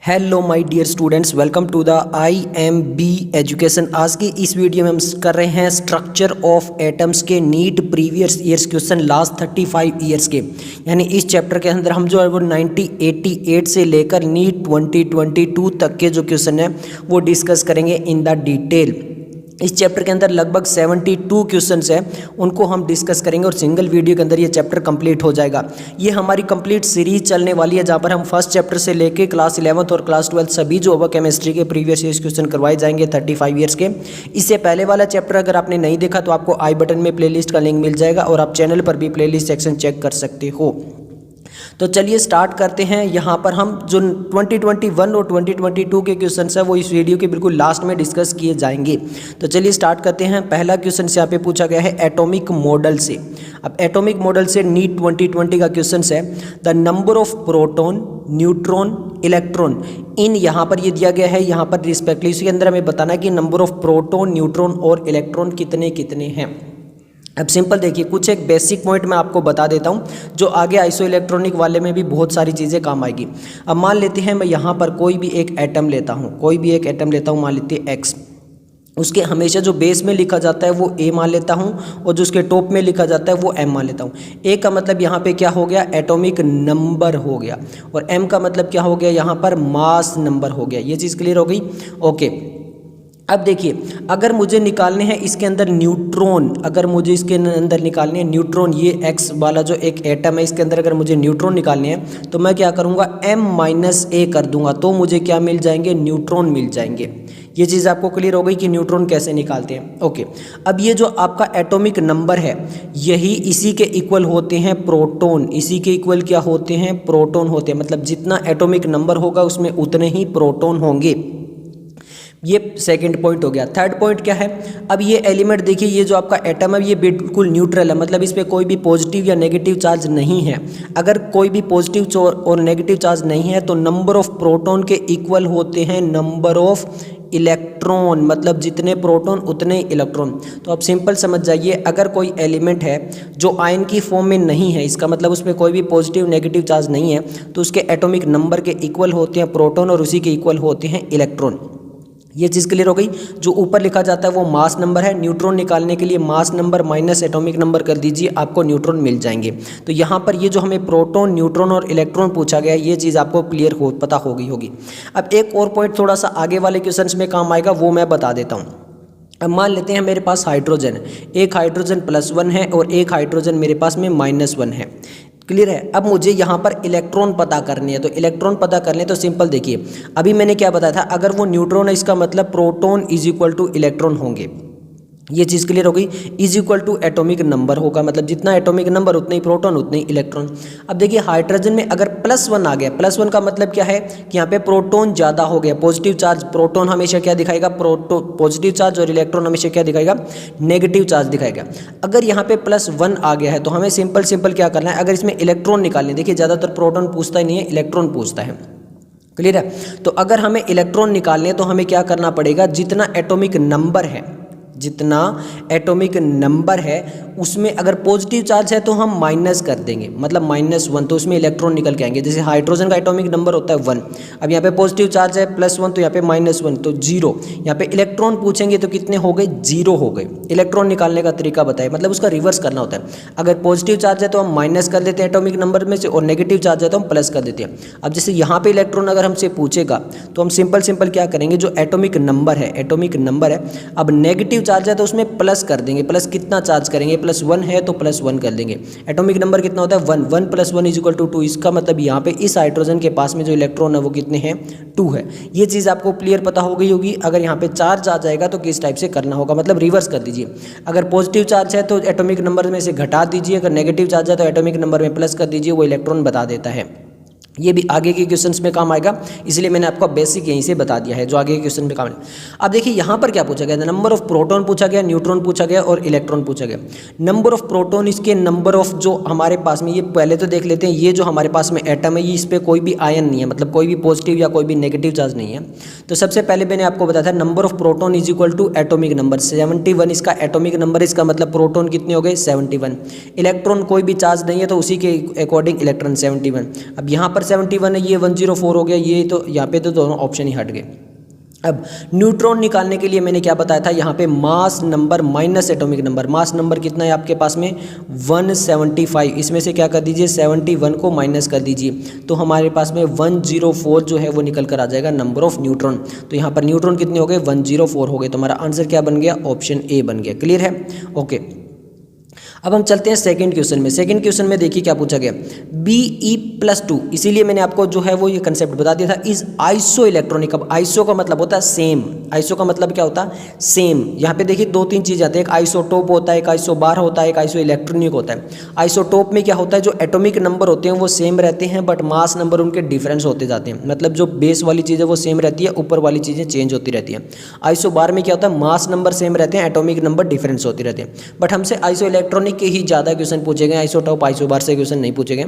Hello my dear students, welcome to the IMB education. आज की इस वीडियो में हम कर रहे हैं स्ट्रक्चर ऑफ एटम्स के NEET previous years question last 35 years के। यानी इस चैप्टर के अंदर हम जो है वो 1988 से लेकर नीट 2022 तक के जो क्वेश्चन है वो डिस्कस करेंगे इन द डिटेल। इस चैप्टर के अंदर लगभग 72 क्वेश्चंस हैं, उनको हम डिस्कस करेंगे और सिंगल वीडियो के अंदर ये चैप्टर कंप्लीट हो जाएगा। ये हमारी कंप्लीट सीरीज चलने वाली है जहाँ पर हम फर्स्ट चैप्टर से लेके क्लास 11th और क्लास 12 सभी जो होगा केमिस्ट्री के प्रीवियस ईयर्स क्वेश्चन करवाए जाएंगे 35 ईयर्स के। इससे पहले वाला चैप्टर अगर आपने नहीं देखा तो आपको आई बटन में प्लेलिस्ट का लिंक मिल जाएगा और आप चैनल पर भी प्लेलिस्ट सेक्शन चेक कर सकते हो। तो चलिए स्टार्ट करते हैं। यहाँ पर हम जो 2021 और 2022 के क्वेश्चन है वो इस वीडियो के बिल्कुल लास्ट में डिस्कस किए जाएंगे। तो चलिए स्टार्ट करते हैं। पहला क्वेश्चन यहाँ पे पूछा गया है एटॉमिक मॉडल से। अब एटॉमिक मॉडल से नीट 2020 का क्वेश्चन है the number of proton, neutron, electron in, यहाँ पर ये दिया गया है यहाँ पर रिस्पेक्टली। इसके अंदर हमें बताना है कि नंबर ऑफ प्रोटॉन, न्यूट्रॉन और इलेक्ट्रॉन कितने कितने हैं। अब सिंपल देखिए, कुछ एक बेसिक पॉइंट मैं आपको बता देता हूँ जो आगे आइसो इलेक्ट्रॉनिक वाले में भी बहुत सारी चीज़ें काम आएगी। अब मान लेते हैं मैं यहाँ पर कोई भी एक एटम लेता हूँ, मान लेते हैं एक्स। उसके हमेशा जो बेस में लिखा जाता है वो ए मान लेता हूँ और जो उसके टॉप में लिखा जाता है वो एम मान लेता हूँ। ए का मतलब यहाँ पे क्या हो गया, एटॉमिक नंबर हो गया, और एम का मतलब क्या हो गया, यहाँ पर मास नंबर हो गया। ये चीज़ क्लियर हो गई। ओके, अब देखिए, अगर मुझे निकालने हैं इसके अंदर न्यूट्रॉन, ये एक्स वाला जो एक एटम है इसके अंदर अगर मुझे न्यूट्रॉन निकालने हैं तो मैं क्या करूँगा, m-a कर दूंगा तो मुझे क्या मिल जाएंगे, न्यूट्रॉन मिल जाएंगे। ये चीज़ आपको क्लियर हो गई कि न्यूट्रॉन कैसे निकालते हैं। ओके, अब ये जो आपका एटॉमिक नंबर है यही इसी के इक्वल होते हैं प्रोटॉन। इसी के इक्वल क्या होते हैं, प्रोटॉन होते हैं। मतलब जितना एटॉमिक नंबर होगा उसमें उतने ही प्रोटॉन होंगे। ये सेकंड पॉइंट हो गया। थर्ड पॉइंट क्या है, अब ये एलिमेंट देखिए, ये जो आपका एटम है ये बिल्कुल न्यूट्रल है, मतलब इस पर कोई भी पॉजिटिव या नेगेटिव चार्ज नहीं है। अगर कोई भी पॉजिटिव और नेगेटिव चार्ज नहीं है तो नंबर ऑफ प्रोटॉन के इक्वल होते हैं नंबर ऑफ इलेक्ट्रॉन, मतलब जितने प्रोटॉन उतने इलेक्ट्रॉन। तो आप सिंपल समझ जाइए, अगर कोई एलिमेंट है जो आयन की फॉर्म में नहीं है, इसका मतलब उसमें कोई भी पॉजिटिव नेगेटिव चार्ज नहीं है, तो उसके एटॉमिक नंबर के इक्वल होते हैं प्रोटॉन और उसी के इक्वल होते हैं इलेक्ट्रॉन। ये चीज़ क्लियर हो गई। जो ऊपर लिखा जाता है वो मास नंबर है। न्यूट्रॉन निकालने के लिए mass number minus atomic number कर दीजिए, आपको न्यूट्रॉन मिल जाएंगे। तो यहाँ पर ये जो हमें प्रोटॉन, न्यूट्रॉन और इलेक्ट्रॉन पूछा गया ये चीज़ आपको क्लियर पता होगी। अब एक और पॉइंट थोड़ा सा आगे वाले क्वेश्चंस में काम आएगा, वो मैं बता देता हूँ। अब मान लेते हैं मेरे पास हाइड्रोजन है, एक हाइड्रोजन +1 है और एक हाइड्रोजन मेरे पास में -1 है। क्लियर है। अब मुझे यहाँ पर इलेक्ट्रॉन पता करनी है, तो इलेक्ट्रॉन पता करने तो सिंपल देखिए, अभी मैंने क्या बताया था, अगर वो न्यूट्रॉन है इसका मतलब proton is equal to electron होंगे। ये चीज़ क्लियर हो गई। Is equal to atomic number होगा, मतलब जितना एटॉमिक नंबर उतने ही प्रोटॉन उतने ही इलेक्ट्रॉन। अब देखिए हाइड्रोजन में अगर +1 आ गया, +1 का मतलब क्या है कि यहाँ पे प्रोटॉन ज़्यादा हो गया, पॉजिटिव चार्ज। प्रोटॉन हमेशा क्या दिखाएगा, पॉजिटिव चार्ज, और इलेक्ट्रॉन हमेशा क्या दिखाएगा, नेगेटिव चार्ज दिखाएगा। अगर यहाँ पे +1 आ गया है तो हमें सिंपल क्या करना है, अगर इसमें इलेक्ट्रॉन निकालने, देखिए ज़्यादातर प्रोटॉन पूछता ही नहीं है, इलेक्ट्रॉन पूछता है। क्लियर है। तो अगर हमें इलेक्ट्रॉन निकालने तो हमें क्या करना पड़ेगा, जितना एटॉमिक नंबर है उसमें अगर पॉजिटिव चार्ज है तो हम माइनस कर देंगे, मतलब -1, तो उसमें इलेक्ट्रॉन निकल के आएंगे। जैसे हाइड्रोजन का एटॉमिक नंबर होता है 1, अब यहाँ पे पॉजिटिव चार्ज है +1 तो यहाँ पे -1 तो 0। यहाँ पे इलेक्ट्रॉन पूछेंगे तो कितने हो गए, 0 हो गए। इलेक्ट्रॉन निकालने का तरीका बताए, मतलब उसका रिवर्स करना होता है। अगर पॉजिटिव चार्ज है तो हम माइनस कर देते हैं एटॉमिक नंबर में से, और नेगेटिव चार्ज है तो हम प्लस कर देते हैं। अब जैसे यहाँ पे इलेक्ट्रॉन अगर हमसे पूछेगा तो हम सिंपल क्या करेंगे, जो एटॉमिक नंबर है, अब नेगेटिव चार्ज है तो उसमें प्लस कर देंगे। प्लस कितना चार्ज करेंगे, +1 है तो +1 कर देंगे। एटॉमिक नंबर कितना होता है, 1, 1 + 1 = 2। इसका मतलब यहाँ पे इस हाइड्रोजन के पास में जो इलेक्ट्रॉन है वो कितने हैं, 2 है। ये चीज़ आपको क्लियर पता हो गई होगी। अगर यहाँ पे चार्ज आ जाएगा तो किस टाइप से करना होगा, मतलब रिवर्स कर दीजिए। अगर पॉजिटिव चार्ज है तो एटॉमिक नंबर में से घटा दीजिए, अगर नेगेटिव चार्ज है तो एटॉमिक नंबर में प्लस कर दीजिए, वो इलेक्ट्रॉन बता देता है। ये भी आगे के क्वेश्चंस में काम आएगा, इसलिए मैंने आपको बेसिक यहीं से बता दिया है जो आगे के क्वेश्चन में काम आएगा। अब देखिए यहाँ पर क्या पूछा गया, नंबर ऑफ प्रोटॉन पूछा गया, न्यूट्रॉन पूछा गया और इलेक्ट्रॉन पूछा गया। नंबर ऑफ प्रोटॉन, इसके नंबर ऑफ जो हमारे पास में, ये पहले तो देख लेते हैं, ये जो हमारे पास में एटम है ये इस पर कोई भी आयन नहीं है, मतलब कोई भी पॉजिटिव या कोई भी नेगेटिव चार्ज नहीं है। तो सबसे पहले मैंने आपको बताया था number of proton is equal to atomic number, 71 इसका एटॉमिक नंबर, इसका मतलब प्रोटॉन कितने हो गए, 71। इलेक्ट्रॉन कोई भी चार्ज नहीं है तो उसी के अकॉर्डिंग इलेक्ट्रॉन 71। अब यहाँ पर 171 है, ये 104 हो गया, ये तो यहाँ पे तो दोनों ऑप्शन ही हट गए। अब न्यूट्रॉन निकालने के लिए मैंने क्या बताया था, यहाँ पे mass number minus atomic number. Mass number कितना है आपके पास में 175, इसमें से क्या कर दीजिए 71 को माइनस कर दीजिए, तो हमारे पास में 104 जो है वो निकल कर आ जाएगा नंबर ऑफ न्यूट्रॉन। तो यहाँ पर न्यूट्रॉन कितने हो गए 104 हो गए, तो हमारा आंसर क्या बन गया ऑप्शन ए बन गया। क्लियर है, ओके। अब हम चलते हैं सेकंड क्वेश्चन में। सेकंड क्वेश्चन में देखिए क्या पूछा गया, Be+2, इसीलिए मैंने आपको जो है वो ये कंसेप्ट बता दिया था, इज आइसो इलेक्ट्रॉनिक। अब आइसो का मतलब होता है सेम, आइसो का मतलब क्या होता है सेम। यहाँ पे देखिए दो तीन चीज़ आती है, एक आइसोटोप होता है, एक आइसोबार होता है, एक आइसो इलेक्ट्रॉनिक होता है। आइसोटोप में क्या होता है, जो एटॉमिक नंबर होते हैं वो सेम रहते हैं, बट मास नंबर उनके डिफरेंस होते जाते हैं। मतलब जो बेस वाली चीज़ है वो सेम रहती है, ऊपर वाली चीज़ें चेंज होती रहती हैं। आइसोबार में क्या होता है, मास नंबर सेम रहते हैं, एटॉमिक नंबर डिफरेंस होती रहते हैं। बट हमसे आइसो इलेक्ट्रॉनिक के ही ज़्यादा क्वेश्चन पूछे गए, आइसोटोप आइसोबार से क्वेश्चन नहीं पूछे गए।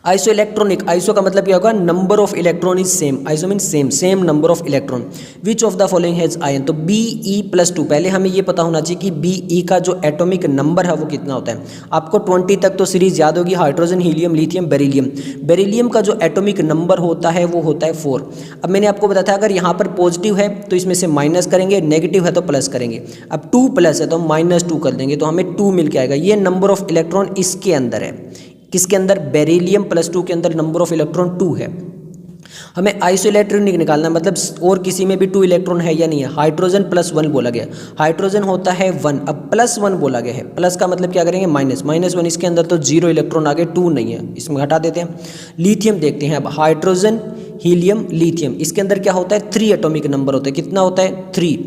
आइसो इलेक्ट्रॉनिक, आइसो का मतलब क्या होगा, number of electron is same. Iso mean same, same number of electron. Which of the following has ion, तो Be+2, पहले हमें ये पता होना चाहिए कि Be का जो एटॉमिक नंबर है वो कितना होता है। आपको 20 तक तो सीरीज याद होगी, hydrogen, helium, lithium, beryllium. Beryllium का जो एटॉमिक नंबर होता है वो होता है 4। अब मैंने आपको बताया था अगर यहाँ पर पॉजिटिव है तो इसमें से माइनस करेंगे, नेगेटिव है तो प्लस करेंगे। अब 2+ है तो हम -2 कर देंगे, तो हमें 2 मिल के आएगा। ये नंबर ऑफ इलेक्ट्रॉन इसके अंदर है, किसके अंदर, बेरिलियम +2 के अंदर नंबर ऑफ इलेक्ट्रॉन 2 है। हमें आइसो इलेक्ट्रॉनिक निकालना है, मतलब और किसी में भी 2 इलेक्ट्रॉन है या नहीं है। हाइड्रोजन +1 बोला गया, हाइड्रोजन होता है 1, अब +1 बोला गया है, प्लस का मतलब क्या करेंगे -1, इसके अंदर तो 0 इलेक्ट्रॉन आ गए, 2 नहीं है, इसमें हटा देते हैं। लिथियम देखते हैं, अब हाइड्रोजन, हीलियम, लिथियम, इसके अंदर क्या होता है 3 एटॉमिक नंबर होते हैं। कितना होता है 3,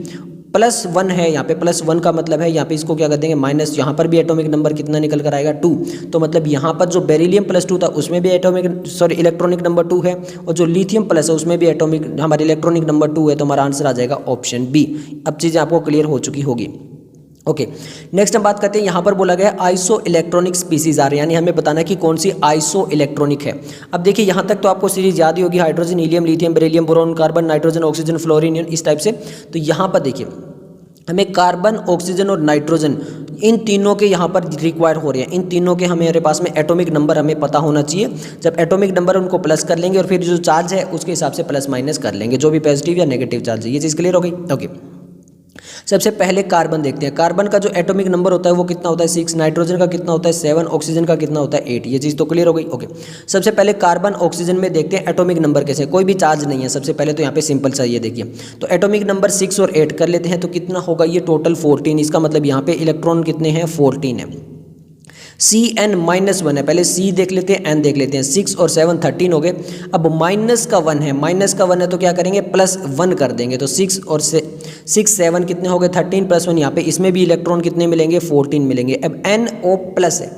+1 है यहाँ पे, +1 का मतलब है यहाँ पे इसको क्या कर देंगे माइनस, यहाँ पर भी एटॉमिक नंबर कितना निकल कर आएगा 2। तो मतलब यहाँ पर जो बेरिलियम +2 था उसमें भी इलेक्ट्रॉनिक नंबर 2 है, और जो लिथियम प्लस है उसमें भी हमारे इलेक्ट्रॉनिक नंबर 2 है। तो हमारा आंसर आ जाएगा ऑप्शन बी। अब चीज़ें आपको क्लियर हो चुकी होगी, ओके। नेक्स्ट हम बात करते हैं, यहाँ पर बोला गया आइसो इलेक्ट्रॉनिक स्पीसीज आ रहे हैं, यानी हमें बताना है कि कौन सी आइसो इलेक्ट्रॉनिक है। अब देखिए यहाँ तक तो आपको सीरीज याद ही होगी, hydrogen, helium, lithium, beryllium, boron, carbon, nitrogen, oxygen, fluorine, इस टाइप से। तो यहाँ पर देखिए हमें कार्बन, ऑक्सीजन और नाइट्रोजन, इन तीनों के यहाँ पर रिक्वायर हो रहे हैं। इन तीनों के हमारे पास में एटॉमिक नंबर हमें पता होना चाहिए। जब एटॉमिक नंबर उनको प्लस कर लेंगे और फिर जो चार्ज है उसके हिसाब से प्लस माइनस कर लेंगे, जो भी पॉजिटिव या नेगेटिव चार्ज है। ये चीज़ क्लियर हो गई, ओके। सबसे पहले कार्बन देखते हैं। कार्बन का जो एटॉमिक नंबर होता है वो कितना होता है 6, नाइट्रोजन का कितना होता है 7, ऑक्सीजन का कितना होता है 8। ये चीज़ तो क्लियर हो गई, ओके। सबसे पहले कार्बन ऑक्सीजन में देखते हैं एटॉमिक नंबर कैसे, कोई भी चार्ज नहीं है। सबसे पहले तो यहाँ पे सिंपल सा ये देखिए, तो एटॉमिक नंबर 6 और 8 कर लेते हैं, तो कितना होगा ये टोटल 14। इसका मतलब यहाँ पे इलेक्ट्रॉन कितने हैं 14 है। Cn-1 है, पहले C देख लेते हैं, N देख लेते हैं। 6 और 7 13 हो गए। अब माइनस का 1 है, तो क्या करेंगे +1 कर देंगे, तो 6 और 7 कितने हो गए 13 +1, यहाँ पे इसमें भी इलेक्ट्रॉन कितने मिलेंगे 14 मिलेंगे। अब NO+ है,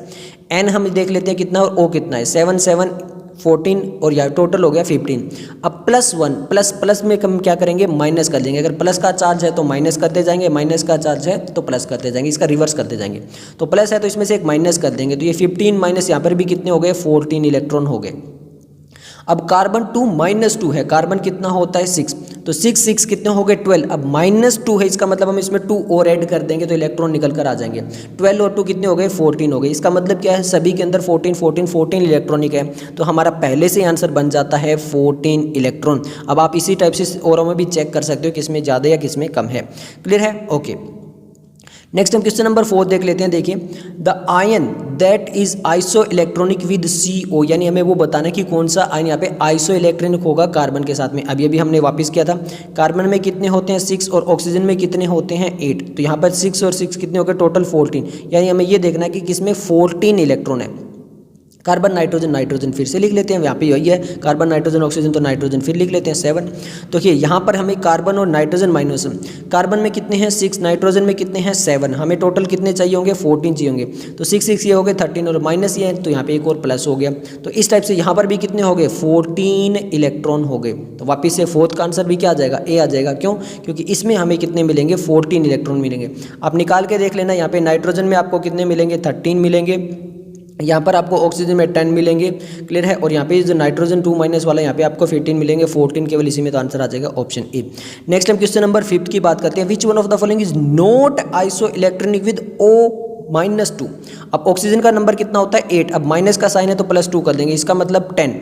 N हम देख लेते हैं कितना और O कितना है, 7 7 14 और यह टोटल हो गया 15। अब +1 प्लस में हम क्या करेंगे माइनस कर देंगे। अगर प्लस का चार्ज है तो माइनस करते जाएंगे, माइनस का चार्ज है तो प्लस करते जाएंगे, इसका रिवर्स करते जाएंगे। तो प्लस है तो इसमें से एक माइनस कर देंगे, तो ये 15 माइनस यहाँ पर भी कितने हो गए 14 इलेक्ट्रॉन हो गए। अब कार्बन 2 है, कार्बन कितना होता है 6, तो 6 कितने हो गए 12। अब -2 है, इसका मतलब हम इसमें 2 और ऐड कर देंगे तो इलेक्ट्रॉन निकल कर आ जाएंगे। 12 और 2 कितने हो गए 14 हो गए। इसका मतलब क्या है सभी के अंदर 14 इलेक्ट्रॉनिक है, तो हमारा पहले से आंसर बन जाता है 14 इलेक्ट्रॉन। अब आप इसी टाइप से औरों में भी चेक कर सकते हो किसमें ज़्यादा या किसमें कम है। क्लियर है, ओके। नेक्स्ट हम क्वेश्चन नंबर 4 देख लेते हैं। देखिए the ion that is iso electronic with CO, यानी हमें वो बताना है कि कौन सा आयन यहाँ पे आइसो इलेक्ट्रॉनिक होगा कार्बन के साथ में। अब ये भी हमने वापस किया था, कार्बन में कितने होते हैं 6 और ऑक्सीजन में कितने होते हैं 8। तो यहाँ पर 6 और 6 कितने हो गए टोटल 14, यानी हमें ये देखना है कि किसमें 14 इलेक्ट्रॉन है। कार्बन नाइट्रोजन फिर से लिख लेते हैं, यहाँ पे यही है कार्बन नाइट्रोजन ऑक्सीजन, तो नाइट्रोजन फिर लिख लेते हैं 7। तो ये यहाँ पर हमें कार्बन और नाइट्रोजन माइनस, कार्बन में कितने हैं 6, नाइट्रोजन में कितने हैं 7, हमें टोटल कितने चाहिए होंगे 14 चाहिए होंगे। तो 6 ये हो गए 13 और माइनस ये है तो यहाँ पे एक और प्लस हो गया। तो इस टाइप से यहाँ पर भी कितने हो गए 14 इलेक्ट्रॉन हो गए। तो वापिस से फोर्थ का आंसर भी क्या आ जाएगा ए आ जाएगा। क्यों? क्योंकि इसमें हमें कितने मिलेंगे 14 इलेक्ट्रॉन मिलेंगे। आप निकाल के देख लेना, यहाँ पे नाइट्रोजन में आपको कितने मिलेंगे 13 मिलेंगे, यहाँ पर आपको ऑक्सीजन में 10 मिलेंगे। क्लियर है, और यहाँ पे जो नाइट्रोजन 2- वाला यहाँ पे आपको 15 मिलेंगे, 14 केवल इसी में, तो आंसर आ जाएगा ऑप्शन ए। नेक्स्ट हम क्वेश्चन नंबर 5 की बात करते हैं। Which one of the following is not iso electronic with -2। अब ऑक्सीजन का नंबर कितना होता है 8, अब माइनस का साइन है तो +2 कर देंगे, इसका मतलब 10।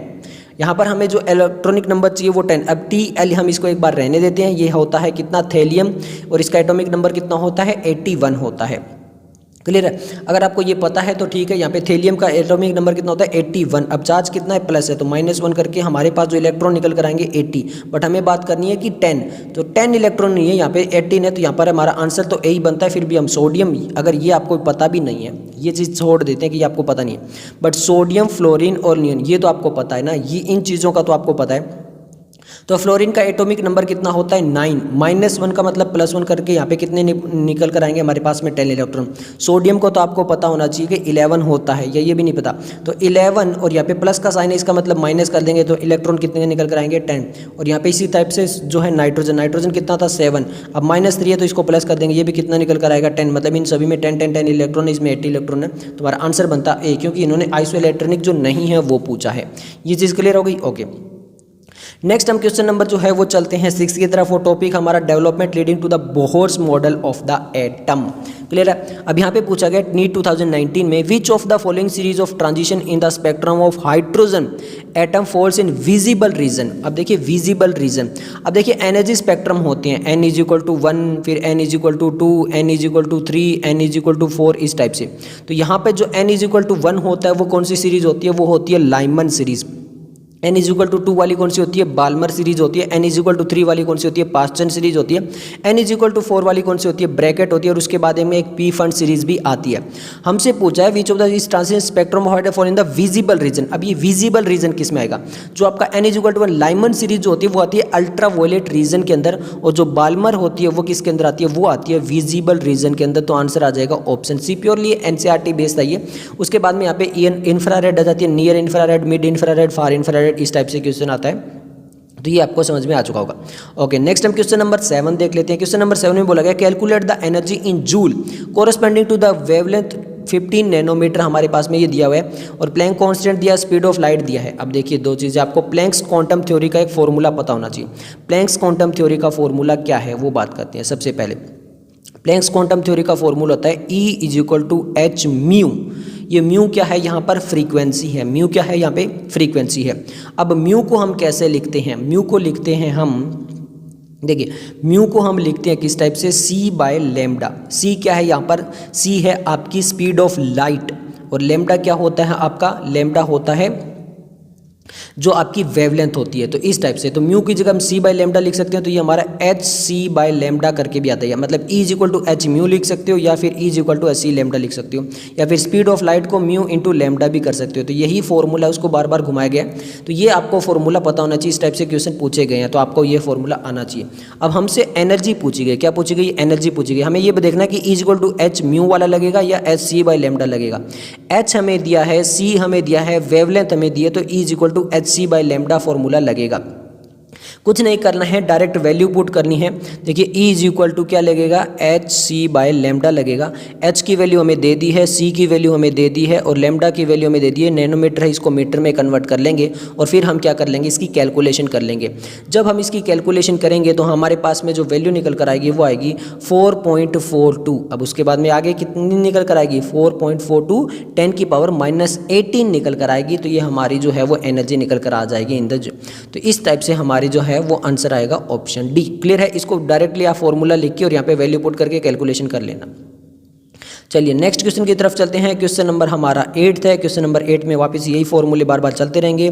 यहाँ पर हमें जो इलेक्ट्रॉनिक नंबर चाहिए वो 10। अब Tl हम इसको एक बार रहने देते हैं, ये होता है कितना थेलियम, और इसका एटॉमिक नंबर कितना होता है 81 होता है। क्लियर है, अगर आपको ये पता है तो ठीक है। यहाँ पे थेलियम का एटॉमिक नंबर कितना होता है 81। अब चार्ज कितना है प्लस है, तो -1 करके हमारे पास जो इलेक्ट्रॉन निकल कर आएंगे 80, बट हमें बात करनी है कि 10, तो 10 इलेक्ट्रॉन नहीं है, यहाँ पे 18 है, तो यहाँ पर हमारा आंसर तो यही बनता है। फिर भी हम सोडियम, अगर ये आपको पता भी नहीं है, ये चीज़ छोड़ देते हैं कि ये आपको पता नहीं है, बट सोडियम, फ्लोरीन और नियन ये तो आपको पता है ना, ये इन चीज़ों का तो आपको पता है। तो फ्लोरीन का एटॉमिक नंबर कितना होता है 9, -1 का मतलब +1 करके यहाँ पे कितने निकल कर आएंगे हमारे पास में 10 इलेक्ट्रॉन। सोडियम को तो आपको पता होना चाहिए कि 11 होता है, या ये भी नहीं पता, तो 11 और यहाँ पे प्लस का साइन है, इसका मतलब माइनस कर देंगे तो इलेक्ट्रॉन कितने निकल कर आएंगे 10। और यहाँ पे इसी टाइप से जो है नाइट्रोजन कितना था 7, अब -3 है तो इसको प्लस कर देंगे, ये भी कितना निकल कर आएगा 10, मतलब इन सभी में 10 इलेक्ट्रॉन, इसमें 80 इलेक्ट्रॉन है, तुम्हारा आंसर बनता है A, क्योंकि इन्होंने आइसोइलेक्ट्रॉनिक जो नहीं है वो पूछा है। ये चीज़ क्लियर हो गई, ओके। नेक्स्ट हम क्वेश्चन नंबर जो है वो चलते हैं 6 की तरफ। वो टॉपिक हमारा development leading to the Bohr's model of the atom. Clear है, अब यहाँ पे पूछा गया नीट 2019 में which of the following series of transition in the spectrum of hydrogen atom falls in visible region. अब देखिए विजिबल रीजन, अब देखिए एनर्जी स्पेक्ट्रम होते हैं, n = 1, फिर n = 2, n = 3, n = 4, इस टाइप से। तो यहाँ पे जो n = 1 होता है वो कौन सी सीरीज होती है, वो होती है लाइमन सीरीज। n = 2 वाली कौन सी होती है, बाल्मर सीरीज होती है। n = 3 वाली कौन सी होती है, पास्चन सीरीज होती है। n = 4 वाली कौन सी होती है, ब्रैकेट होती है। और उसके बाद में एक पी फंड सीरीज भी आती है। हमसे पूछा है विच ऑफ द इस transition spectrum of for in the visible region. अब ये विजिबल रीजन किस में आएगा, जो आपका n = 1 लाइमन सीरीज जो होती है वो आती है अल्ट्रा वायलेट रीजन के अंदर, और जो बाल्मर होती है वो किसके अंदर आती है, वो आती है विजिबल रीजन के अंदर। तो आंसर आ जाएगा option C, purely NCERT based आई है। उसके बाद में यहाँ पे इंफ्रारेड आ जाती है, नियर इंफ्रारेड, मिड इंफ्रारेड, फार इंफ्रारेड, इस टाइप से क्वेश्चन आता है। तो ये आपको समझ में आ चुका होगा। ओके, नेक्स्ट हम क्वेश्चन नंबर 7 देख लेते हैं। क्वेश्चन नंबर 7 में बोला गया calculate the energy in joule corresponding to the wavelength 15 nanometre हमारे पास में ये दिया हुआ है, और प्लैंक कांस्टेंट दिया, स्पीड ऑफ लाइट दिया है। अब देखिए दो चीज़ें, आपको प्लैंक्स क्वांटम थ्योरी का एक फॉर्मूला पता होना चाहिए। प्लैंक्स क्वांटम थ्योरी का फॉर्मूला क्या है वो बात करते हैं। सबसे पहले प्लैंक्स क्वांटम थ्योरी का फॉर्मूला होता है E = h म्यू। ये म्यू क्या है, यहाँ पर फ्रीक्वेंसी है। म्यू क्या है, यहाँ पे फ्रीक्वेंसी है। अब म्यू को हम कैसे लिखते हैं, म्यू को लिखते हैं हम, देखिए म्यू को हम लिखते हैं किस टाइप से, c/λ। c क्या है यहाँ पर, c है आपकी स्पीड ऑफ लाइट, और लैम्डा क्या होता है आपका, लैम्डा होता है जो आपकी वेवलेंथ होती है। तो इस टाइप से, तो म्यू की जगह हम c/λ लिख सकते हैं, तो ये हमारा hc/λ करके भी आता है, मतलब E = h म्यू लिख सकते हो, या फिर E = hc/λ लिख सकते हो, या फिर स्पीड ऑफ लाइट को म्यू × लैम्डा भी कर सकते हो। तो यही फॉर्मूला है, उसको बार बार घुमाया गया। तो ये आपको फॉर्मूला पता होना चाहिए, इस टाइप से क्वेश्चन पूछे गए हैं, तो आपको ये फॉर्मूला आना चाहिए। अब हमसे एनर्जी पूछी गई, क्या पूछी गई, एनर्जी पूछी गई। हमें ये देखना है कि E = h म्यू वाला लगेगा या hc/λ लगेगा। h हमें दिया है, c हमें दिया है, वेवलेंथ हमें दी है, तो E = hc/λ फॉर्मूला लगेगा। कुछ नहीं करना है, डायरेक्ट वैल्यू पुट करनी है। देखिए E = क्या लगेगा, hc/λ लगेगा। h की वैल्यू हमें दे दी है, c की वैल्यू हमें दे दी है, और लैम्डा की वैल्यू हमें दे दी है। नैनोमीटर है, इसको मीटर में कन्वर्ट कर लेंगे, और फिर हम क्या कर लेंगे, इसकी कैलकुलेशन कर लेंगे। जब हम इसकी कैलकुलेशन करेंगे तो हमारे पास में जो वैल्यू निकल कर आएगी वो आएगी 4.42। अब उसके बाद में आगे कितनी निकल कर आएगी, 4.42 10⁻⁻18 निकल कर आएगी। तो ये हमारी जो है वो एनर्जी निकल कर आ जाएगी इन द। तो इस टाइप से हमारी जो है वो आंसर आएगा ऑप्शन डी। क्लियर है, इसको डायरेक्टली आप फॉर्मूला लिख के और यहाँ पे वैल्यू पुट करके कैलकुलेशन कर लेना। चलिए नेक्स्ट क्वेश्चन की तरफ चलते हैं। क्वेश्चन नंबर हमारा 8 है। क्वेश्चन नंबर 8 में वापस यही फॉर्मूले बार बार चलते रहेंगे।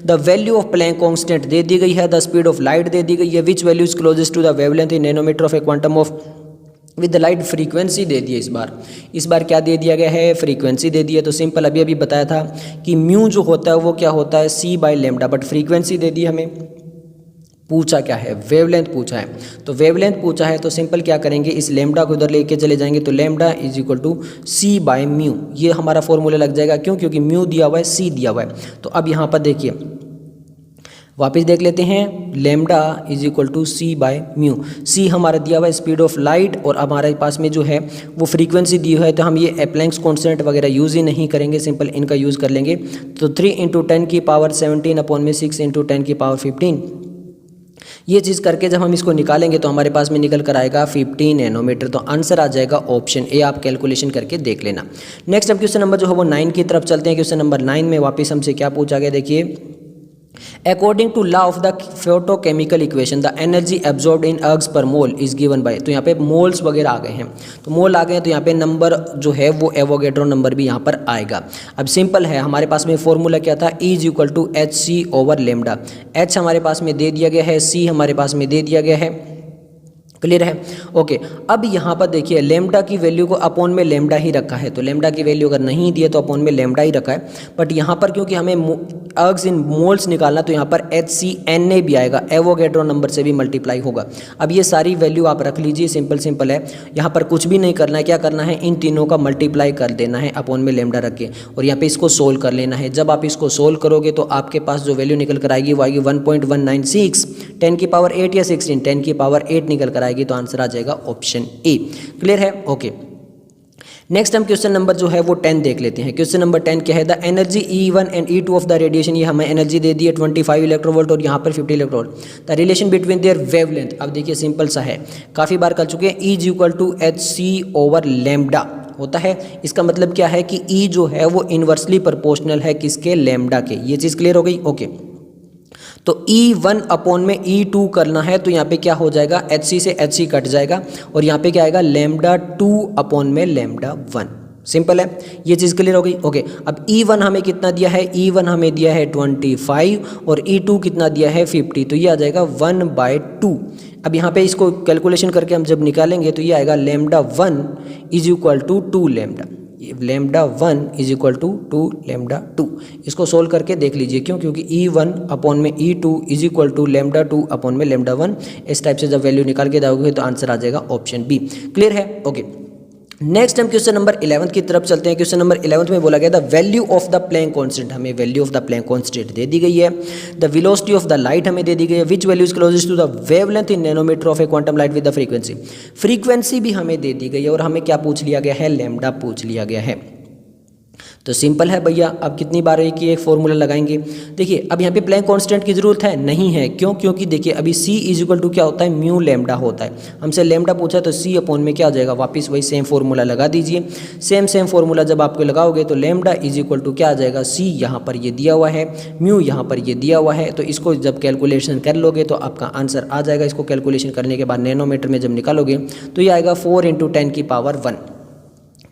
The value of Planck constant दे दी गई है, द स्पीड ऑफ लाइट दे दी गई है, which value is closest to the wavelength in nanometre of a quantum of with light frequency दे दी है। इस बार क्या दे दिया गया है, फ्रीक्वेंसी दे दी है। तो सिंपल अभी बताया था कि म्यू जो होता है वो क्या होता है, c/λ, बट फ्रीक्वेंसी दे दी हमें। पूछा क्या है, वेवलेंथ पूछा है। तो वेवलेंथ पूछा है तो सिंपल क्या करेंगे, इस लैम्डा को उधर लेके चले जाएंगे, तो लैम्डा = c/μ। ये हमारा फॉर्मूला लग जाएगा, क्यों, क्योंकि म्यू दिया हुआ है, c दिया हुआ है। तो अब यहाँ पर देखिए वापस देख लेते हैं, लैम्डा = c/μ। c हमारा दिया हुआ है स्पीड ऑफ लाइट, और हमारे पास में जो है वो फ्रीक्वेंसी दी हुई है। तो हम ये प्लैंक्स कांस्टेंट वगैरह यूज़ ही नहीं करेंगे, सिंपल इनका यूज़ कर लेंगे। तो 3 × 10⁻17/6 × 10⁻15 ये चीज़ करके जब हम इसको निकालेंगे तो हमारे पास में निकल कर आएगा 50 नैनोमीटर। तो आंसर आ जाएगा ऑप्शन ए, आप कैलकुलेशन करके देख लेना। नेक्स्ट हम क्वेश्चन नंबर जो है वो 9 की तरफ चलते हैं। क्वेश्चन नंबर 9 में वापस हमसे क्या पूछा गया, देखिए according to law of the photochemical equation the energy absorbed in ergs per mole is given bye. तो यहाँ पे मोल्स वगैरह आ गए हैं, तो मोल आ गए हैं, तो यहाँ पे नंबर जो है वो एवोगैड्रो नंबर भी यहाँ पर आएगा। अब सिंपल है, हमारे पास में फॉर्मूला क्या था, E is equal to H C over lambda. H हमारे पास में दे दिया गया है, सी हमारे पास में दे दिया गया है, क्लियर है। ओके, अब यहाँ पर देखिए लेमडा की वैल्यू को अपॉन में लेमडा ही रखा है, तो लेमडा की वैल्यू अगर नहीं दी है तो अपॉन में लेमडा ही रखा है। बट यहाँ पर क्योंकि हमें अर्ग्स इन मोल्स निकालना, तो यहाँ पर HCNA भी आएगा, एवोगैड्रो नंबर से भी मल्टीप्लाई होगा। अब ये सारी वैल्यू आप रख लीजिए, सिंपल है, यहाँ पर कुछ भी नहीं करना है। क्या करना है, इन तीनों का मल्टीप्लाई कर देना है अपॉन में लेमडा रख के, और यहाँ पे इसको सोल्व कर लेना है। जब आप इसको सोल्व करोगे तो आपके पास जो वैल्यू निकल कर आएगी वो आएगी 1.196 10 की पावर 8 या 16 10 की पावर 8 निकल कर आएगी। तो आंसर आ जाएगा ऑप्शन ए। क्लियर है, ओके। नेक्स्ट हम क्वेश्चन नंबर जो है वो 10 देख लेते हैं। क्वेश्चन नंबर 10 क्या है, the energy E1 and E2 of the radiation, ये हमें एनर्जी दे दी है 25 इलेक्ट्रोवोल्ट और यहाँ पर 50 electronvolt. The relation between their wavelength, अब देखिए सिंपल सा है, काफ़ी बार कर चुके हैं, E is equal to H C over lambda होता है। इसका मतलब क्या है कि E जो है वो इन्वर्सली प्रोपोर्शनल है किसके, लेमडा के। ये चीज़ क्लियर हो गई, ओके। तो E1 अपॉन में E2 करना है, तो यहाँ पे क्या हो जाएगा, HC से HC कट जाएगा और यहाँ पे क्या आएगा, लेमडा 2 अपॉन में लेमडा 1। सिंपल है, ये चीज़ क्लियर हो गई, ओके। अब E1 हमें कितना दिया है, E1 हमें दिया है 25 और E2 कितना दिया है 50, तो ये आ जाएगा 1/2। अब यहाँ पे इसको कैलकुलेशन करके हम जब निकालेंगे तो ये आएगा lambda 1 is equal to 2 lambda, lambda 1 is equal to 2 lambda 2। इसको सोल्व करके देख लीजिए, क्यों, क्योंकि E1 अपॉन में E2 is equal to lambda 2 upon में लेमडा 1। इस टाइप से जब वैल्यू निकाल के जाओगे तो आंसर आ जाएगा ऑप्शन बी। क्लियर है, ओके। नेक्स्ट हम क्वेश्चन नंबर 11 की तरफ चलते हैं। क्वेश्चन नंबर 11 में बोला गया the value of the Planck constant, हमें value of the Planck constant दे दी गई है। The velocity of the light हमें दे दी गई है, which value is closest to the wavelength in nanometre of a quantum light with the frequency. Frequency भी हमें दे दी गई है और हमें क्या पूछ लिया गया है, लेमडा पूछ लिया गया है। तो सिंपल है भैया, अब कितनी बार एक ही एक फॉर्मूला लगाएंगे। देखिए अब यहाँ पे प्लैंक कांस्टेंट की जरूरत है नहीं है, क्यों, क्योंकि देखिए अभी C इज इक्वल टू क्या होता है, म्यू लेमडा होता है। हमसे लेमडा पूछा तो C अपॉन में क्या आ जाएगा, वापस वही सेम फॉर्मूला लगा दीजिए। सेम फॉर्मूला जब आपको लगाओगे तो लेमडा इज इक्वल टू क्या आ जाएगा, C यहाँ पर ये दिया हुआ है, म्यू यहाँ पर ये दिया हुआ है। तो इसको जब कैलकुलेशन कर लोगे तो आपका आंसर आ जाएगा। इसको कैलकुलेशन करने के बाद नैनोमीटर में जब निकालोगे तो ये आएगा 4 × 10 की पावर 1।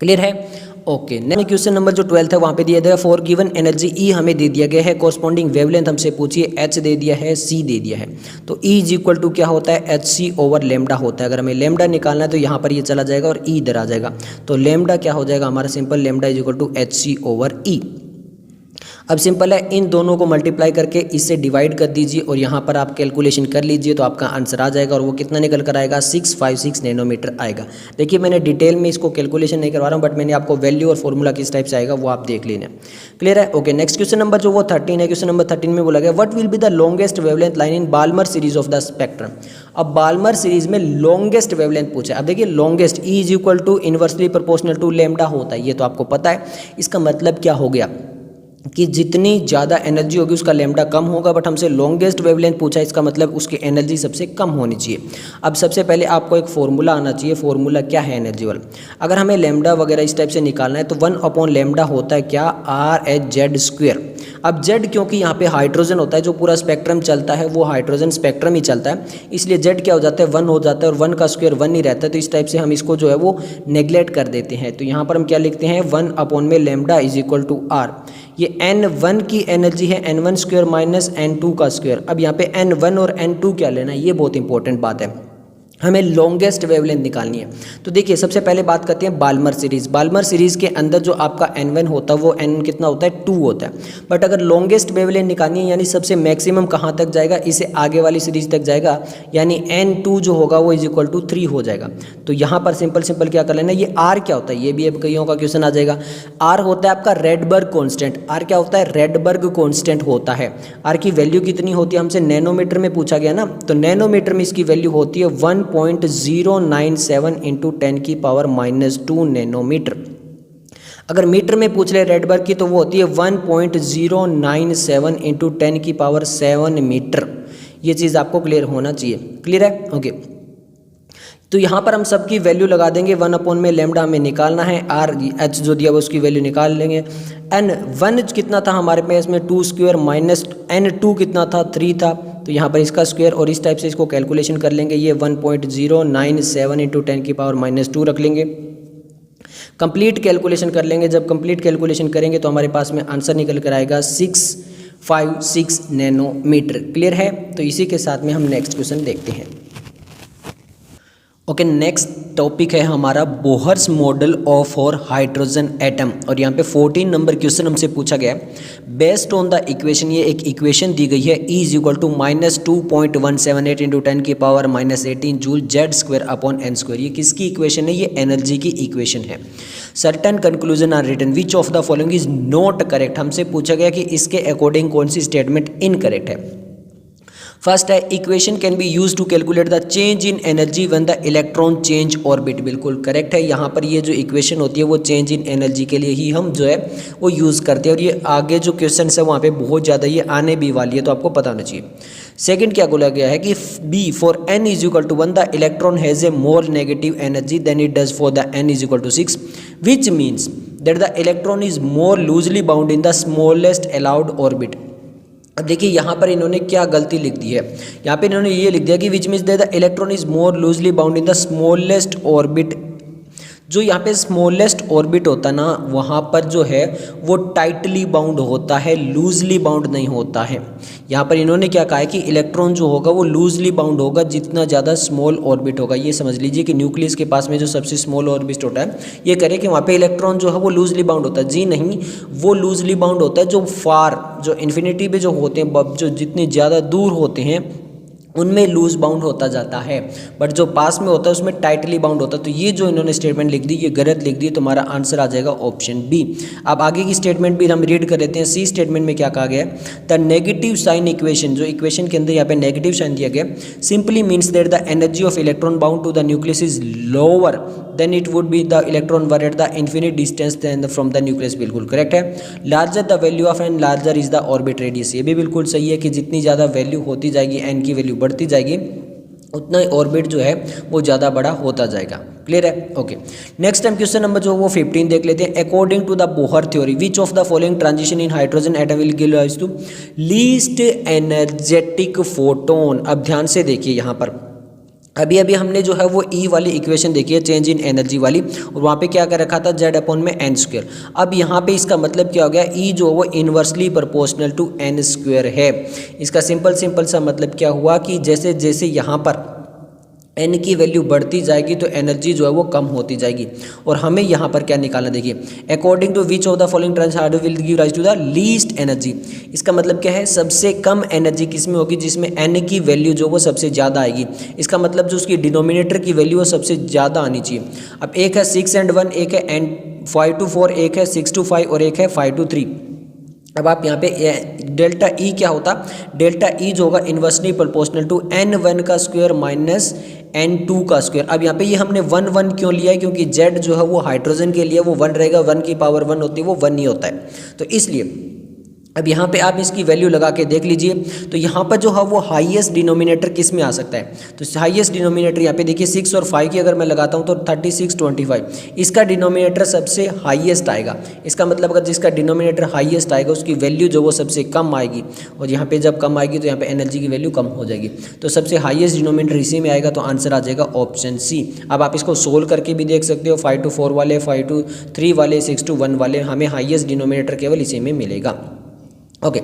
क्लियर है, ओके। नेक्स्ट क्वेश्चन नंबर जो 12 है वहाँ पे दिया गया फॉर गिवन एनर्जी E हमें दे दिया गया है, कॉरस्पॉन्डिंग वेवलेंथ हमसे पूछिए, H दे दिया है, C दे दिया है। तो E इज इक्वल टू क्या होता है, HC ओवर लेमडा होता है। अगर हमें लेमडा निकालना है तो यहाँ पर ये चला जाएगा और E इधर आ जाएगा। तो लेमडा क्या हो जाएगा हमारा, simple lambda is equal to HC over E। अब सिंपल है, इन दोनों को मल्टीप्लाई करके इससे डिवाइड कर दीजिए और यहाँ पर आप कैलकुलेशन कर लीजिए तो आपका आंसर आ जाएगा। और वो कितना निकल कर आएगा, 656 नैनोमीटर आएगा। देखिए मैंने डिटेल में इसको कैलकुलेशन नहीं करवा रहा हूँ, बट मैंने आपको वैल्यू और फॉर्मूला किस टाइप से आएगा वो आप देख लेना। क्लियर है, ओके। नेक्स्ट क्वेश्चन नंबर जो वो 13 है। क्वेश्चन नंबर 13 में बोला गया what will be the longest wavelength line in Balmer series of the spectrum. अब बाल्मर सीरीज में लॉन्गेस्ट वेवलेंथ पूछा है। अब देखिए longest E is equal to inversely proportional to lambda होता है, ये तो आपको पता है। इसका मतलब क्या हो गया कि जितनी ज़्यादा एनर्जी होगी उसका लेमडा कम होगा, बट हमसे लॉन्गेस्ट वेवलेंथ पूछा, इसका मतलब उसकी एनर्जी सबसे कम होनी चाहिए। अब सबसे पहले आपको एक फॉर्मूला आना चाहिए। फॉर्मूला क्या है एनर्जी वाला, अगर हमें लेमडा वगैरह इस टाइप से निकालना है तो 1 अपॉन लेमडा होता है क्या, RH/Z²। अब Z क्योंकि यहाँ पे हाइड्रोजन होता है, जो पूरा स्पेक्ट्रम चलता है वो हाइड्रोजन स्पेक्ट्रम ही चलता है, इसलिए Z क्या हो जाता है, 1 हो जाता है और 1 का स्क्वायर 1 ही रहता है। तो इस टाइप से हम इसको जो है वो नेग्लेक्ट कर देते हैं। तो यहाँ पर हम क्या लिखते हैं, 1 अपॉन में lambda is equal to R। ये N1 की एनर्जी है N1 स्क्वायर माइनस N2 का स्क्वायर। अब यहाँ पे N1 और N2 क्या लेना है, ये बहुत इंपॉर्टेंट बात है। हमें लॉन्गेस्ट वेवलेंथ निकालनी है। तो देखिए सबसे पहले बात करते हैं बाल्मर सीरीज़। बाल्मर सीरीज़ के अंदर जो आपका N1 होता है वो N कितना होता है, 2 होता है। बट अगर लॉन्गेस्ट वेवलेंथ निकालनी है, यानी सबसे मैक्सिमम कहाँ तक जाएगा, इसे आगे वाली सीरीज तक जाएगा, यानी N2 जो होगा वो इज इक्वल टू 3 हो जाएगा। तो यहाँ पर सिंपल क्या कर लेना, ये R क्या होता है, ये भी अब कईयों का क्वेश्चन आ जाएगा। R होता है आपका रेडबर्ग कॉन्स्टेंट। R क्या होता है, रेडबर्ग कॉन्स्टेंट होता है। R की वैल्यू कितनी होती है, हमसे नैनोमीटर में पूछा गया ना, तो नैनोमीटर में इसकी वैल्यू होती है 1.097 इंटू 10 की पावर -2 नैनोमीटर। अगर मीटर में पूछ ले रेडबर्ग की तो वो होती है 1.097 इंटू 10 की पावर 7 मीटर। ये चीज़ आपको क्लियर होना चाहिए। क्लियर है? ओके। तो यहाँ पर हम सबकी वैल्यू लगा देंगे। 1 में लैम्डा हमें निकालना है, आर एच जो दिया वो उसकी वैल्यू निकाल लेंगे। एन 1 कितना था हमारे पास में 2 स्क्वायर माइनस n2 कितना था 3 था, तो यहाँ पर इसका स्क्वायर और इस टाइप से इसको कैलकुलेशन कर लेंगे। ये 1.097 इंटू 10�5 - 2 रख लेंगे। कंप्लीट कैलकुलेशन कर लेंगे। जब कंप्लीट कैलकुलेशन करेंगे तो हमारे पास में आंसर निकल कर आएगा 656 नैनोमीटर। क्लियर है? तो इसी के साथ में हम नेक्स्ट क्वेश्चन देखते हैं। ओके, नेक्स्ट टॉपिक है हमारा बोहर्स मॉडल ऑफ और हाइड्रोजन एटम, और यहाँ पे 14 नंबर क्वेश्चन हमसे पूछा गया है। बेस्ड ऑन द इक्वेशन, ये एक इक्वेशन दी गई है, E = -2.178 इंटू 10⁻⁻18 जूल Z² ये किसकी इक्वेशन है? ये एनर्जी की इक्वेशन है। Certain conclusion are written, which of the following is not correct. हमसे पूछा गया कि इसके अकॉर्डिंग कौन सी स्टेटमेंट इनकरेक्ट है। फर्स्ट है equation can be use to calculate the change in energy when the electron change orbit. बिल्कुल करेक्ट है। यहाँ पर ये जो इक्वेशन होती है वो चेंज इन एनर्जी के लिए ही हम जो है वो यूज़ करते हैं, और ये आगे जो क्वेश्चन है वहाँ पे बहुत ज़्यादा ये आने भी वाली है, तो आपको पता होना चाहिए। सेकंड क्या बोला गया है कि B for n = 1 the electron has a more negative energy than it does for the n = 6 which means that the electron is more loosely bound in the smallest allowed orbit. अब देखिए यहाँ पर इन्होंने क्या गलती लिख दी है। यहाँ पे इन्होंने ये लिख दिया कि विच means that the electron is more loosely bound in the smallest orbit. जो यहाँ पे स्मॉलेस्ट ऑर्बिट होता ना, वहाँ पर जो है वो टाइटली बाउंड होता है, लूजली बाउंड नहीं होता है। यहाँ पर इन्होंने क्या कहा है कि इलेक्ट्रॉन जो होगा वो लूजली बाउंड होगा जितना ज़्यादा स्मॉल ऑर्बिट होगा। ये समझ लीजिए कि न्यूक्लियस के पास में जो सबसे स्मॉल ऑर्बिट होता है, ये करे कि वहाँ पे इलेक्ट्रॉन जो है वो लूजली बाउंड होता है। जी नहीं, वो लूजली बाउंड होता है जो फार, जो इन्फिनिटी पे जो होते हैं, जो जितने ज़्यादा दूर होते हैं उनमें लूज बाउंड होता जाता है, बट जो पास में होता है उसमें टाइटली बाउंड होता है। तो ये जो इन्होंने स्टेटमेंट लिख दी ये गलत लिख दी, तो हमारा आंसर आ जाएगा ऑप्शन बी। अब आगे की स्टेटमेंट भी हम रीड कर लेते हैं। सी स्टेटमेंट में क्या कहा गया है? द नेगेटिव साइन इक्वेशन, जो इक्वेशन के अंदर यहाँ पे नेगेटिव साइन दिया गया, simply means that the energy of electron bound to the nucleus is lower than it would be the electron were at the infinite distance than from the nucleus. बिल्कुल correct है। Larger the value of N larger is the orbit radius, ये भी बिल्कुल सही है कि जितनी ज़्यादा वैल्यू होती जाएगी, एन की वैल्यू बढ़ती जाएगी, उतना ऑर्बिट जो है वो ज़्यादा बड़ा होता जाएगा। क्लियर है? Okay. Next time question number जो वो 15 देख लेते हैं। According to the Bohr theory which of the following transition in hydrogen atom will give rise to least energetic photon. अब ध्यान से देखिए, यहाँ पर अभी अभी हमने जो है वो ई वाली इक्वेशन देखी है, चेंज इन एनर्जी वाली, और वहाँ पे क्या कर रखा था Z/n²। अब यहाँ पे इसका मतलब क्या हो गया? ई जो वो इन्वर्सली प्रोपोर्शनल टू n² है। इसका सिंपल सा मतलब क्या हुआ कि जैसे जैसे यहाँ पर n की वैल्यू बढ़ती जाएगी तो एनर्जी जो है वो कम होती जाएगी, और हमें यहाँ पर क्या निकालना, देखिए according to which of the following transition will give rise to the least energy. इसका मतलब क्या है? सबसे कम एनर्जी किस में होगी? जिसमें n की वैल्यू जो वो सबसे ज़्यादा आएगी। इसका मतलब जो उसकी डिनोमिनेटर की वैल्यू वो सबसे ज़्यादा आनी चाहिए। अब एक है 6 and 1, एक है 5 to 4, एक है 6 to 5 और एक है 5 to 3। अब आप यहाँ पे डेल्टा ई क्या होता? डेल्टा ई जो होगा इन्वर्सली प्रोपोर्शनल टू n1 का स्क्वायर माइनस n2 का स्क्वायर। अब यहाँ पे ये हमने 1 1 क्यों लिया है? क्योंकि z जो है वो हाइड्रोजन के लिए वो 1 रहेगा, 1 की पावर 1 होती है, वो 1 नहीं होता है, तो इसलिए अब यहाँ पे आप इसकी वैल्यू लगा के देख लीजिए। तो यहाँ पर जो है वो हाईएस्ट डिनोमिनेटर किस में आ सकता है? तो हाईएस्ट डिनोमिनेटर यहाँ पे देखिए 6 और 5 की अगर मैं लगाता हूँ तो 36 25, इसका डिनोमिनेटर सबसे हाईएस्ट आएगा। इसका मतलब अगर जिसका डिनोमिनेटर हाईएस्ट आएगा उसकी वैल्यू जो वो सबसे कम आएगी, और यहाँ पे जब कम आएगी तो यहाँ पे एनर्जी की वैल्यू कम हो जाएगी। तो सबसे हाईएस्ट डिनोमिनेटर इसी में आएगा, तो आंसर आ जाएगा ऑप्शन सी। अब आप इसको सोल्व करके भी देख सकते हो। 5 to 4 वाले, 5 to 3 वाले, 6 to 1 वाले, हमें हाईएस्ट डिनोमिनेटर केवल इसी में मिलेगा। ओके,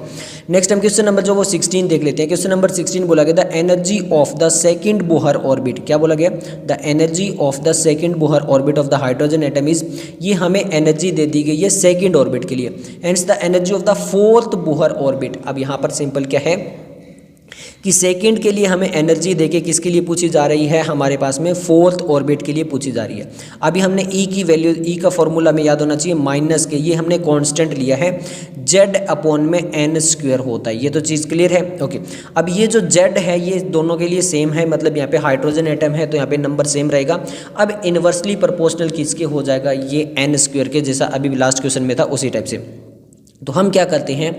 नेक्स्ट हम क्वेश्चन नंबर जो वो 16 देख लेते हैं। क्वेश्चन नंबर 16 बोला गया the energy of the second Bohr orbit. क्या बोला गया? The energy of the second Bohr orbit of the hydrogen atom is, ये हमें एनर्जी दे दी गई है सेकंड ऑर्बिट के लिए। Hence the energy of the fourth Bohr orbit. अब यहाँ पर सिंपल क्या है कि सेकंड के लिए हमें एनर्जी देके किसके लिए पूछी जा रही है? हमारे पास में फोर्थ ऑर्बिट के लिए पूछी जा रही है। अभी हमने ई की वैल्यू, ई का फॉर्मूला में याद होना चाहिए माइनस के, ये हमने कांस्टेंट लिया है, Z/n² होता है। ये तो चीज़ क्लियर है। ओके, अब ये जो Z है ये दोनों के लिए सेम है, मतलब यहाँ पे हाइड्रोजन एटम है तो यहाँ पे नंबर सेम रहेगा। अब इन्वर्सली प्रोपोर्शनल किसके हो जाएगा? ये n² के, जैसा अभी लास्ट क्वेश्चन में था उसी टाइप से। तो हम क्या करते हैं,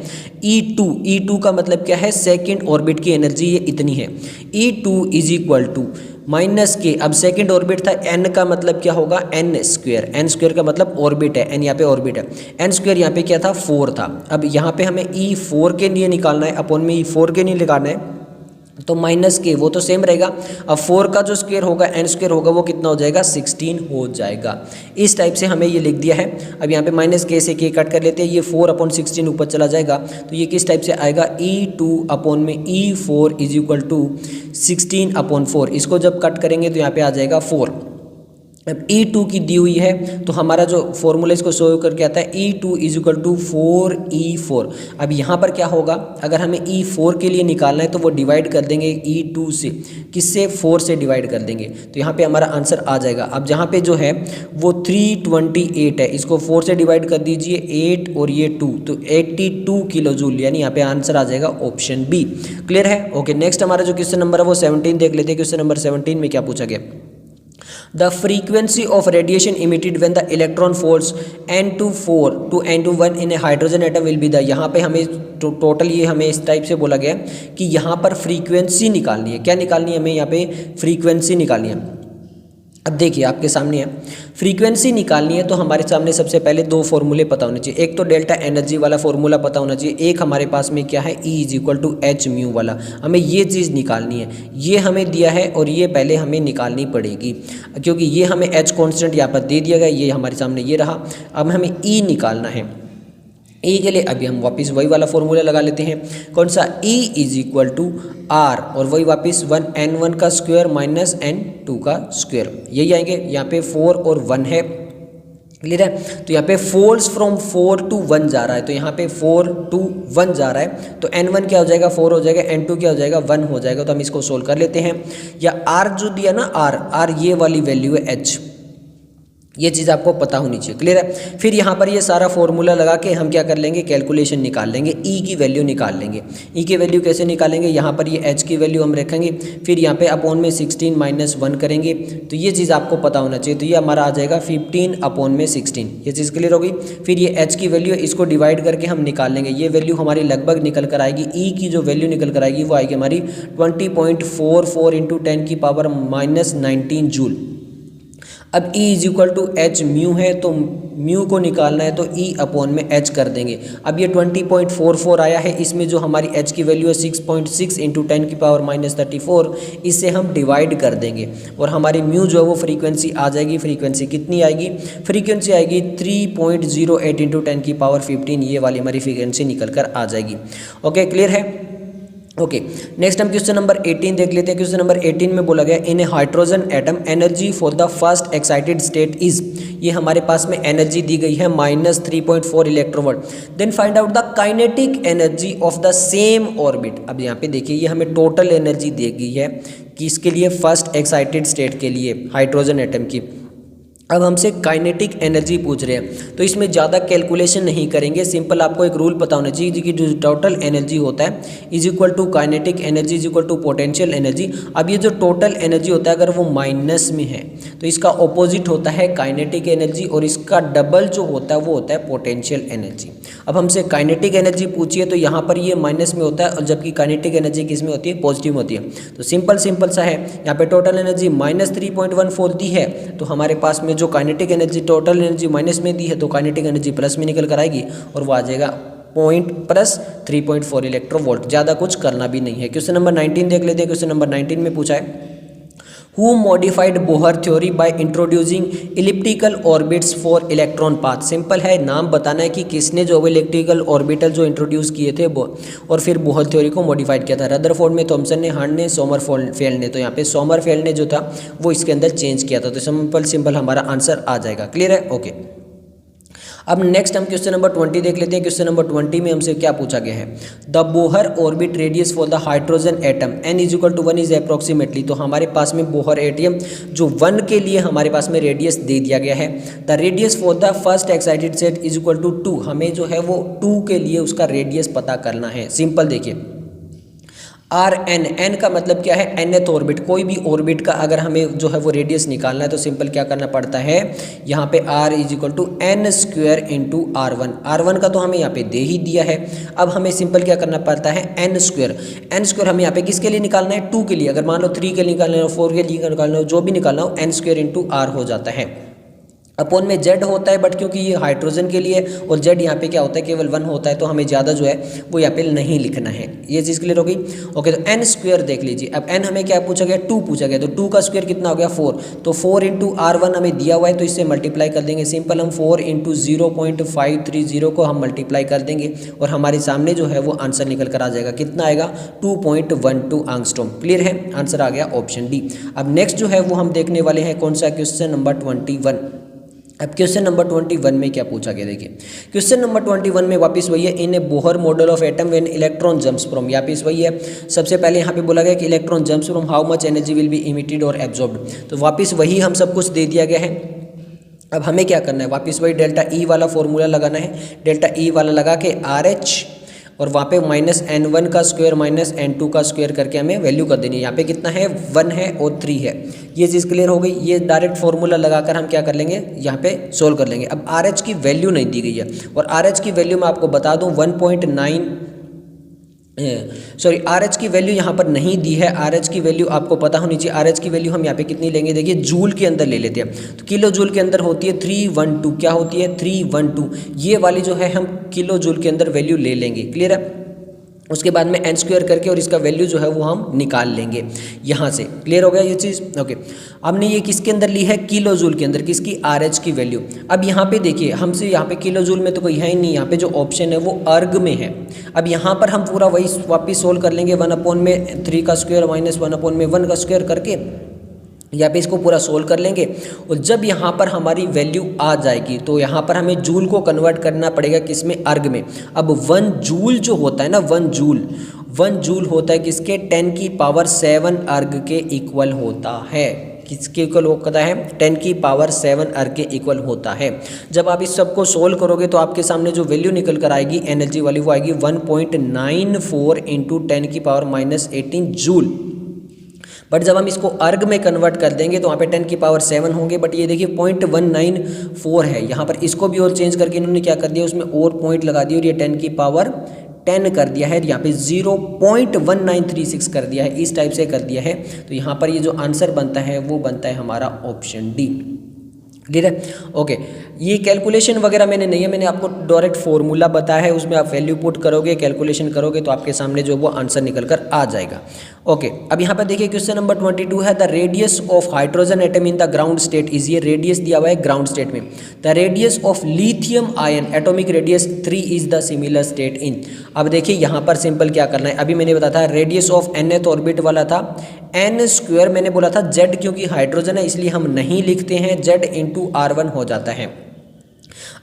E2 का मतलब क्या है, सेकंड ऑर्बिट की एनर्जी ये इतनी है, E2 is equal to minus के, अब सेकंड ऑर्बिट था, n का मतलब क्या होगा, n स्क्वायर का मतलब ऑर्बिट है, n यहाँ पे ऑर्बिट है, n स्क्वायर यहाँ पे क्या था, 4 था। अब यहाँ पे हमें E4 के लिए निकालना है, अपॉन में E4 के लिए निकालना है, तो माइनस के वो तो सेम रहेगा। अब 4 का जो स्क्वायर होगा, n स्क्वायर होगा, वो कितना हो जाएगा, 16 हो जाएगा। इस टाइप से हमें ये लिख दिया है। अब यहाँ पे माइनस के से के कट कर लेते हैं, ये 4/16 ऊपर चला जाएगा, तो ये किस टाइप से आएगा, E2 अपॉन में E4 इज इक्वल टू 16/4। इसको जब कट करेंगे तो यहाँ पे आ जाएगा 4। अब E2 की दी हुई है, तो हमारा जो फॉर्मूला इसको शो करके आता है, E2 is equal to 4E4। अब यहाँ पर क्या होगा, अगर हमें E4 के लिए निकालना है तो वो डिवाइड कर देंगे E2 से, किससे, 4 से डिवाइड कर देंगे, तो यहाँ पे हमारा आंसर आ जाएगा। अब जहाँ पे जो है वो 328 है, इसको 4 से डिवाइड कर दीजिए, 8 और ये 2, तो 82 किलो जूल, यानी यहाँ पे आंसर आ जाएगा ऑप्शन बी। क्लियर है, ओके। नेक्स्ट हमारा जो क्वेश्चन नंबर है वो 17 देख लेते हैं। क्वेश्चन नंबर 17 में क्या पूछा गया, The frequency of radiation emitted when the electron falls n2 to n1 in a hydrogen atom will be the, यहाँ पे हमें टोटल ये हमें इस टाइप से बोला गया कि यहाँ पर फ्रीक्वेंसी निकालनी है। क्या निकालनी है, हमें यहाँ पे फ्रीक्वेंसी निकालनी है। अब देखिए आपके सामने है, फ्रीक्वेंसी निकालनी है तो हमारे सामने सबसे पहले दो फॉर्मूले पता होने चाहिए। एक तो डेल्टा एनर्जी वाला फॉर्मूला पता होना चाहिए, एक हमारे पास में क्या है, E is equal to H mu वाला। हमें ये चीज़ निकालनी है, ये हमें दिया है और ये पहले हमें निकालनी पड़ेगी, क्योंकि ये हमें एच कॉन्स्टेंट यहाँ पर दे दिया गया, ये हमारे सामने ये रहा। अब हमें E निकालना है। E के लिए अभी हम वापस वही वाला फॉर्मूला लगा लेते हैं, कौन सा, E is equal to R, और वही वापस 1n1 का स्क्वायर माइनस n2 का स्क्वायर, यही आएंगे। यहाँ पे 4 और 1 है, क्लियर है। तो यहाँ पे फॉल्स फ्रॉम 4 to 1 जा रहा है, तो यहाँ पे 4 to 1 जा रहा है, तो n1 क्या हो जाएगा, 4 हो जाएगा, n2 क्या हो जाएगा, 1 हो जाएगा। तो हम इसको सोल्व कर लेते हैं। या R जो दिया ना, R ये वाली वैल्यू है H, ये चीज़ आपको पता होनी चाहिए, क्लियर है। फिर यहाँ पर ये सारा फॉर्मूला लगा के हम क्या कर लेंगे, कैलकुलेशन निकाल लेंगे, E की वैल्यू निकाल लेंगे। E की वैल्यू कैसे निकालेंगे, यहाँ पर ये H की वैल्यू हम रखेंगे, फिर यहाँ पे अपॉन में 16 माइनस 1 करेंगे, तो ये चीज़ आपको पता होना चाहिए। तो ये हमारा आ जाएगा 15 अपॉन में 16, ये चीज़ क्लियर होगी। फिर ये H की वैल्यू, इसको डिवाइड करके हम निकाल लेंगे, ये वैल्यू हमारी लगभग निकल कर आएगी। E की जो वैल्यू निकल कर आएगी वो आएगी हमारी 20.44 इंटू 10 की पावर माइनस 19 जूल। अब E is equal to H mu है, तो म्यू को निकालना है तो E अपॉन में H कर देंगे। अब ये 20.44 आया है, इसमें जो हमारी H की वैल्यू है 6.6 इंटू 10 की पावर माइनस 34, इससे हम डिवाइड कर देंगे और हमारी म्यू जो है वो फ्रीक्वेंसी आ जाएगी। फ्रीक्वेंसी कितनी आएगी, फ्रीक्वेंसी आएगी 3.08 इंटू 10 की पावर 15, ये वाली हमारी फ्रीक्वेंसी निकल कर आ जाएगी। ओके, क्लियर है। ओके, नेक्स्ट हम क्वेश्चन नंबर 18 देख लेते हैं। क्वेश्चन नंबर 18 में बोला गया, in a hydrogen atom energy for the first excited state is, ये हमारे पास में एनर्जी दी गई है -3.4 electronvolt. Then find out the kinetic energy of the same orbit. अब यहाँ पे देखिए, ये हमें टोटल एनर्जी दी गई है कि इसके लिए, फर्स्ट एक्साइटेड स्टेट के लिए हाइड्रोजन एटम की। अब हमसे काइनेटिक एनर्जी पूछ रहे हैं, तो इसमें ज़्यादा कैलकुलेशन नहीं करेंगे। सिंपल आपको एक रूल पता होना चाहिए कि जो टोटल एनर्जी होता है is equal to kinetic energy is equal to potential energy. अब ये जो टोटल एनर्जी होता है, अगर वो माइनस में है तो इसका ऑपोजिट होता है काइनेटिक एनर्जी, और इसका डबल जो होता है वो होता है पोटेंशियल एनर्जी। अब हमसे काइनेटिक एनर्जी पूछिए तो यहाँ पर ये माइनस में होता है, और जबकि काइनेटिक एनर्जी किस में होती है, पॉजिटिव होती है। तो सिंपल सा है, यहाँ पे टोटल एनर्जी -3.14 दी है, तो हमारे पास में जो kinetic energy, total energy minus में दी है, तो काइनेटिक एनर्जी प्लस में निकल कर आएगी और वो आ जाएगा पॉइंट प्लस 3.4 इलेक्ट्रोवोल्ट। ज़्यादा कुछ करना भी नहीं है। क्वेश्चन नंबर 19 देख लेते हैं। क्वेश्चन नंबर 19 में पूछा है, Who modified Bohr theory by introducing elliptical orbits for electron path। Simple है, नाम बताना है कि किसने जो इलेक्ट्रिकल ऑर्बिटल जो इंट्रोड्यूस किए थे और फिर बोहर थ्योरी को मॉडिफाइड किया था। रदरफोर्ड में, थॉमसन ने, हार्ड ने, सोमरफेल्ड ने। तो यहाँ पे सोमरफेल्ड ने जो था वो इसके अंदर चेंज किया था। तो सिंपल हमारा आंसर आ जाएगा। क्लियर है, ओके। अब नेक्स्ट हम क्वेश्चन नंबर 20 देख लेते हैं। क्वेश्चन नंबर 20 में हमसे क्या पूछा गया है, the Bohr orbit radius for the hydrogen atom n is equal to 1 is approximately. तो हमारे पास में बोहर एटम जो 1 के लिए हमारे पास में रेडियस दे दिया गया है। The radius for the first excited state is equal to 2। हमें जो है वो 2 के लिए उसका रेडियस पता करना है। सिंपल देखिए, आर एन, एन का मतलब क्या है, nth ऑर्बिट। कोई भी ऑर्बिट का अगर हमें जो है वो रेडियस निकालना है तो सिंपल क्या करना पड़ता है, यहाँ पे r is equal to N square into R1। R1 का तो हमें यहाँ पे दे ही दिया है। अब हमें सिंपल क्या करना पड़ता है, एन स्क्वायर। एन स्क्वायर हमें यहाँ पे किसके लिए निकालना है, 2 के लिए। अगर मान लो 3 के लिए निकालना हो, 4 के लिए निकालना हो, जो भी निकालना हो, एन स्क्वायर इंटू आर हो जाता है। अपोन में जेड होता है, बट क्योंकि ये हाइड्रोजन के लिए और जेड यहाँ पे क्या होता है, केवल 1 होता है, तो हमें ज़्यादा जो है वो यहाँ पे नहीं लिखना है। ये चीज़ क्लियर हो गई। ओके, तो एन स्क्वायर देख लीजिए। अब एन हमें क्या पूछा गया, 2 पूछा गया, तो 2 का स्क्वायर कितना हो गया, 4। तो 4 इंटू R1 हमें दिया हुआ है, तो इससे मल्टीप्लाई कर देंगे। सिंपल हम 4 इंटू 0.530 को हम मल्टीप्लाई कर देंगे और हमारे सामने जो है वो आंसर निकल कर आ जाएगा। कितना आएगा, 2.12 एंगस्ट्रॉम। क्लियर है, आंसर आ गया ऑप्शन डी। अब नेक्स्ट जो है वो हम देखने वाले हैं कौन सा, क्वेश्चन नंबर 21। अब क्वेश्चन नंबर 21 में क्या पूछा गया, देखिए क्वेश्चन नंबर 21 में वापस वही है, in a Bohr model of atom when electron jumps from. वापस वही है, सबसे पहले यहाँ पे बोला गया कि electron jumps from how much energy will be emitted और एब्जॉर्ब्ड। तो वापस वही हम सब कुछ दे दिया गया है। अब हमें क्या करना है, वापस वही डेल्टा ई वाला फॉर्मूला लगाना है। डेल्टा ई वाला लगा के RH और वहाँ पे -n1 का स्क्वायर -n2 का स्क्वायर करके हमें वैल्यू कर देनी है। यहाँ पे कितना है, 1 है और 3 है। ये चीज़ क्लियर हो गई। ये डायरेक्ट फार्मूला लगाकर हम क्या कर लेंगे, यहाँ पे सोल्व कर लेंगे। अब RH की वैल्यू नहीं दी गई है, और RH की वैल्यू मैं आपको बता दूँ 1.9 की वैल्यू यहाँ पर नहीं दी है। RH की वैल्यू आपको पता होनी चाहिए। RH की वैल्यू हम यहाँ पे कितनी लेंगे, देखिए जूल के अंदर ले लेते हैं। तो किलो जूल के अंदर होती है 312। क्या होती है, 312। ये वाली जो है हम किलो जूल के अंदर वैल्यू ले लेंगे। क्लियर है। उसके बाद में n स्क्वायर करके और इसका वैल्यू जो है वो हम निकाल लेंगे यहाँ से। क्लियर हो गया ये चीज़। ओके, हमने ये किसके अंदर ली है, किलो जूल के अंदर, किसकी, RH की वैल्यू। अब यहाँ पे देखिए, हमसे यहाँ पे किलो जूल में तो कोई है ही नहीं, यहाँ पे जो ऑप्शन है वो अर्ग में है। अब यहाँ पर हम पूरा वही वापिस सोल्व कर लेंगे, 1/3 का स्क्वायर -1/1 का स्क्वायर करके यहाँ पे इसको पूरा सोल्व कर लेंगे। और जब यहाँ पर हमारी वैल्यू आ जाएगी तो यहाँ पर हमें जूल को कन्वर्ट करना पड़ेगा किसमें, अर्ग में। अब 1 जूल जो होता है ना, 1 जूल होता है किसके, 10⁻7 अर्ग के इक्वल होता है। किसके इक्वल होता है, 10⁻7 अर्ग के इक्वल होता है। जब आप इस सब को सोल्व करोगे तो आपके सामने जो वैल्यू निकल कर आएगी एनर्जी वाली, वो आएगी 1.94 इंटू 10⁻18 जूल। बट जब हम इसको अर्ग में कन्वर्ट कर देंगे तो वहाँ पे 10⁻7 होंगे। बट ये देखिए 0.194 है, यहाँ पर इसको भी और चेंज करके इन्होंने क्या कर दिया, उसमें और पॉइंट लगा दिया और ये 10⁻10 कर दिया है। यहाँ पे 0.1936 कर दिया है, इस टाइप से कर दिया है। तो यहाँ पर ये जो आंसर बनता है वो बनता है हमारा ऑप्शन डी। क्लियर है। ओके, ये कैलकुलेशन वगैरह मैंने नहीं है, मैंने आपको डायरेक्ट फॉर्मूला बताया है, उसमें आप वैल्यू पुट करोगे, कैलकुलेशन करोगे तो आपके सामने जो वो आंसर निकल कर आ जाएगा। ओके, अब यहाँ पर देखिए क्वेश्चन नंबर 22 है, the radius of hydrogen atom in the ground state is, ये रेडियस दिया हुआ है ग्राउंड स्टेट में। The radius of lithium ion atomic radius 3 is the similar state in. अब देखिए यहाँ पर सिंपल क्या करना है, अभी मैंने बताया था रेडियस ऑफ nth ऑर्बिट वाला था n स्क्वायर, मैंने बोला था z क्योंकि हाइड्रोजन है इसलिए हम नहीं लिखते हैं, z इंटू R1 हो जाता है।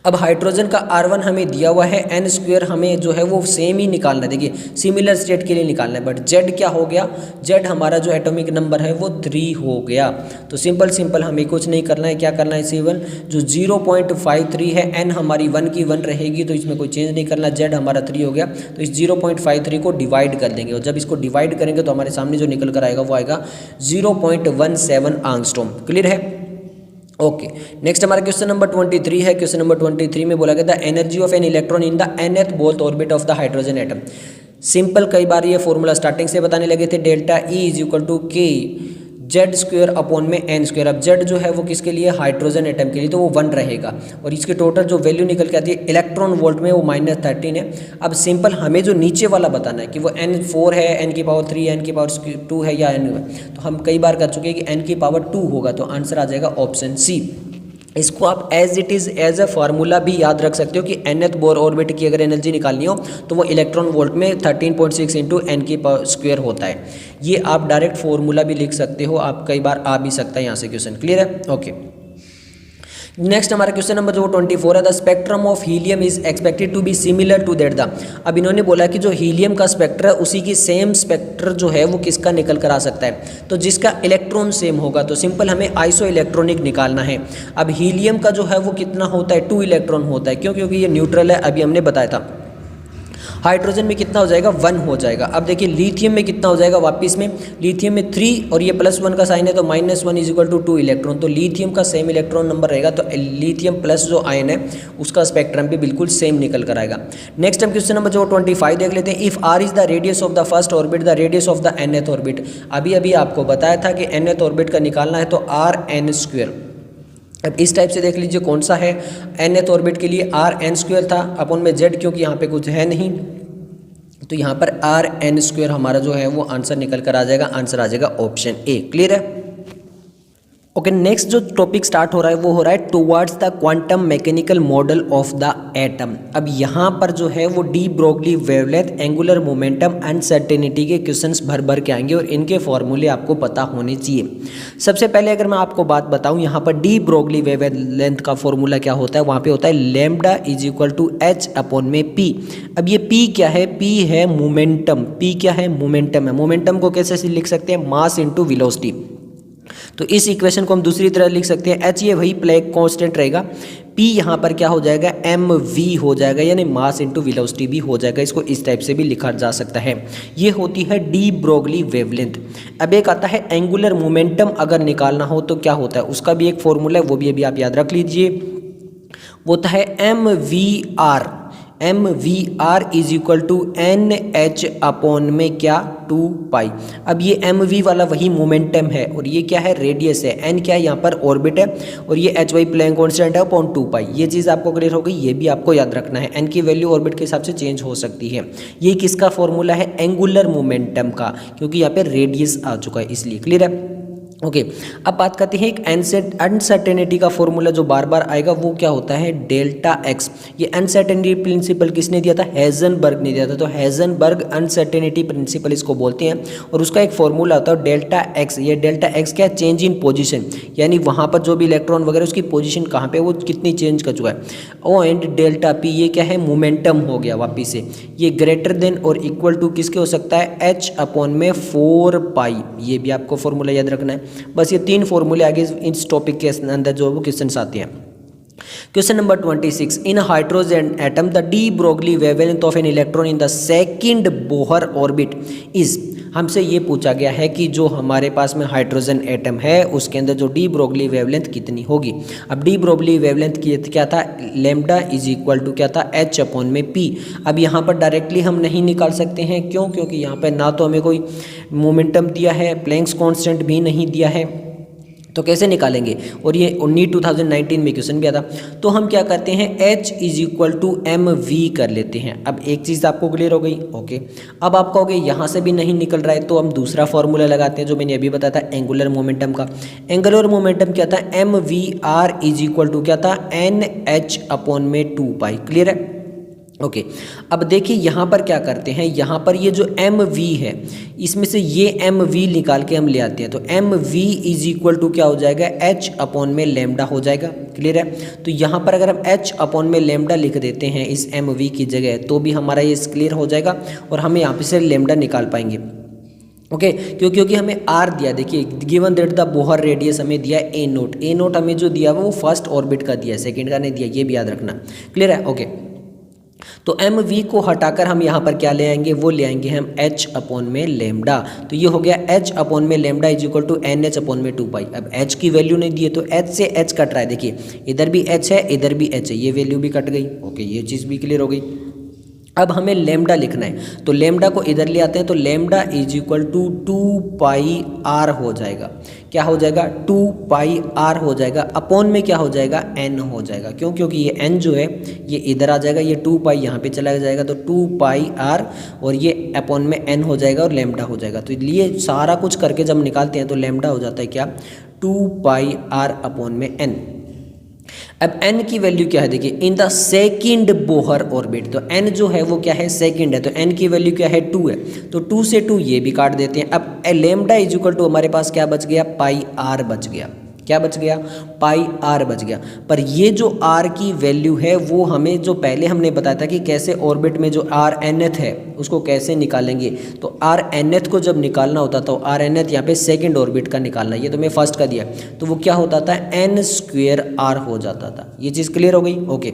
अब हाइड्रोजन का R1 हमें दिया हुआ है, n स्क्वायर हमें जो है वो सेम ही निकालना है, देखिए सिमिलर स्टेट के लिए निकालना है। बट z क्या हो गया, z हमारा जो एटॉमिक नंबर है वो 3 हो गया। तो सिंपल हमें कुछ नहीं करना है, क्या करना है, C1 जो 0.53 है, n हमारी 1 की 1 रहेगी तो इसमें कोई चेंज नहीं करना, z हमारा 3 हो गया। तो इस 0.53 को डिवाइड कर देंगे और जब इसको डिवाइड करेंगे तो हमारे सामने जो निकल कर आएगा वो आएगा 0.17 एंगस्ट्रॉम। क्लियर है। ओके, नेक्स्ट हमारा क्वेश्चन नंबर 23 है। क्वेश्चन नंबर 23 में बोला गया the energy of an electron in the nth Bohr orbit of the hydrogen atom. Simple, कई बार ये फॉर्मूला स्टार्टिंग से बताने लगे थे, delta E is equal to K Z square upon में n स्क्वायर। अब जेड जो है वो किसके लिए, हाइड्रोजन एटम के लिए, तो वो 1 रहेगा और इसके टोटल जो वैल्यू निकल के आती है इलेक्ट्रॉन वोल्ट में वो -13 है। अब सिंपल हमें जो नीचे वाला बताना है कि वो n4 है, n⁻3 n⁻2 है या n, तो हम कई बार कर चुके हैं कि n⁻2 होगा, तो आंसर आ जाएगा ऑप्शन सी। इसको आप as it is as a formula भी याद रख सकते हो कि nth बोर ऑर्बिट की अगर एनर्जी निकालनी हो तो वो इलेक्ट्रॉन वोल्ट में 13.6 इंटू n की स्क्वायर होता है। ये आप डायरेक्ट फार्मूला भी लिख सकते हो, आप कई बार आ भी सकता है यहाँ से क्वेश्चन। क्लियर है। ओके, नेक्स्ट हमारा क्वेश्चन नंबर जो 24 है, the spectrum of helium is expected to be similar to that the. अब इन्होंने बोला कि जो हीलियम का स्पेक्टर है उसी की सेम स्पेक्टर जो है वो किसका निकल कर आ सकता है, तो जिसका इलेक्ट्रॉन सेम होगा। तो सिंपल हमें आइसो इलेक्ट्रॉनिक निकालना है। अब हीलियम का जो है वो कितना होता है, 2 इलेक्ट्रॉन होता है। क्यों, क्योंकि ये न्यूट्रल है, अभी हमने बताया था। हाइड्रोजन में कितना हो जाएगा 1 हो जाएगा। अब देखिए लिथियम में कितना हो जाएगा वापस में, लिथियम में 3 और ये +1 का साइन है तो -1 = 2 इलेक्ट्रॉन, तो लिथियम का सेम इलेक्ट्रॉन नंबर रहेगा, तो लिथियम प्लस जो आयन है उसका स्पेक्ट्रम भी बिल्कुल सेम निकल कर आएगा। नेक्स्ट हम क्वेश्चन नंबर जो 25 देख लेते हैं। If r is the radius of the first orbit, the radius of the nth orbit. अभी अभी आपको बताया था कि nth ऑर्बिट का निकालना है तो rn²। अब इस टाइप से देख लीजिए कौन सा है, nth ऑर्बिट के लिए rn² था अपन में z, क्योंकि यहाँ पे कुछ है नहीं तो यहाँ पर rn² हमारा जो है वो आंसर निकल कर आ जाएगा, आंसर आ जाएगा ऑप्शन ए। क्लियर है? ओके, नेक्स्ट जो टॉपिक स्टार्ट हो रहा है वो हो रहा है towards the quantum mechanical model of the atom. अब यहाँ पर जो है वो D Broglie wavelength, angular momentum, uncertainty के क्वेश्चंस भर भर के आएंगे और इनके फॉर्मूले आपको पता होने चाहिए। सबसे पहले अगर मैं आपको बात बताऊँ, यहाँ पर डी ब्रोगली वेवलेंथ का फॉर्मूला क्या होता है, वहाँ पे होता है लैम्डा = h/p। अब ये p क्या है, p है मोमेंटम, p क्या है मोमेंटम है। मोमेंटम को कैसे लिख सकते हैं, मास इंटू वेलोसिटी। तो इस इक्वेशन को हम दूसरी तरह लिख सकते हैं, h ये वही प्लैंक कांस्टेंट रहेगा, p यहाँ पर क्या हो जाएगा mv हो जाएगा, यानी मास इंटू वेलोसिटी भी हो जाएगा। इसको इस टाइप से भी लिखा जा सकता है। ये होती है डी ब्रोगली वेवलेंथ। अब एक आता है एंगुलर मोमेंटम, अगर निकालना हो तो क्या होता है, उसका भी एक फॉर्मूला है, वो भी अभी आप याद रख लीजिए। वो होता है mvr = nh में क्या 2 पाई। अब ये mv वाला वही मोमेंटम है और ये क्या है रेडियस है, n क्या है यहाँ पर ऑर्बिट है और ये hy प्लैंक कांस्टेंट है अपॉन 2 पाई। ये चीज़ आपको क्लियर हो गई, ये भी आपको याद रखना है। n की वैल्यू ऑर्बिट के हिसाब से चेंज हो सकती है। ये किसका फॉर्मूला है, एंगुलर मोमेंटम का, क्योंकि यहाँ पे रेडियस आ चुका है इसलिए। क्लियर है? ओके, अब बात करते हैं एक अनसर्टेनिटी का फॉर्मूला जो बार बार आएगा, वो क्या होता है डेल्टा एक्स। ये अनसर्टेनिटी प्रिंसिपल किसने दिया था, हेजनबर्ग ने दिया था। तो हेजनबर्ग अनसर्टेनिटी प्रिंसिपल इसको बोलते हैं और उसका एक फॉर्मूला होता है डेल्टा एक्स। ये डेल्टा एक्स क्या है, चेंज इन पोजीशन, यानी वहाँ पर जो भी इलेक्ट्रॉन वगैरह उसकी पोजीशन कहाँ पे वो कितनी चेंज कर चुका है। ओ एंड डेल्टा पी ये क्या है मोमेंटम हो गया वापिस से। ये ग्रेटर देन और इक्वल टू किसके हो सकता है, h/4 पाई। ये भी आपको फॉर्मूला याद रखना है। बस ये 3 फॉर्मूले आगे इस टॉपिक के अंदर जो वो क्वेश्चंस आते हैं। Question number 26, in hydrogen atom the de Broglie wavelength of an electron in the second Bohr orbit is. हमसे ये पूछा गया है कि जो हमारे पास में हाइड्रोजन एटम है उसके अंदर जो डी ब्रोगली वेवलेंथ कितनी होगी। अब डी ब्रोगली वेवलेंथ की क्या था, लैम्डा = क्या था h/p। अब यहाँ पर डायरेक्टली हम नहीं निकाल सकते हैं, क्यों, क्योंकि यहाँ पर ना तो हमें कोई मोमेंटम दिया है, प्लैंक्स कांस्टेंट भी नहीं दिया है, तो कैसे निकालेंगे। और ये 2019 में क्वेश्चन भी आता। तो हम क्या करते हैं, h = mv कर लेते हैं। अब एक चीज़ आपको क्लियर हो गई। ओके, अब आप कहोगे यहाँ से भी नहीं निकल रहा है तो हम दूसरा फॉर्मूला लगाते हैं जो मैंने अभी बताया था एंगुलर मोमेंटम का। एंगुलर मोमेंटम क्या था, mvr = क्या था nh/2 पाई। क्लियर है? ओके, अब देखिए यहाँ पर क्या करते हैं, यहाँ पर ये जो mv है इसमें से ये mv निकाल के हम ले आते हैं। तो mv = क्या हो जाएगा, h/λ हो जाएगा। क्लियर है? तो यहाँ पर अगर हम h/λ लिख देते हैं इस mv की जगह तो भी हमारा ये क्लियर हो जाएगा और हमें यहाँ पे से लैम्डा निकाल पाएंगे। ओके, क्योंकि हमें r दिया, देखिए given that the Bohr radius हमें दिया a0 हमें जो दिया वो फर्स्ट ऑर्बिट का दिया, सेकंड का नहीं दिया, ये भी याद रखना। क्लियर है? ओके, तो mv को हटाकर हम यहाँ पर क्या ले आएंगे, वो ले आएंगे हम h/λ। तो ये हो गया h/λ = nh/2 पाई। अब h की वैल्यू नहीं दी है तो h से h कट रहा है, देखिए इधर भी h है इधर भी h है, ये वैल्यू भी कट गई। ओके, ये चीज़ भी क्लियर हो गई। अब हमें लैम्डा लिखना है, तो लैम्डा को इधर ले आते हैं, तो लैम्डा = 2 पाई r हो जाएगा। क्या हो जाएगा, 2 पाई r हो जाएगा। अपॉन में क्या हो जाएगा, n हो जाएगा। क्यों, क्योंकि ये n जो है ये इधर आ जाएगा, ये 2 पाई यहाँ पे चला जाएगा, तो 2 पाई r और ये अपॉन में n हो जाएगा और लैम्डा हो जाएगा। तो ये सारा कुछ करके जब निकालते हैं तो लैम्डा हो जाता है क्या, 2 पाई r अपॉन में n। अब n की वैल्यू क्या है, देखिए in the second Bohr orbit. तो n जो है वो क्या है, सेकंड है, तो n की वैल्यू क्या है 2 है। तो 2 से 2 ये भी काट देते हैं। अब लैम्डा = हमारे पास क्या बच गया, पाई r बच गया। क्या बच गया, पाई r बच गया। पर ये जो r की वैल्यू है वो हमें जो पहले हमने बताया था कि कैसे ऑर्बिट में जो rnth है उसको कैसे निकालेंगे। तो rnth को जब निकालना होता तो rnth यहाँ पे सेकंड ऑर्बिट का निकालना, ये तो मैं फर्स्ट का दिया, तो वो क्या होता था n² r हो जाता था। ये चीज़ क्लियर हो गई। ओके,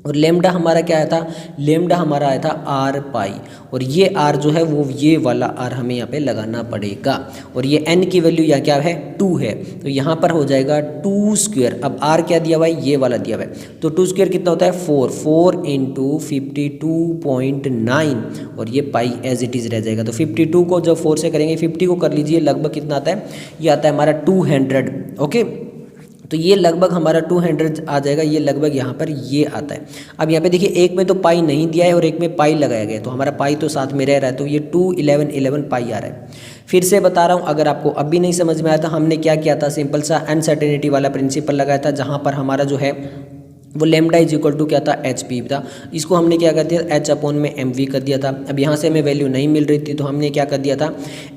और लेमडा हमारा क्या आया था, लेमडा हमारा आया था आर पाई, और ये आर जो है वो ये वाला आर हमें यहाँ पे लगाना पड़ेगा, और ये एन की वैल्यू यहाँ क्या है 2 है, तो यहाँ पर हो जाएगा 2 स्क्वायर। अब आर क्या दिया हुआ है, ये वाला दिया हुआ है, तो 2 स्क्वायर कितना होता है 4 इंटू 52.9, और ये पाई एज इट इज़ रह जाएगा। तो 52 को जब 4 से करेंगे, 50 को कर लीजिए, लगभग कितना आता है, ये आता है हमारा 200। ओके, तो ये लगभग हमारा 200 आ जाएगा, ये लगभग यहाँ पर ये आता है। अब यहाँ पे देखिए एक में तो पाई नहीं दिया है और एक में पाई लगाया गया है, तो हमारा पाई तो साथ में रह रहा है, तो ये 2 11 11 पाई आ रहा है। फिर से बता रहा हूँ, अगर आपको अब भी नहीं समझ में आया था, हमने क्या किया था, सिंपल सा अनसर्टेनिटी वाला प्रिंसिपल लगाया था, जहाँ पर हमारा जो है वो लेमडा इज इक्वल टू क्या था, एच पी था। इसको हमने क्या कर दिया, एच अपॉन में एम वी कर दिया था। अब यहाँ से हमें वैल्यू नहीं मिल रही थी, तो हमने क्या कर दिया था,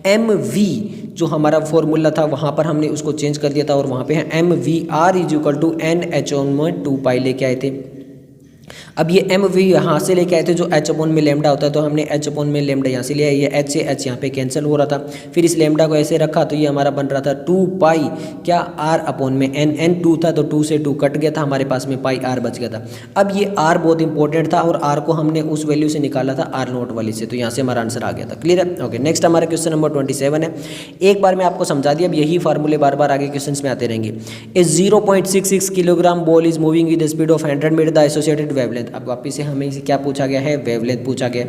एम वी जो हमारा फॉर्मूला था वहाँ पर हमने उसको चेंज कर दिया था, और वहाँ पे है M V R is equal to N H on में 2 पाई लेके आए थे। अब ये एम वी यहाँ से लेके आए थे, जो एच अपॉन में लेमडा होता है, तो हमने एच अपॉन में लेमडा यहाँ से लिया, ये एच से एच यहाँ पे कैंसिल हो रहा था, फिर इस लेमडा को ऐसे रखा, तो ये हमारा बन रहा था 2 पाई क्या आर अपॉन में एन, एन 2 था तो 2 से 2 कट गया था, हमारे पास में पाई आर बच गया था। अब ये आर बहुत इंपॉर्टेंट था, और आर को हमने उस वैल्यू से निकाला था आर नोट वाली से, तो यहाँ से हमारा आंसर आ गया था। क्लियर है? ओके, नेक्स्ट हमारा क्वेश्चन नंबर 27 है। एक बार मैं आपको समझा दिया, अब यही फार्मूले बार बार आगे क्वेश्चन में आते रहेंगे। A 0.66 kilogram ball is moving with speed of 100 metre, the associated wavelength. अब वापिस से हमें क्या पूछा गया है, वेवलेंथ पूछा गया।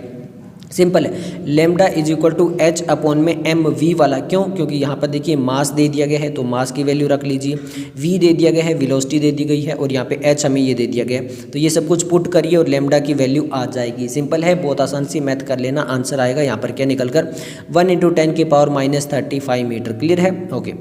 सिंपल है, lambda is equal to H upon में एम वी वाला, क्यों, क्योंकि यहाँ पर देखिए मास दे दिया गया है, तो मास की वैल्यू रख लीजिए, वी दे दिया गया है, वेलोसिटी दे दी गई है, और यहाँ पे एच हमें ये दे दिया गया है, तो ये सब कुछ पुट करिए और लेमडा की वैल्यू आ जाएगी। सिंपल है, बहुत आसान सी मैथ कर लेना, आंसर आएगा यहाँ पर क्या निकल कर 1 × 10⁻⁻35 मीटर। क्लियर है? ओके,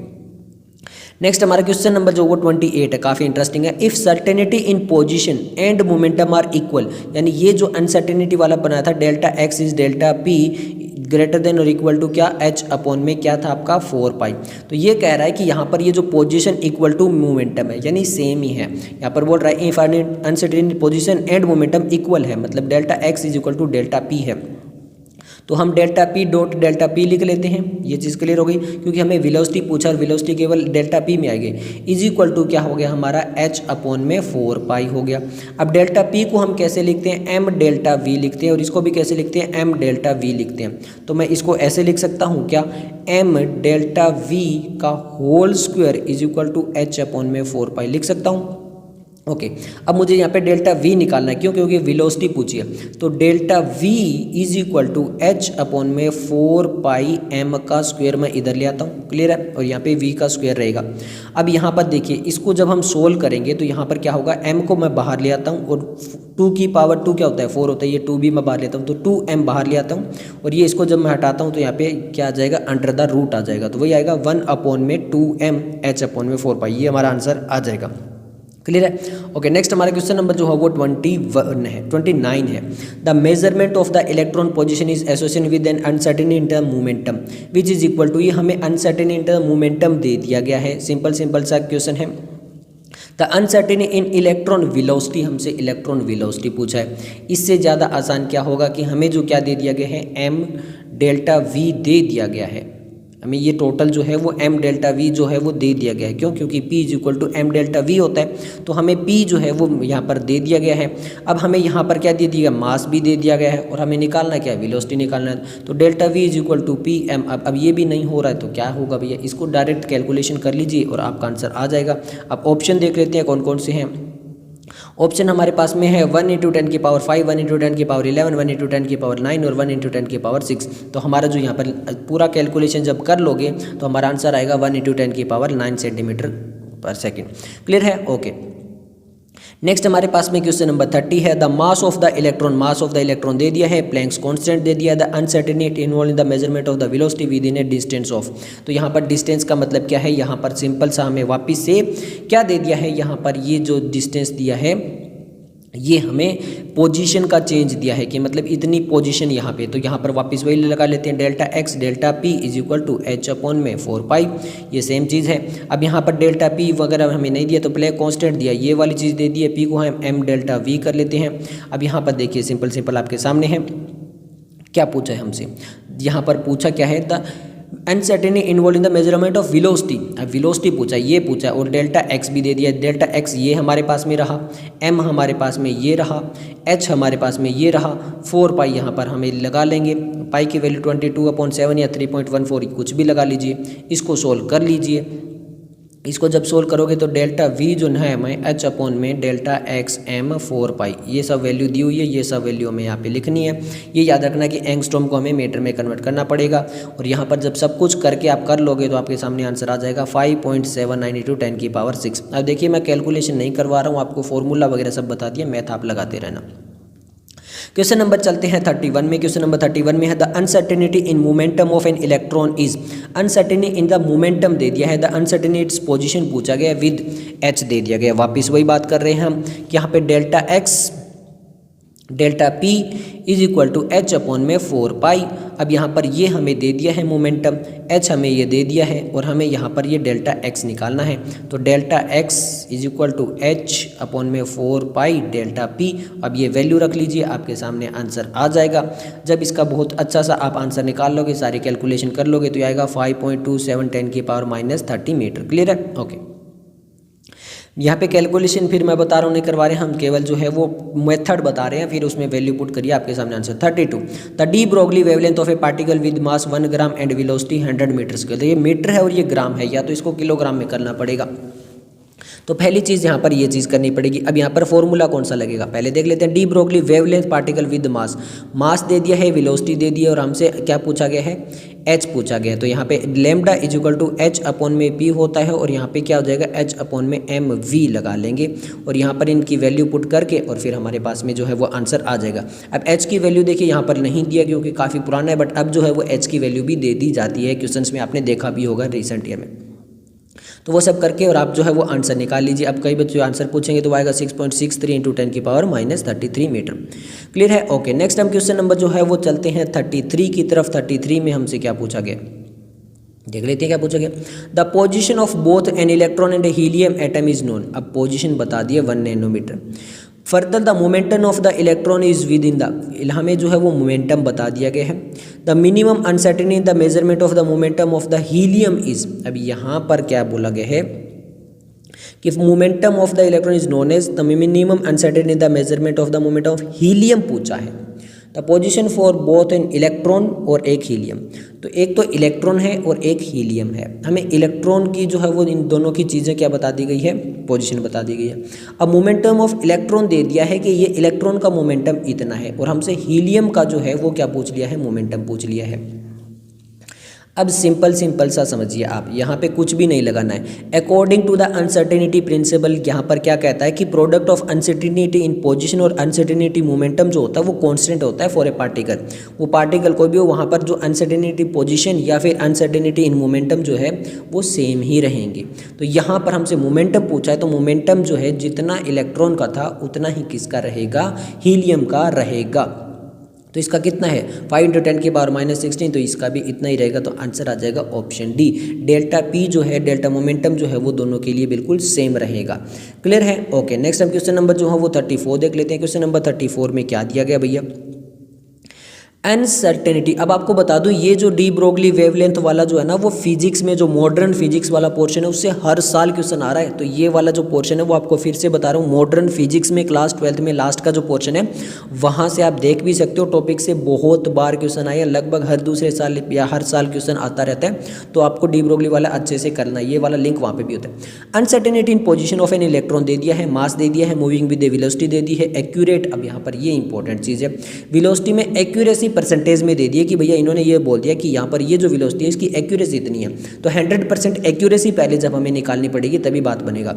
नेक्स्ट हमारा क्वेश्चन नंबर जो वो 28 है, काफ़ी इंटरेस्टिंग है। If certainty in position and momentum are equal, यानी ये जो अनसर्टेनिटी वाला बनाया था, delta x is delta p greater than और इक्वल टू क्या, एच अपॉन में क्या था आपका 4 पाई। तो ये कह रहा है कि यहाँ पर ये जो पोजीशन इक्वल टू मोमेंटम है, यानी सेम ही है। यहाँ पर बोल रहा है if uncertainty position and momentum equal है, मतलब delta x is equal to delta p है, तो हम delta p dot delta p लिख लेते हैं। ये चीज़ क्लियर हो गई, क्योंकि हमें वेलोसिटी पूछा और वेलोसिटी केवल डेल्टा पी में आएगी। इज इक्वल टू क्या हो गया हमारा, एच अपॉन में 4 पाई हो गया। अब डेल्टा पी को हम कैसे लिखते हैं, एम डेल्टा वी लिखते हैं, और इसको भी कैसे लिखते हैं, एम डेल्टा वी लिखते हैं। तो मैं इसको ऐसे लिख सकता हूँ क्या, एम डेल्टा वी का whole square is equal to H upon में 4 पाई लिख सकता हूँ। ओके, अब मुझे यहाँ पे डेल्टा वी निकालना है, क्यों, क्योंकि वेलोसिटी पूछी है, तो delta v is equal to H upon में 4 पाई एम का स्क्वायर मैं इधर ले आता हूँ। क्लियर है? और यहाँ पे वी का स्क्वायर रहेगा। अब यहाँ पर देखिए, इसको जब हम सोल्व करेंगे तो यहाँ पर क्या होगा, एम को मैं बाहर ले आता हूँ, और 2 की पावर 2 क्या होता है, 4 होता है, ये 2 भी मैं बाहर लेता हूँ, तो 2m बाहर ले आता हूँ, और ये इसको जब मैं हटाता हूँ तो यहाँ पे क्या आ जाएगा, अंडर द रूट आ जाएगा, तो वही आएगा 1 अपॉन में 2m एच अपॉन में 4 पाई, ये हमारा आंसर आ जाएगा। क्लियर है? ओके, नेक्स्ट हमारा क्वेश्चन नंबर जो है वो 29 है। The measurement of the electron position is associated with an uncertainty in the momentum which is equal to, ये हमें अनसर्टेनिटी इन द मोमेंटम दे दिया गया है। सिंपल सा क्वेश्चन है। The uncertainty in electron velocity, हमसे इलेक्ट्रॉन वेलोसिटी पूछा है। इससे ज़्यादा आसान क्या होगा कि हमें जो क्या दे दिया गया है, एम डेल्टा वी दे दिया गया है, हमें ये टोटल जो है वो एम डेल्टा वी जो है वो दे दिया गया है। क्यों? क्योंकि P is equal to m delta v होता है, तो हमें P जो है वो यहाँ पर दे दिया गया है। अब हमें यहाँ पर क्या दे दिया गया, मास भी दे दिया गया है, और हमें निकालना क्या है, वेलोसिटी निकालना है। तो delta v is equal to p m. अब ये भी नहीं हो रहा है, तो क्या होगा भैया, इसको डायरेक्ट कैलकुलेशन कर लीजिए और आपका आंसर आ जाएगा। अब ऑप्शन देख लेते हैं कौन कौन से हैं। ऑप्शन हमारे पास में है 1 × 10⁵, 1 × 10⁻11, 1 × 10⁻9 और 1 × 10⁻6। तो हमारा जो यहाँ पर पूरा कैलकुलेशन जब कर लोगे तो हमारा आंसर आएगा 1 × 10⁻9 सेंटीमीटर पर सेकेंड। क्लियर है? ओके, नेक्स्ट हमारे पास में क्वेश्चन नंबर 30 है। The mass of the electron दे दिया है, प्लैंक्स कांस्टेंट दे दिया है, the uncertainty involve in the measurement of the velocity with in a distance of. तो यहाँ पर डिस्टेंस का मतलब क्या है, यहाँ पर सिंपल सा हमें वापस से क्या दे दिया है, यहाँ पर ये जो डिस्टेंस दिया है ये हमें पोजीशन का चेंज दिया है कि मतलब इतनी पोजीशन यहाँ पे, तो यहाँ पर वापस वही लगा लेते हैं, delta x delta p is equal to H upon में 4 पाई, ये सेम चीज़ है। अब यहाँ पर डेल्टा पी वगैरह हमें नहीं दिया, तो प्लैंक कांस्टेंट दिया, ये वाली चीज़ दे दी है, पी को हम एम डेल्टा वी कर लेते हैं। अब यहाँ पर देखिए सिंपल आपके सामने है, क्या पूछा है हमसे, यहाँ पर पूछा क्या है, the uncertainty involve in the measurement of velocity. अब वेलोसिटी पूछा, ये पूछा, और डेल्टा एक्स भी दे दिया। डेल्टा एक्स ये हमारे पास में रहा, एम हमारे पास में ये रहा, एच हमारे पास में ये रहा, 4 पाई यहाँ पर हमें लगा लेंगे। पाई की वैल्यू 22/7 या 3.14 कुछ भी लगा लीजिए। इसको सोल्व कर लीजिए। इसको जब सोल्व करोगे तो डेल्टा वी जो है हमें एच अपॉन में डेल्टा एक्स एम 4 पाई, ये सब वैल्यू दी हुई है, ये सब वैल्यू हमें यहाँ पे लिखनी है। ये याद रखना कि एंगस्ट्रॉम को हमें मीटर में कन्वर्ट करना पड़ेगा। और यहाँ पर जब सब कुछ करके आप कर लोगे तो आपके सामने आंसर आ जाएगा 5.792 × 10⁶। अब देखिए मैं कैलकुलेशन नहीं करवा रहा हूँ, आपको फॉर्मूला वगैरह सब बता दिया, मैथ आप लगाते रहना। क्वेश्चन नंबर चलते हैं 31 में। क्वेश्चन नंबर 31 में है the uncertainty in momentum of an electron is. Uncertainty in the momentum दे दिया है, द अनसर्टेनिटी पोजीशन पूछा गया, विद एच दे दिया गया। वापस वही बात कर रहे हैं हम कि यहाँ पे delta x delta p is equal to H upon में 4 पाई। अब यहाँ पर ये हमें दे दिया है मोमेंटम, एच हमें ये दे दिया है, और हमें यहाँ पर ये डेल्टा एक्स निकालना है। तो delta x is equal to H upon में 4 पाई डेल्टा पी। अब ये वैल्यू रख लीजिए, आपके सामने आंसर आ जाएगा। जब इसका बहुत अच्छा सा आप आंसर निकाल लोगे, सारी कैलकुलेशन कर लोगे, तो आएगा 5.27 10⁻³ मीटर। क्लियर है? ओके। यहाँ पे कैलकुलेशन फिर मैं बता रहा हूँ, नहीं करवा रहे हम, केवल जो है वो मेथड बता रहे हैं, फिर उसमें वैल्यू पुट करिए, आपके सामने answer 32। The de Broglie wavelength of a particle with mass 1 gram and velocity 100 metre square. तो ये मीटर है और ये ग्राम है, या तो इसको किलोग्राम में करना पड़ेगा। तो पहली चीज़ यहाँ पर ये चीज़ करनी पड़ेगी। अब यहाँ पर फॉर्मूला कौन सा लगेगा पहले देख लेते हैं। De Broglie wavelength particle with mass, mass दे दिया है, वेलोसिटी दे दिया, और हमसे क्या पूछा गया है, एच पूछा गया। तो यहाँ पे lambda is equal to H upon में पी होता है, और यहाँ पे क्या हो जाएगा, एच अपॉन में एम वी लगा लेंगे, और यहाँ पर इनकी वैल्यू पुट करके और फिर हमारे पास में जो है वो आंसर आ जाएगा। अब एच की वैल्यू देखिए यहाँ पर नहीं दिया क्योंकि काफ़ी पुराना है, बट अब जो है वो एच की वैल्यू भी दे दी जाती है क्वेश्चंस में, आपने देखा भी होगा रिसेंट ईयर में। तो वो सब करके और आप जो है वो आंसर निकाल लीजिए। अब कई बच्चे आंसर पूछेंगे तो आएगा 6.63 × 10⁻³ मीटर। क्लियर है? ओके। नेक्स्ट हम क्वेश्चन नंबर जो है वो चलते हैं 33 की तरफ। 33 में हमसे क्या पूछा गया, देख लेते हैं क्या पूछा गया। The position of both an electron and helium atom is known. अब पोजीशन बता दिए 1 nanometre. Further the momentum of the electron is within the, हमें जो है वो मोमेंटम बता दिया गया है। The minimum uncertainty in the measurement of the momentum of the helium is. अब यहाँ पर क्या बोला गया है कि momentum of the electron is known as the minimum uncertainty in the measurement of the momentum of helium पूछा है। The position for both an electron और एक हीलियम। तो एक तो इलेक्ट्रॉन है और एक हीलियम है, हमें इलेक्ट्रॉन की जो है वो इन दोनों की चीज़ें क्या बता दी गई है, पोजीशन बता दी गई है। अब मोमेंटम ऑफ इलेक्ट्रॉन दे दिया है कि ये इलेक्ट्रॉन का मोमेंटम इतना है, और हमसे हीलियम का जो है वो क्या पूछ लिया है, मोमेंटम पूछ लिया है। अब सिंपल सा समझिए आप, यहाँ पे कुछ भी नहीं लगाना है। According to the uncertainty principle, यहाँ पर क्या कहता है कि product of uncertainty in position और अनसर्टेनिटी मोमेंटम जो होता है वो कांस्टेंट होता है फॉर ए पार्टिकल। वो पार्टिकल कोई भी हो, वहाँ पर जो अनसर्टेनिटी पोजीशन या फिर अनसर्टेनिटी इन मोमेंटम जो है वो सेम ही रहेंगे। तो यहाँ पर हमसे मोमेंटम पूछा है, तो मोमेंटम जो है जितना इलेक्ट्रॉन का था उतना ही किसका रहेगा, हीलियम का रहेगा। तो इसका कितना है 5 × 10⁻⁻16, तो इसका भी इतना ही रहेगा। तो आंसर आ जाएगा ऑप्शन डी। डेल्टा पी जो है, डेल्टा मोमेंटम जो है वो दोनों के लिए बिल्कुल सेम रहेगा। क्लियर है? ओके। नेक्स्ट हम क्वेश्चन नंबर जो है वो 34 देख लेते हैं। क्वेश्चन नंबर 34 में क्या दिया गया भैया, अनसर्टेनिटी। अब आपको बता दूं ये जो डी ब्रोगली वेवलेंथ वाला जो है ना, वो फिजिक्स में जो मॉडर्न फिजिक्स वाला पोर्शन है उससे हर साल क्वेश्चन आ रहा है। तो ये वाला जो पोर्शन है वो आपको फिर से बता रहा हूँ, मॉडर्न फिजिक्स में क्लास 12th में लास्ट का जो पोर्शन है वहाँ से आप देख भी सकते हो, टॉपिक से बहुत बार क्वेश्चन आए, लगभग हर दूसरे साल या हर साल क्वेश्चन आता रहता है। तो आपको डी ब्रोगली वाला अच्छे से करना है, ये वाला लिंक वहाँ पर भी होता है। Uncertainty in position of an electron दे दिया है, मास दे दिया है, मूविंग विद वेलोसिटी दे दी है, एक्यूरेट। अब यहाँ पर ये इंपॉर्टेंट चीज़ है, वेलोसिटी में एक्यूरेसी परसेंटेज में दे कि भैया इन्होंने ये बोल दिया कि यहाँ पर ये जो वेलोसिटी है इसकी एक्यूरेसी इतनी है। तो 100% एक्यूरेसी पहले जब हमें निकालनी पड़ेगी तभी बात बनेगा।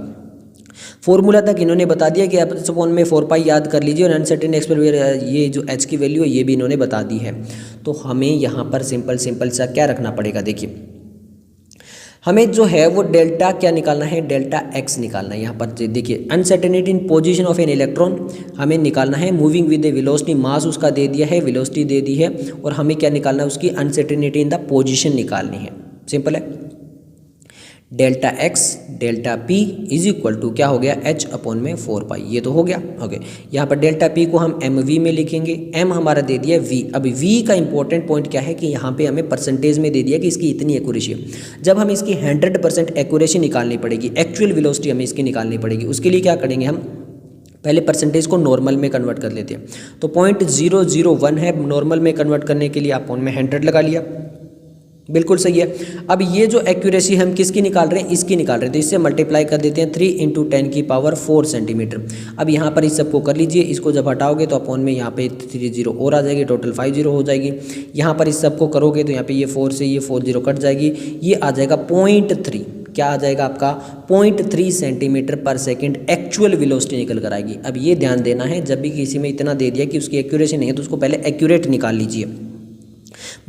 फॉर्मूला तक इन्होंने बता दिया कि आप सपोन में 4 पाई याद कर लीजिए, और अनसर्टेन एक्सपर ये जो एच की वैल्यू है ये भी इन्होंने बता दी है। तो हमें यहाँ पर सिंपल सा क्या रखना पड़ेगा, देखिए हमें जो है वो डेल्टा क्या निकालना है, डेल्टा एक्स निकालना है। यहाँ पर देखिए uncertainty in position of an electron हमें निकालना है, मूविंग विद ए वेलोसिटी, मास उसका दे दिया है, वेलोसिटी दे दी है, और हमें क्या निकालना है, उसकी अनसर्टेनिटी इन द पोजीशन निकालनी है। सिंपल है। Delta x delta p is equal to क्या हो गया एच अपॉन में 4 पाई, ये तो हो गया। ओके, यहाँ पर डेल्टा पी को हम एम वी में लिखेंगे, एम हमारा दे दिया वी। अभी वी का इंपॉर्टेंट पॉइंट क्या है कि यहाँ पे हमें परसेंटेज में दे दिया कि इसकी इतनी एक्यूरेसी है। जब हम इसकी 100% एक्यूरेसी निकालनी पड़ेगी, एक्चुअल वेलोसिटी हमें इसकी निकालनी पड़ेगी, उसके लिए क्या करेंगे हम पहले परसेंटेज को नॉर्मल में कन्वर्ट कर लेते हैं। तो 0.001 है, नॉर्मल में कन्वर्ट करने के लिए अपॉन में 100 लगा लिया, बिल्कुल सही है। अब ये जो एक्यूरेसी हम किसकी निकाल रहे हैं, इसकी निकाल रहे हैं, तो इससे मल्टीप्लाई कर देते हैं 3 × 10⁴ सेंटीमीटर। अब यहाँ पर इस सबको कर लीजिए, इसको जब हटाओगे तो अपॉन में यहाँ पे 3 0 और आ जाएगी, टोटल 5 0 हो जाएगी। यहाँ पर इस सबको करोगे तो यहाँ पे ये 4 से ये 4 0 कट जाएगी, ये आ जाएगा 0.3, क्या आ जाएगा आपका 0.3 सेंटीमीटर पर सेकंड एक्चुअल वेलोसिटी निकल कर आएगी। अब ये ध्यान देना है, जब भी किसी में इतना दे दिया कि उसकी एक्यूरेसी नहीं है तो उसको पहले एक्यूरेट निकाल लीजिए।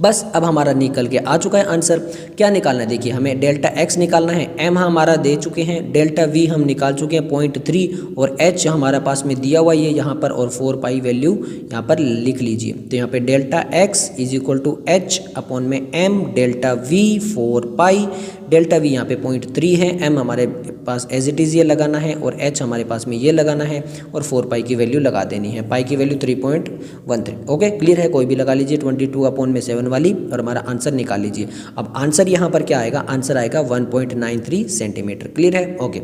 बस अब हमारा निकल के आ चुका है आंसर। क्या निकालना है, देखिए हमें डेल्टा एक्स निकालना है, एम हमारा दे चुके हैं, डेल्टा वी हम निकाल चुके हैं 0.3 और एच हमारा पास में दिया हुआ है यहाँ पर, और 4 पाई वैल्यू यहाँ पर लिख लीजिए। तो यहाँ पे delta x is equal to H upon में m delta v 4 pi, delta v यहाँ पे 0.3 है, एम हमारे पास एज इट इज़ ये लगाना है और एच हमारे पास में ये लगाना है और 4 पाई की वैल्यू लगा देनी है, पाई की वैल्यू 3.13। ओके, क्लियर है, कोई भी लगा लीजिए 22 अपॉन में 7 वाली और हमारा आंसर निकाल लीजिए। अब आंसर यहाँ पर क्या आएगा, आंसर आएगा 1.93 सेंटीमीटर। क्लियर है, ओके।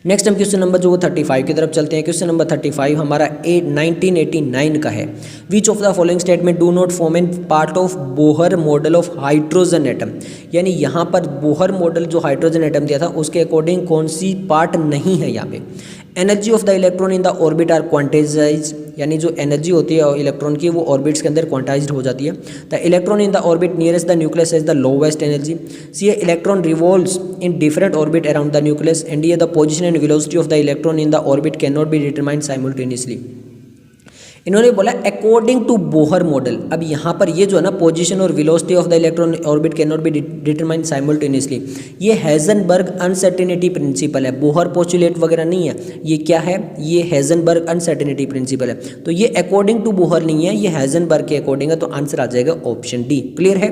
नेक्स्ट हम क्वेश्चन नंबर जो वो 35 की तरफ चलते हैं। क्वेश्चन नंबर 35 हमारा 1989 का है। विच of the following statement do not form in part of Bohr model of hydrogen atom, यानी यहाँ पर बोहर मॉडल जो हाइड्रोजन एटम दिया था उसके अकॉर्डिंग कौन सी पार्ट नहीं है यहाँ पे। Energy of the electron in the orbit are quantised, यानी जो एनर्जी होती है इलेक्ट्रॉन की वो ऑर्बिट्स के अंदर क्वांटाइज्ड हो जाती है। The electron in the orbit nearest the nucleus has the lowest energy. See electron revolves in different orbit around the nucleus and ये the position and velocity of the electron in the orbit can not be determined simultaneously. इन्होंने बोला according to Bohr model. अब यहाँ पर ये जो है ना पोजीशन और velocity of the electron orbit can not be determined simultaneously, ये हेजनबर्ग अनसर्टेनिटी प्रिंसिपल है, बोहर पोस्टुलेट वगैरह नहीं है। ये क्या है, ये हेजनबर्ग अनसर्टेनिटी प्रिंसिपल है, तो ये अकॉर्डिंग टू बोहर नहीं है, ये हेजनबर्ग के अकॉर्डिंग है, तो आंसर आ जाएगा ऑप्शन डी। क्लियर है,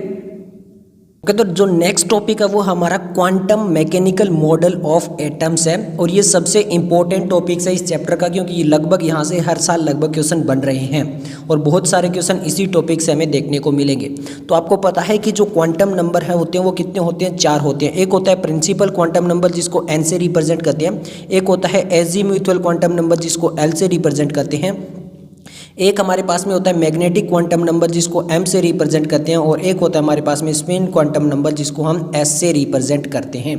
ओके। तो जो नेक्स्ट टॉपिक है वो हमारा quantum mechanical model of atoms है, और ये सबसे इंपॉर्टेंट टॉपिक्स है इस चैप्टर का, क्योंकि ये लगभग यहाँ से हर साल लगभग क्वेश्चन बन रहे हैं और बहुत सारे क्वेश्चन इसी टॉपिक से हमें देखने को मिलेंगे। तो आपको पता है कि जो क्वांटम नंबर है होते हैं वो कितने होते हैं, 4 होते हैं। एक होता है प्रिंसिपल क्वांटम नंबर जिसको एन से रिप्रेजेंट करते हैं, एक होता है एजीम्यूचुअल क्वांटम नंबर जिसको एल से रिप्रेजेंट करते हैं, एक हमारे पास में होता है मैग्नेटिक क्वांटम नंबर जिसको एम से रिप्रेजेंट करते हैं, और एक होता है हमारे पास में स्पिन क्वांटम नंबर जिसको हम एस से रिप्रेजेंट करते हैं।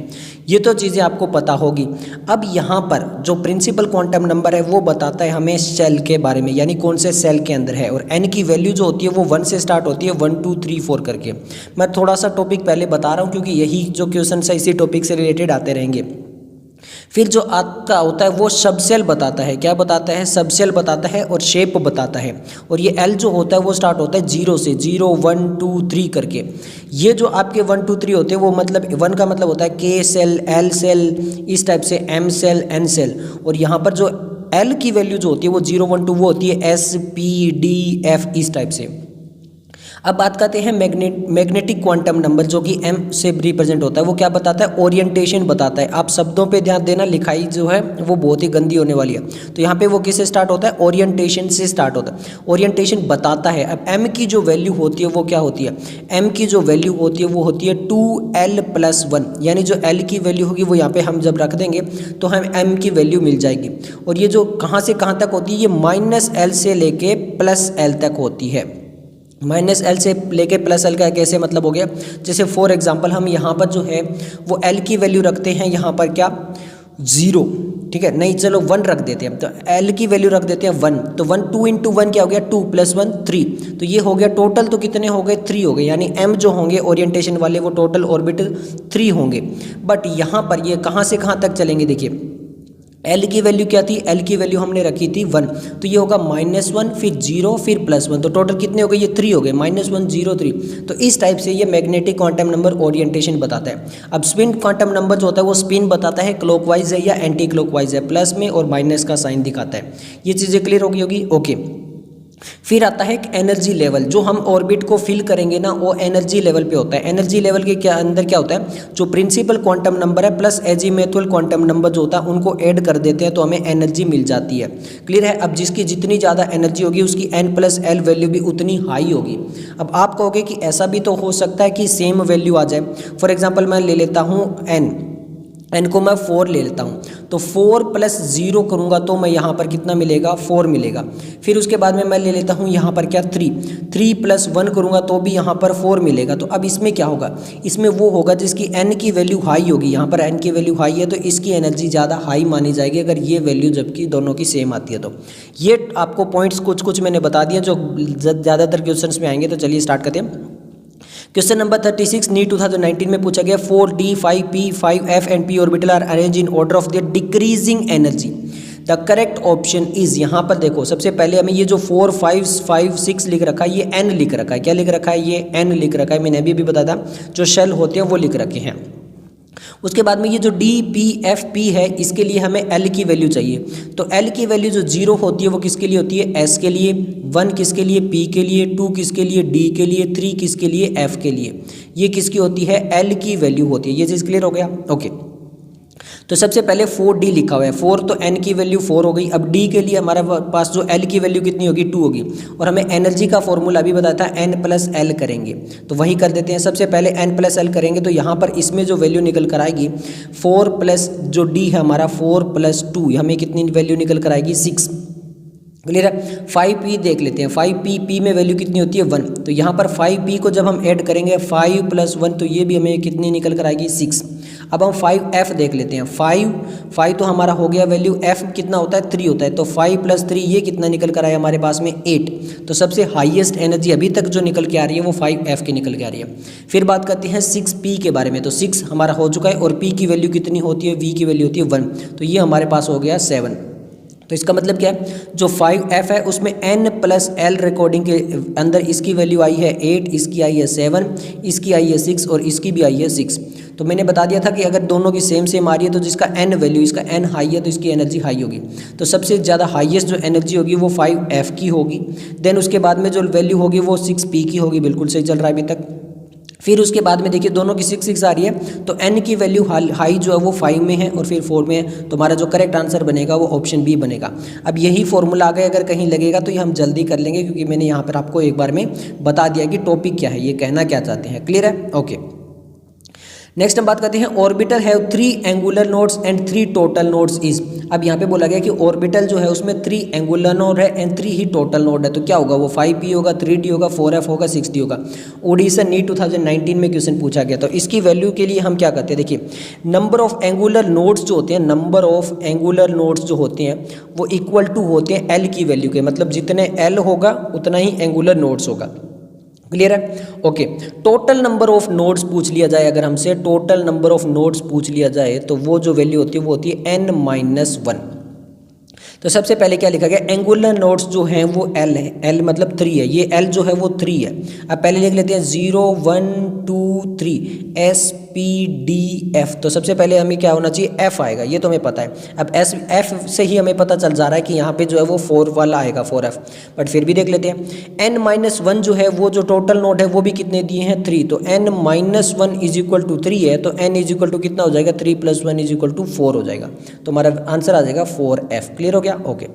ये तो चीज़ें आपको पता होगी। अब यहाँ पर जो प्रिंसिपल क्वांटम नंबर है वो बताता है हमें सेल के बारे में, यानी कौन से सेल के अंदर है, और एन की वैल्यू जो होती है वो 1 से स्टार्ट होती है, 1 2 3 4 करके। मैं थोड़ा सा टॉपिक पहले बता रहा हूँ क्योंकि यही जो क्वेश्चन है इसी टॉपिक से रिलेटेड आते रहेंगे। फिर जो आपका होता है वो सब सेल बताता है, क्या बताता है, सब सेल बताता है और शेप बताता है। और ये एल जो होता है वो स्टार्ट होता है 0 से, 0 1 2 3 करके। ये जो आपके 1 2 3 होते हैं वो मतलब 1 का मतलब होता है के सेल, एल सेल, इस टाइप से एम सेल, एन सेल। और यहाँ पर जो एल की वैल्यू जो होती है वो 0 1 2 वो होती है एस पी डी एफ, इस टाइप से। अब बात करते हैं मैग्नेटिक क्वांटम नंबर जो कि एम से रिप्रेजेंट होता है, वो क्या बताता है, ओरिएंटेशन बताता है। आप शब्दों पे ध्यान देना, लिखाई जो है वो बहुत ही गंदी होने वाली है। तो यहाँ पे वो किससे स्टार्ट होता है, ओरिएंटेशन से स्टार्ट होता है, ओरिएंटेशन बताता है। अब एम की जो वैल्यू होती है वो क्या होती है, एम की जो वैल्यू होती है वो होती है 2l+1, यानी जो एल की वैल्यू होगी वो यहाँ पे हम जब रख देंगे तो हम एम की वैल्यू मिल जाएगी। और ये जो कहाँ से कहाँ तक होती है, ये -l से लेके +l तक होती है। -l से लेके +l का कैसे मतलब हो गया, जैसे फॉर एग्जांपल हम यहाँ पर जो है वो l की वैल्यू रखते हैं यहाँ पर क्या 0, ठीक है, नहीं चलो 1 रख देते हैं, तो l की वैल्यू रख देते हैं 1, तो 1 2 × 1 क्या हो गया 2 + 1 3, तो ये हो गया टोटल, तो कितने हो गए 3 हो गए, यानी m जो होंगे ओरिएंटेशन वाले वो टोटल ऑर्बिट 3 होंगे। बट यहाँ पर ये कहाँ से कहाँ तक चलेंगे, देखिए L की वैल्यू क्या थी, L की वैल्यू हमने रखी थी 1, तो ये होगा -1 फिर 0 फिर +1, तो टोटल कितने हो गए, ये 3 हो गए, -1 0 3। तो इस टाइप से ये मैग्नेटिक क्वांटम नंबर ओरिएंटेशन बताता है। अब स्पिन क्वांटम नंबर जो होता है वो स्पिन बताता है क्लॉकवाइज है या एंटी क्लॉकवाइज है, प्लस में और माइनस का साइन दिखाता है। ये चीज़ें क्लियर होगी ओके। फिर आता है एक एनर्जी लेवल, जो हम ऑर्बिट को फिल करेंगे ना वो एनर्जी लेवल पे होता है। एनर्जी लेवल के क्या अंदर क्या होता है, जो प्रिंसिपल क्वांटम नंबर है प्लस एजीमेथुअल क्वांटम नंबर जो होता है उनको ऐड कर देते हैं तो हमें एनर्जी मिल जाती है। क्लियर है। अब जिसकी जितनी ज़्यादा एनर्जी होगी उसकी n+l वैल्यू भी उतनी हाई होगी। अब आप कहोगे कि ऐसा भी तो हो सकता है कि सेम वैल्यू आ जाए। फॉर एग्जाम्पल मैं ले लेता हूँ n को मैं 4 ले लेता हूँ, तो 4 + 0 करूँगा तो मैं यहाँ पर कितना मिलेगा, 4 मिलेगा। फिर उसके बाद में मैं ले लेता हूँ यहाँ पर क्या 3 + 1 करूँगा तो भी यहाँ पर 4 मिलेगा। तो अब इसमें क्या होगा, इसमें वो होगा जिसकी n की वैल्यू हाई होगी। यहाँ पर n की वैल्यू हाई है तो इसकी एनर्जी ज़्यादा हाई मानी जाएगी अगर ये वैल्यू जबकि दोनों की सेम आती है। तो ये आपको पॉइंट्स कुछ कुछ मैंने बता दिए जो ज़्यादातर क्वेश्चन में आएंगे। तो चलिए स्टार्ट करते हैं। क्वेश्चन नंबर 36 नीट 2019 में पूछा गया 4d 5p 5f and p orbital are arrange in order of their decreasing energy. The correct option is, यहाँ पर देखो सबसे पहले हमें ये जो 4 5 5 6 लिख रखा है ये n लिख रखा है। क्या लिख रखा है, ये n लिख रखा है। मैंने अभी बताया था जो शेल होते हैं वो लिख रखे हैं। उसके बाद में ये जो d p f p है इसके लिए हमें l की वैल्यू चाहिए। तो l की वैल्यू जो 0 होती है वो किसके लिए होती है, s के लिए, 1 किसके लिए, p के लिए, 2 किसके लिए, d के लिए, 3 किसके लिए, f के लिए। ये किसकी होती है, l की वैल्यू होती है। ये चीज़ क्लियर हो गया। ओके, तो सबसे पहले 4d लिखा हुआ है, 4 तो n की वैल्यू 4 हो गई। अब d के लिए हमारे पास जो l की वैल्यू कितनी होगी, 2 होगी। और हमें एनर्जी का फॉर्मूला भी बताया था n+l करेंगे, तो वही कर देते हैं। सबसे पहले n+l करेंगे तो यहाँ पर इसमें जो वैल्यू निकल कर आएगी 4 प्लस जो d है हमारा 4 + 2, हमें कितनी वैल्यू निकल कर आएगी, 6। क्लियर है। 5p देख लेते हैं, 5p p में वैल्यू कितनी होती है, 1। तो यहाँ पर 5p को जब हम ऐड करेंगे 5 + 1 तो ये भी हमें कितनी निकल कर आएगी, 6। अब हम 5f देख लेते हैं। 5 तो हमारा हो गया वैल्यू, f कितना होता है, 3 होता है। तो 5 + 3 ये कितना निकल कर आया हमारे पास में, 8। तो सबसे हाईएस्ट एनर्जी अभी तक जो निकल के आ रही है वो 5f की निकल के आ रही है। फिर बात करते हैं 6p के बारे में। तो 6 हमारा हो चुका है और p की वैल्यू कितनी होती है, v की वैल्यू होती है 1। तो ये हमारे पास हो गया 7। तो इसका मतलब क्या है, जो 5f है उसमें n+l रिकॉर्डिंग के अंदर इसकी वैल्यू आई है 8, इसकी आई है 7, इसकी आई है 6 और इसकी भी आई है 6। तो मैंने बता दिया था कि अगर दोनों की सेम आ रही है तो जिसका n वैल्यू, इसका n हाई है तो इसकी एनर्जी हाई होगी। तो सबसे ज़्यादा हाईएस्ट जो एनर्जी होगी वो 5f की होगी। देन उसके बाद में जो वैल्यू होगी वो 6p की होगी। बिल्कुल सही चल रहा है अभी तक। फिर उसके बाद में देखिए दोनों की 6 आ रही है तो n की वैल्यू हाई जो है वो 5 में है और फिर 4 में है। तो हमारा जो करेक्ट आंसर बनेगा वो ऑप्शन बी बनेगा। अब यही फॉर्मूला आगे अगर कहीं लगेगा तो ये हम जल्दी कर लेंगे क्योंकि मैंने यहाँ पर आपको एक बार में बता दिया कि टॉपिक क्या है, ये कहना क्या चाहते हैं। क्लियर है। ओके, नेक्स्ट हम बात करते हैं orbital have 3 angular nodes and 3 total nodes is. अब यहाँ पे बोला गया कि ऑर्बिटल जो है उसमें 3 एंगुलर नोड है एंड 3 ही टोटल नोड है। तो क्या होगा, वो 5p होगा, 3d होगा, 4f होगा, 6d होगा। ओडिशा नीट 2019 में क्वेश्चन पूछा गया। तो इसकी वैल्यू के लिए हम क्या करते हैं, देखिए नंबर ऑफ एंगुलर नोड्स जो होते हैं, नंबर ऑफ एंगुलर नोड्स जो होते हैं वो इक्वल टू होते हैं l की वैल्यू के। मतलब जितने l होगा उतना ही एंगुलर नोड्स होगा। क्लियर है। Okay, total number of nodes पूछ लिया जाए, अगर हमसे टोटल नंबर ऑफ नोड्स पूछ लिया जाए तो वो जो वैल्यू होती है वो होती है n-1। तो सबसे पहले क्या लिखा गया, एंगुलर नोड्स जो हैं वो l है, l मतलब 3 है, ये l जो है वो 3 है। अब पहले लिख लेते हैं 0 1 2 3 S P D F। तो सबसे पहले हमें क्या होना चाहिए, f आएगा, ये तो हमें पता है। अब f से ही हमें पता चल जा रहा है कि यहाँ पे जो है वो 4 वाला आएगा, 4f। बट फिर भी देख लेते हैं n-1 जो है वो जो टोटल नोड है वो भी कितने दिए हैं, 3। तो n-1 = 3 है तो n = कितना हो जाएगा, 3 + 1 = 4 हो जाएगा। तो हमारा आंसर आ जाएगा 4f। क्लियर हो गया। ओके,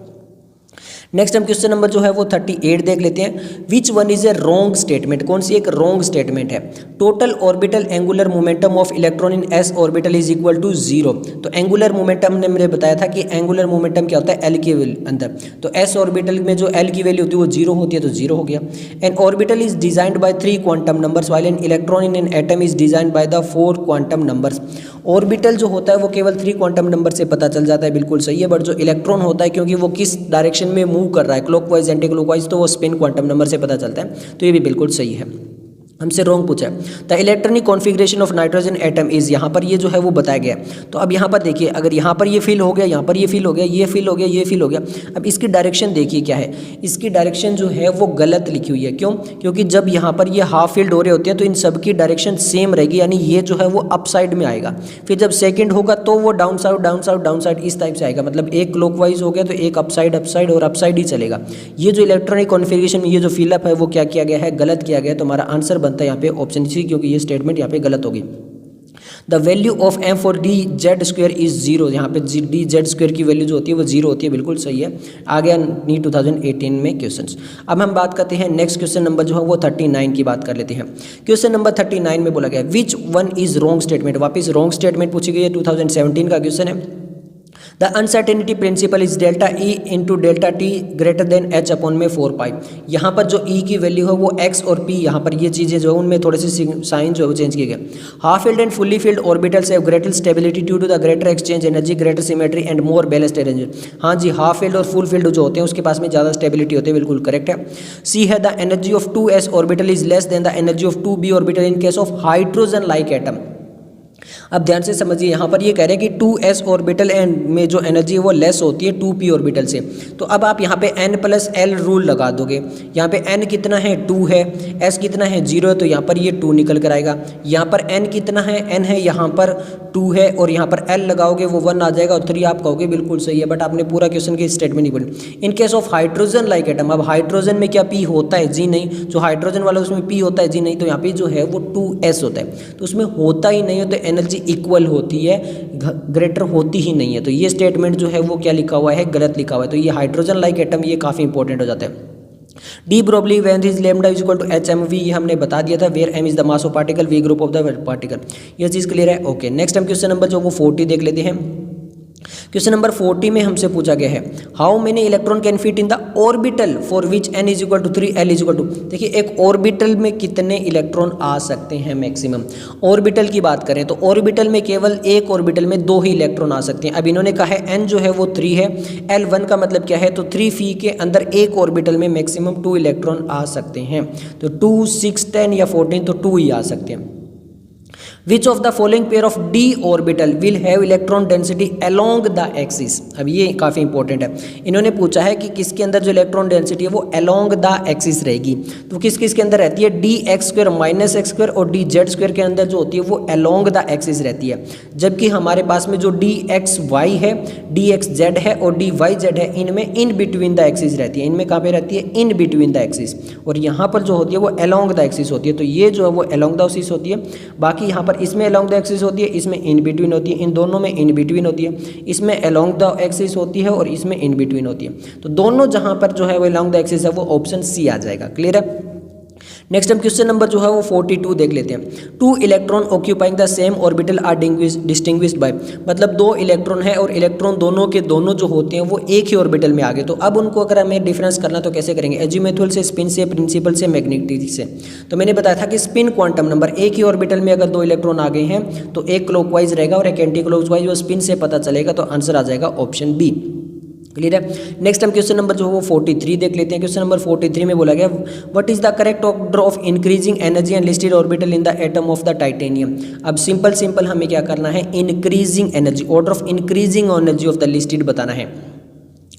नेक्स्ट हम क्वेश्चन नंबर जो है वो 38 देख लेते हैं। Which one is a wrong statement, कौन सी एक रॉन्ग स्टेटमेंट है। Total orbital angular momentum of electron in s orbital is equal to 0। तो एंगुलर मोमेंटम ने मैंने बताया था कि एंगुलर मोमेंटम क्या होता है, l के अंदर। तो s ऑर्बिटल में जो l की वैल्यू होती है वो 0 होती है, तो 0 हो गया। N orbital is designed bye 3 quantum numbers while N electron in an atom is designed by the 4 quantum numbers. Orbital जो होता है वो केवल 3 क्वांटम नंबर से पता चल जाता है, बिल्कुल सही है। बट जो इलेक्ट्रॉन होता है क्योंकि वो किस डायरेक्शन में मूव कर रहा है, क्लॉकवाइज एंटी क्लॉकवाइज, तो वो स्पिन क्वांटम नंबर से पता चलता है। तो ये भी बिल्कुल सही है। हमसे रॉन्ग पूछा है। The electronic configuration of nitrogen atom is, यहाँ पर ये जो है वो बताया गया है। तो अब यहाँ पर देखिए, अगर यहाँ पर ये फिल हो गया, यहाँ पर ये फिल हो गया, ये फिल हो गया, ये फिल हो गया, अब इसकी डायरेक्शन देखिए क्या है। इसकी डायरेक्शन जो है वो गलत लिखी हुई है। क्यों? क्योंकि जब यहाँ पर ये हाफ फिल्ड हो रहे होते हैं तो इन सब की डायरेक्शन सेम रहेगी, यानी ये जो है वो अप साइड में आएगा। फिर जब सेकेंड होगा तो वो down side down side down side इस टाइप से आएगा, मतलब एक क्लॉकवाइज हो गया तो एक अप साइड और अप साइड ही चलेगा। ये जो इलेक्ट्रॉनिक कॉन्फ़िगरेशन में ये जो फिलअप है वो क्या किया गया है, गलत किया गया है। तो हमारा आंसर बनता है यहाँ पे ऑप्शन सी, क्योंकि ये स्टेटमेंट यहाँ पे गलत होगी। The value of m for d z square is zero, यहाँ पे डी जेड स्क्वायर की वैल्यू जो होती है वो जीरो होती है, बिल्कुल सही है। आ गया नीट 2018 में क्वेश्चंस। अब हम बात करते हैं नेक्स्ट क्वेश्चन नंबर जो है वो 39 की बात कर लेते हैं। क्वेश्चन नंबर 39 में बोला गया विच वन इज रॉन्ग स्टेटमेंट, वापस रॉन्ग स्टेटमेंट पूछी गई है, 2017 का क्वेश्चन है। The uncertainty principal is delta E into delta T greater than H upon में 4 पाई। यहाँ पर जो ई की वैल्यू है वो एक्स और पी, यहाँ पर ये चीज़ें जो है उनमें थोड़े से साइन जो है वो चेंज किए गए। Half filled and fully filled orbitals have greater stability due to the greater exchange energy, greater symmetry and more balanced arrangement. हाँ जी, हाफ फील्ड और फुल फील्ड जो होते हैं उसके पास में ज़्यादा स्टेबिलिटी होती है, बिल्कुल करेक्ट है। सी है the energy of 2s orbital is less than the energy of 2b orbital in case of hydrogen like atom. अब ध्यान से समझिए, यहाँ पर ये कह रहे हैं कि 2s ऑर्बिटल एंड में जो एनर्जी है वो लेस होती है 2p ऑर्बिटल से। तो अब आप यहाँ पे n प्लस एल रूल लगा दोगे। यहाँ पे n कितना है 2 है, s कितना है 0 है, तो यहाँ पर ये 2 निकल कर आएगा। यहाँ पर n कितना है, n है यहाँ पर 2 है, और यहाँ पर l लगाओगे वो 1 आ जाएगा, और 3 आप कहोगे बिल्कुल सही है, बट आपने पूरा क्वेश्चन की स्टेटमेंट नहीं पढ़ी। In case of hydrogen like atom, अब हाइड्रोजन में क्या p होता है, जी नहीं, जो हाइड्रोजन वाला उसमें p होता है, जी नहीं, तो यहाँ पे जो है वो 2s होता है, तो उसमें होता ही नहीं है, तो एनर्जी इक्वल होती है, ग्रेटर होती ही नहीं है। तो ये स्टेटमेंट जो है वो क्या लिखा हुआ है, गलत लिखा हुआ है। तो ये हाइड्रोजन लाइक एटम ये काफ़ी इंपॉर्टेंट हो जाता है। De Broglie when is lambda is equal to H M V, ये हमने बता दिया था, where M is the mass of particle, V group of the particle. ये चीज़ क्लियर है, ओके। नेक्स्ट हम क्वेश्चन नंबर जो वो 40 देख लेते हैं। क्वेश्चन नंबर 40 में हमसे पूछा गया है how many electron can fit in the orbital for which n is equal to 3 l is equal to. देखिए, एक ऑर्बिटल में कितने इलेक्ट्रॉन आ सकते हैं मैक्सिमम। ऑर्बिटल की बात करें तो ऑर्बिटल में केवल एक ऑर्बिटल में 2 ही इलेक्ट्रॉन आ सकते हैं। अब इन्होंने कहा है n जो है वो 3 है, l1 का मतलब क्या है, तो 3 फी के अंदर एक ऑर्बिटल में मैक्सिमम 2 इलेक्ट्रॉन आ सकते हैं। तो 2, 6, 10 या 14, तो 2 ही आ सकते हैं। Which of the following pair of d orbital will have electron density along the axis। अब ये काफ़ी इंपॉर्टेंट है। इन्होंने पूछा है कि किसके अंदर जो इलेक्ट्रॉन डेंसिटी है वो along the axis रहेगी। तो किस किस के अंदर रहती है, D x square minus x square और डी जेड स्क्वायर के अंदर जो होती है वो along the axis रहती है। जबकि हमारे पास में जो डी एक्स वाई है, डी एक्स जेड है और डी वाई जेड है, इनमें इन बिटवीन द एक्सिस रहती है। इनमें कहाँ पे रहती है, इन बिटवीन द एक्सिस, और यहाँ पर जो होती है वो along the axis होती है। तो ये जो है वो along the axis होती है। बाकी यहाँ इसमें along the axis होती है, इसमें in between होती है, इन दोनों में in between होती है। इसमें along the axis होती है और इसमें in between होती है। तो दोनों जहां पर जो है वो along the axis है वो ऑप्शन सी आ जाएगा। क्लियर है। नेक्स्ट हम क्वेश्चन नंबर जो है वो 42 देख लेते हैं। 2 electron occupying the same orbital are distinguished by, मतलब 2 इलेक्ट्रॉन है और इलेक्ट्रॉन दोनों के दोनों जो होते हैं वो एक ही ऑर्बिटल में आ गए। तो अब उनको अगर हमें डिफरेंस करना तो कैसे करेंगे, एजीमुथल से, स्पिन से, प्रिंसिपल से, मैग्नेटिक से। तो मैंने बताया था कि स्पिन क्वांटम नंबर, एक ही ऑर्बिटल में अगर 2 इलेक्ट्रॉन आ गए हैं तो एक क्लॉकवाइज रहेगा और एक एंटी क्लॉकवाइज, वो स्पिन से पता चलेगा। तो आंसर आ जाएगा ऑप्शन बी। क्लियर है। नेक्स्ट हम क्वेश्चन नंबर जो है वो 43 देख लेते हैं। क्वेश्चन नंबर 43 में बोला गया what is the correct order of increasing energy and listed orbital in the atom of the titanium. अब सिंपल हमें क्या करना है, increasing energy, order of increasing energy of the listed बताना है।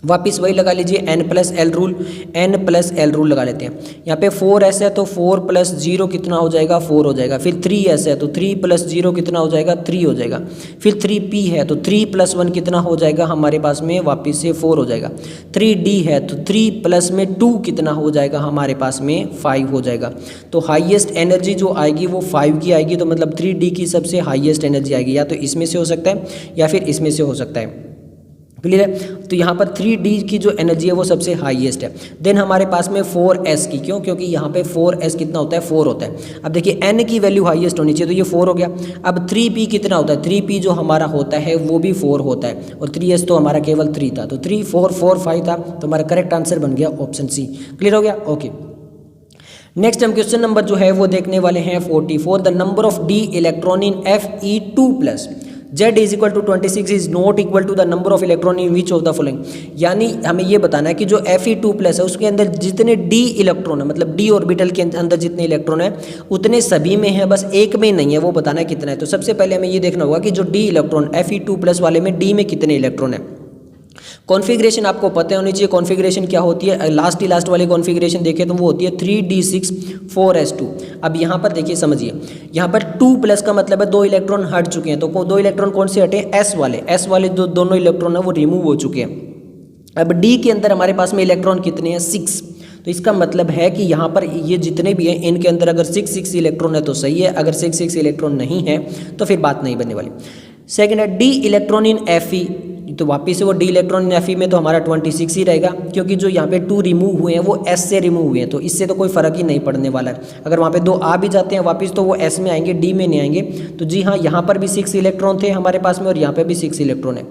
वापिस वही लगा लीजिए, n plus L rule, n plus L rule लगा लेते हैं। यहाँ पे 4s है तो 4 प्लस 0 कितना हो जाएगा, 4 हो जाएगा। फिर 3s है तो 3 प्लस 0 कितना हो जाएगा, 3 हो जाएगा। फिर 3p है तो 3 प्लस 1 कितना हो जाएगा हमारे पास में, वापिस से 4 हो जाएगा। 3d है तो 3 प्लस में 2 कितना हो जाएगा हमारे पास में, 5 हो जाएगा। तो हाईएस्ट एनर्जी जो आएगी वो 5 की आएगी, तो मतलब 3d की सबसे हाईएस्ट एनर्जी आएगी। या तो इसमें से हो सकता है या फिर इसमें से हो सकता है। क्लियर है। तो यहाँ पर 3d की जो एनर्जी है वो सबसे हाईएस्ट है। देन हमारे पास में 4s की, क्यों, क्योंकि यहाँ पे 4s कितना होता है, 4 होता है। अब देखिए n की वैल्यू हाईएस्ट होनी चाहिए, तो ये 4 हो गया। अब 3p कितना होता है, 3p जो हमारा होता है वो भी 4 होता है, और 3s तो हमारा केवल 3 था। तो 3, 4, 4, 5 था, तो हमारा करेक्ट आंसर बन गया ऑप्शन सी। क्लियर हो गया, ओके। नेक्स्ट हम क्वेश्चन नंबर जो है वो देखने वाले हैं 44। The number of d electron in Fe2+। Z is equal to 26 is not equal to the number of electron in which of the following, यानी हमें ये बताना है कि जो Fe2+ है उसके अंदर जितने d इलेक्ट्रॉन है, मतलब d ऑर्बिटल के अंदर जितने इलेक्ट्रॉन है उतने सभी में है, बस एक में नहीं है, वो बताना है कितना है। तो सबसे पहले हमें ये देखना होगा कि जो d इलेक्ट्रॉन Fe2+ वाले में d में कितने इलेक्ट्रॉन है। कॉन्फ़िगरेशन आपको पता होनी चाहिए, कॉन्फ़िगरेशन क्या होती है। लास्ट वाली कॉन्फ़िगरेशन देखें तो वो होती है 3d6 4s2। अब यहाँ पर देखिए समझिए, यहाँ पर 2+ का मतलब है 2 इलेक्ट्रॉन हट चुके हैं, तो 2 इलेक्ट्रॉन कौन से हटे, s वाले जो दोनों इलेक्ट्रॉन है वो रिमूव हो चुके हैं। अब d के अंदर हमारे पास में इलेक्ट्रॉन कितने हैं, 6। तो इसका मतलब है कि यहाँ पर ये जितने भी हैं इनके अंदर अगर 6 इलेक्ट्रॉन है तो सही है, अगर 6 इलेक्ट्रॉन नहीं है तो फिर बात नहीं बनने वाली। सेकेंड है d इलेक्ट्रॉन इन Fe, तो वापिस से वो d इलेक्ट्रॉन इन Fe में तो हमारा 26 ही रहेगा, क्योंकि जो यहाँ पे 2 रिमूव हुए हैं वो s से रिमूव हुए हैं, तो इससे तो कोई फ़र्क ही नहीं पड़ने वाला है। अगर वहाँ पे 2 आ भी जाते हैं वापस तो वो s में आएंगे, d में नहीं आएंगे। तो जी हाँ, यहाँ पर भी 6 इलेक्ट्रॉन थे हमारे पास में और यहाँ पे भी 6 इलेक्ट्रॉन है।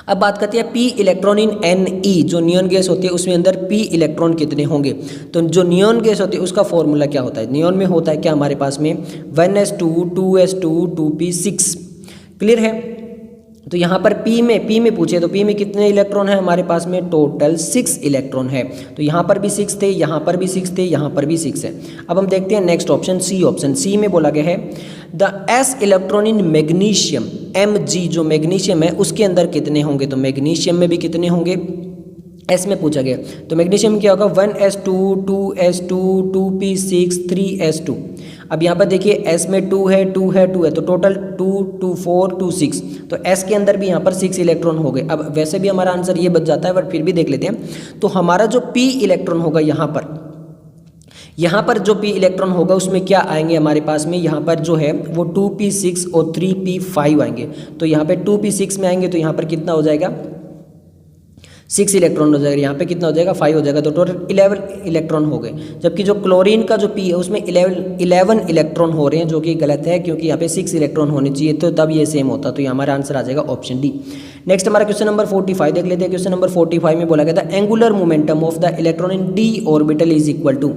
अब बात करते हैं p इलेक्ट्रॉन इन Ne, जो नियॉन गैस होती है उसमें अंदर p इलेक्ट्रॉन कितने होंगे। तो जो नियॉन गैस होती है उसका फॉर्मूला क्या होता है, नियॉन में होता है क्या हमारे पास में 1s2 2s2 2p6। क्लियर है। तो यहाँ पर p में पूछे तो p में कितने इलेक्ट्रॉन है हमारे पास में, टोटल 6 इलेक्ट्रॉन है। तो यहाँ पर भी 6 थे, यहाँ पर भी 6 थे, यहाँ पर भी 6 है। अब हम देखते हैं next option C. Option C में बोला गया है the s electron in magnesium Mg, जो मैग्नीशियम है उसके अंदर कितने होंगे। तो मैग्नीशियम में भी कितने होंगे, s में पूछा गया। तो मैग्नीशियम क्या होगा, 1s2 2s2 2p6 3s2। अब यहाँ पर देखिए s में 2 है 2 है 2 है, तो टोटल 2 2 4 2 6, तो s के अंदर भी यहाँ पर 6 इलेक्ट्रॉन हो गए। अब वैसे भी हमारा आंसर ये बच जाता है, बट फिर भी देख लेते हैं। तो हमारा जो p इलेक्ट्रॉन होगा यहाँ पर जो p इलेक्ट्रॉन होगा उसमें क्या आएंगे हमारे पास में, यहाँ पर जो है वो 2p6 और 3p5 आएंगे। तो यहाँ पे 2p6 में आएंगे तो यहाँ पर कितना हो जाएगा, 6 इलेक्ट्रॉन हो जाएगा, यहाँ पे कितना हो जाएगा 5 हो जाएगा, तो टोटल 11 इलेक्ट्रॉन हो गए। जबकि जो क्लोरीन का जो p है उसमें 11 इलेक्ट्रॉन हो रहे हैं, जो कि गलत है, क्योंकि यहाँ पे 6 इलेक्ट्रॉन होने चाहिए, तो तब ये सेम होता। तो ये हमारा आंसर आ जाएगा ऑप्शन डी। नेक्स्ट हमारा क्वेश्चन नंबर 45 देख लेते हैं। क्वेश्चन नंबर 45 में बोला गया था angular momentum of the electron in d orbital is equal to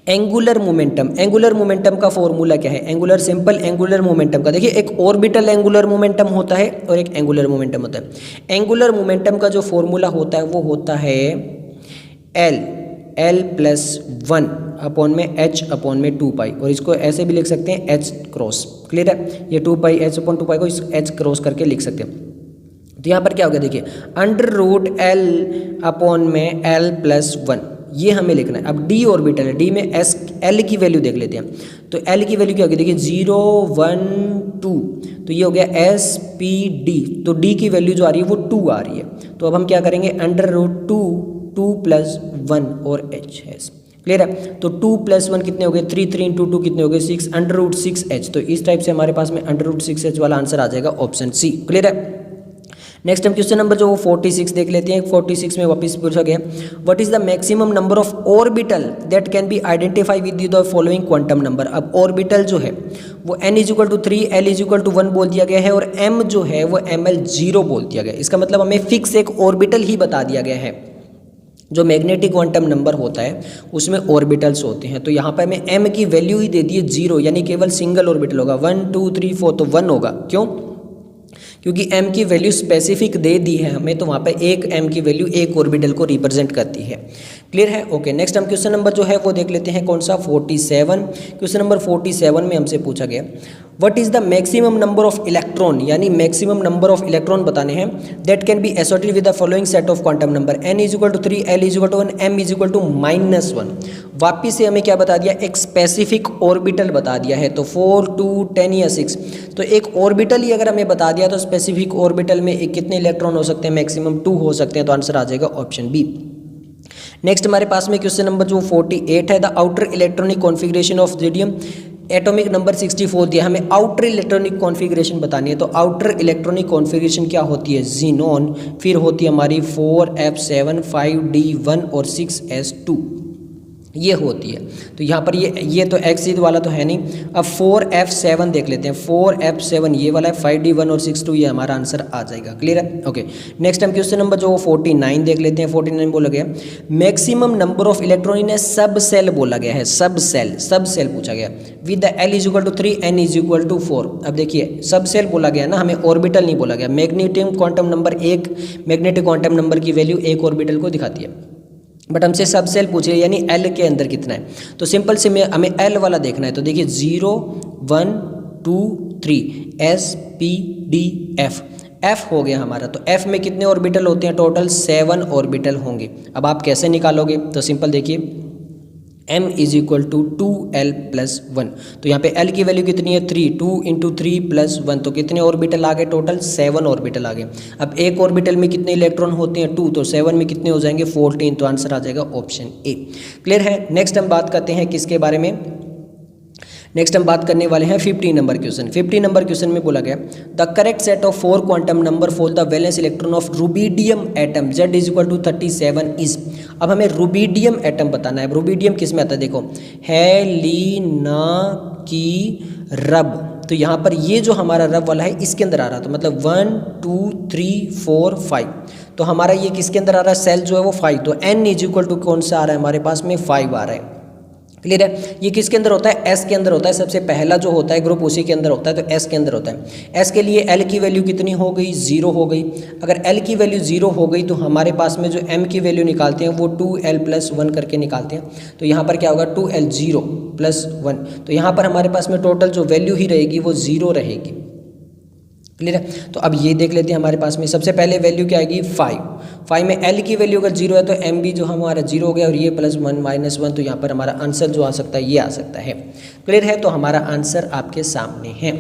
angular momentum का फॉर्मूला क्या है। एंगुलर सिंपल एंगुलर मोमेंटम का देखिए, एक ऑर्बिटल एंगुलर मोमेंटम होता है और एक एंगुलर मोमेंटम होता है। एंगुलर मोमेंटम का जो फॉर्मूला होता है वो होता है l+1 अपॉन में h अपॉन में 2 पाई, और इसको ऐसे भी लिख सकते हैं h क्रॉस। क्लियर है, ये 2 पाई h अपॉन 2 पाई को इस h क्रॉस करके लिख सकते हैं। तो यहाँ पर क्या हो गया देखिए, √l अपॉन में l+1 ये हमें लिखना है। अब d ऑर्बिटल है, d में s l की वैल्यू देख लेते हैं। तो l की वैल्यू क्या होगी, देखिए 0 1 2, तो ये हो गया s/p/d। तो d की वैल्यू जो आ रही है वो 2 आ रही है। तो अब हम क्या करेंगे, √2 2 + 1 और h है। क्लियर है। तो 2 + 1 कितने हो गए, 3 3 × 2 कितने हो गए 6, √6h। तो इस टाइप से हमारे पास में √6h वाला आंसर आ जाएगा ऑप्शन सी। क्लियर है। नेक्स्ट हम क्वेश्चन नंबर जो 46 देख लेते हैं। 46 में वापस पूछा गया what is the maximum number of orbital that can be identify with the following quantum number. अब ऑर्बिटल जो है वो n = 3 l = 1 बोल दिया गया है, और m जो है वो ml0 बोल दिया गया है। इसका मतलब हमें फिक्स एक ऑर्बिटल ही बता दिया गया है। जो मैग्नेटिक क्वांटम नंबर होता है उसमें ऑर्बिटल्स होते हैं। तो यहाँ पर हमें m की वैल्यू ही दे दी है 0, यानी केवल सिंगल ऑर्बिटल होगा। 1 2 3 4 तो 1 होगा। क्यों, क्योंकि m की वैल्यू स्पेसिफिक दे दी है हमें, तो वहाँ पे एक m की वैल्यू एक ऑर्बिटल को रिप्रेजेंट करती है। क्लियर है। ओके, नेक्स्ट हम क्वेश्चन नंबर जो है वो देख लेते हैं, कौन सा 47। क्वेश्चन नंबर 47 में हमसे पूछा गया what is the maximum number of electron, यानी मैक्सिमम नंबर ऑफ इलेक्ट्रॉन बताने हैं that can be associated with the following set of quantum number n = 3 l = 1 m = -1। वापिस से हमें क्या बता दिया, एक स्पेसिफिक ऑर्बिटल बता दिया है। तो 4 2 10 या 6, तो एक ऑर्बिटल ही अगर हमें बता दिया तो स्पेसिफिक ऑर्बिटल में कितने इलेक्ट्रॉन हो सकते हैं, मैक्सिमम 2 हो सकते हैं। तो आंसर आ जाएगा ऑप्शन बी। नेक्स्ट हमारे पास में क्वेश्चन नंबर जो 48 है the outer electronic configuration of ज़ीडियम एटॉमिक नंबर 64 दिया, हमें आउटर इलेक्ट्रॉनिक कॉन्फ़िगरेशन बतानी है। तो आउटर इलेक्ट्रॉनिक कॉन्फ़िगरेशन क्या होती है, ज़ीनॉन, फिर होती है हमारी 4f7 5d1 और 6s2। ये होती है। तो यहाँ पर ये तो एक्स वाला तो है नहीं। अब 4f7 देख लेते हैं। 4f7 ये वाला है, 5d1 और 6 2 ये हमारा आंसर आ जाएगा। क्लियर है? ओके, नेक्स्ट हम क्वेश्चन नंबर जो 49 देख लेते हैं। 49 बोला गया maximum number of electron in a sub shell बोला गया है। सब सेल पूछा गया विद द L = 3 N = 4। अब देखिए सब सेल बोला गया ना, हमें ऑर्बिटल नहीं बोला गया। Magnetic quantum number 1 magnetic quantum number की वैल्यू एक ऑर्बिटल को दिखाती है, बट हमसे सब सेल पूछ रही है यानी L के अंदर कितना है। तो सिंपल से हमें L वाला देखना है। तो देखिए 0 1 2 3 S P D F, F हो गया हमारा। तो F में कितने ऑर्बिटल होते हैं? टोटल 7 ऑर्बिटल होंगे। अब आप कैसे निकालोगे? तो सिंपल देखिए m = 2l + 1। तो यहाँ पे L की वैल्यू कितनी है? 3, 2 × 3 + 1। तो कितने ऑर्बिटल आ गए? टोटल 7 ऑर्बिटल आ गए। अब एक ऑर्बिटल में कितने इलेक्ट्रॉन होते हैं? 2। तो 7 में कितने हो जाएंगे? 14। तो आंसर आ जाएगा ऑप्शन ए। क्लियर है? नेक्स्ट हम बात करते हैं किसके बारे में? नेक्स्ट हम बात करने वाले हैं 50 नंबर क्वेश्चन। 50 नंबर क्वेश्चन में बोला गया the correct set of 4 quantum number for the valence electron of rubidium atom Z = 37 is. अब हमें रुबिडियम एटम बताना है। रुबिडियम किस में आता है? देखो हेलिना की रब। तो यहाँ पर ये जो हमारा रब वाला है इसके अंदर आ रहा है। तो मतलब 1 2 3 4 5। तो हमारा ये किसके अंदर आ रहा है? सेल जो है वो 5। तो N = कौन सा आ रहा है हमारे पास में? 5 आ रहा है। क्लियर है? ये किसके अंदर होता है? S के अंदर होता है। सबसे पहला जो होता है ग्रुप उसी के अंदर होता है। तो S के अंदर होता है। S के लिए L की वैल्यू कितनी हो गई? 0 हो गई। अगर L की वैल्यू 0 हो गई तो हमारे पास में जो M की वैल्यू निकालते हैं वो 2l + 1 करके निकालते हैं। तो यहाँ पर क्या होगा? 2l 0 + 1। तो यहाँ पर हमारे पास में टोटल जो वैल्यू ही रहेगी वो 0 रहेगी। क्लियर है? तो अब ये देख लेते हैं हमारे पास में सबसे पहले वैल्यू क्या आएगी? 5 में L की वैल्यू अगर 0 है तो M भी जो हमारा 0 हो गया और ये +1 -1। तो यहाँ पर हमारा आंसर जो आ सकता है ये आ सकता है। क्लियर है? तो हमारा आंसर आपके सामने है।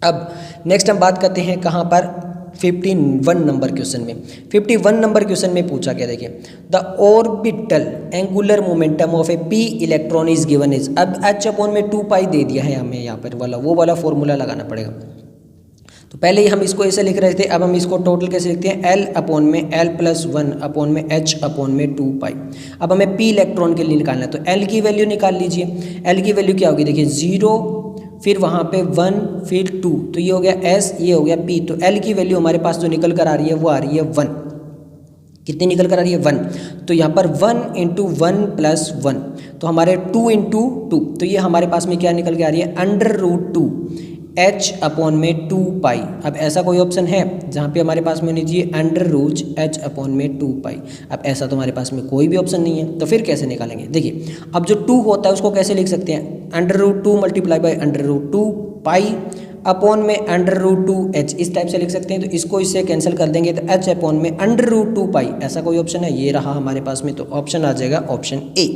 अब नेक्स्ट हम बात करते हैं कहाँ पर? 51 नंबर क्वेश्चन में। 51 नंबर क्वेश्चन में पूछा गया देखिए the orbital angular momentum of A p electron is given is. अब h/2π दे दिया है हमें, यहाँ पर वो वाला फॉर्मूला लगाना पड़ेगा। तो पहले ही हम इसको ऐसे लिख रहे थे, अब हम इसको टोटल कैसे लिखते हैं? L + 1 h/2π। अब हमें p इलेक्ट्रॉन के लिए निकालना है। तो L की वैल्यू निकाल लीजिए। L की वैल्यू क्या होगी? देखिए 0 फिर वहाँ पे 1 फिर 2। तो ये हो गया S, ये हो गया P। तो L की वैल्यू हमारे पास जो निकल कर आ रही है वो आ रही है 1। कितनी निकल कर आ रही है? 1। तो यहाँ पर 1 × 1 + 1 तो हमारे 2 × 2। तो ये हमारे पास में क्या निकल के आ रही है? √2 h/2π। अब ऐसा कोई ऑप्शन है जहाँ पे हमारे पास में होनी चाहिए h/2π। अब ऐसा तो हमारे पास में कोई भी ऑप्शन नहीं है। तो फिर कैसे निकालेंगे? देखिए अब जो 2 होता है उसको कैसे लिख सकते हैं? √2 × √2π /√2h इस टाइप से लिख सकते हैं। तो इसको इससे कैंसिल कर देंगे तो h/√2π। ऐसा कोई ऑप्शन है? ये रहा हमारे पास में। तो ऑप्शन आ जाएगा option A.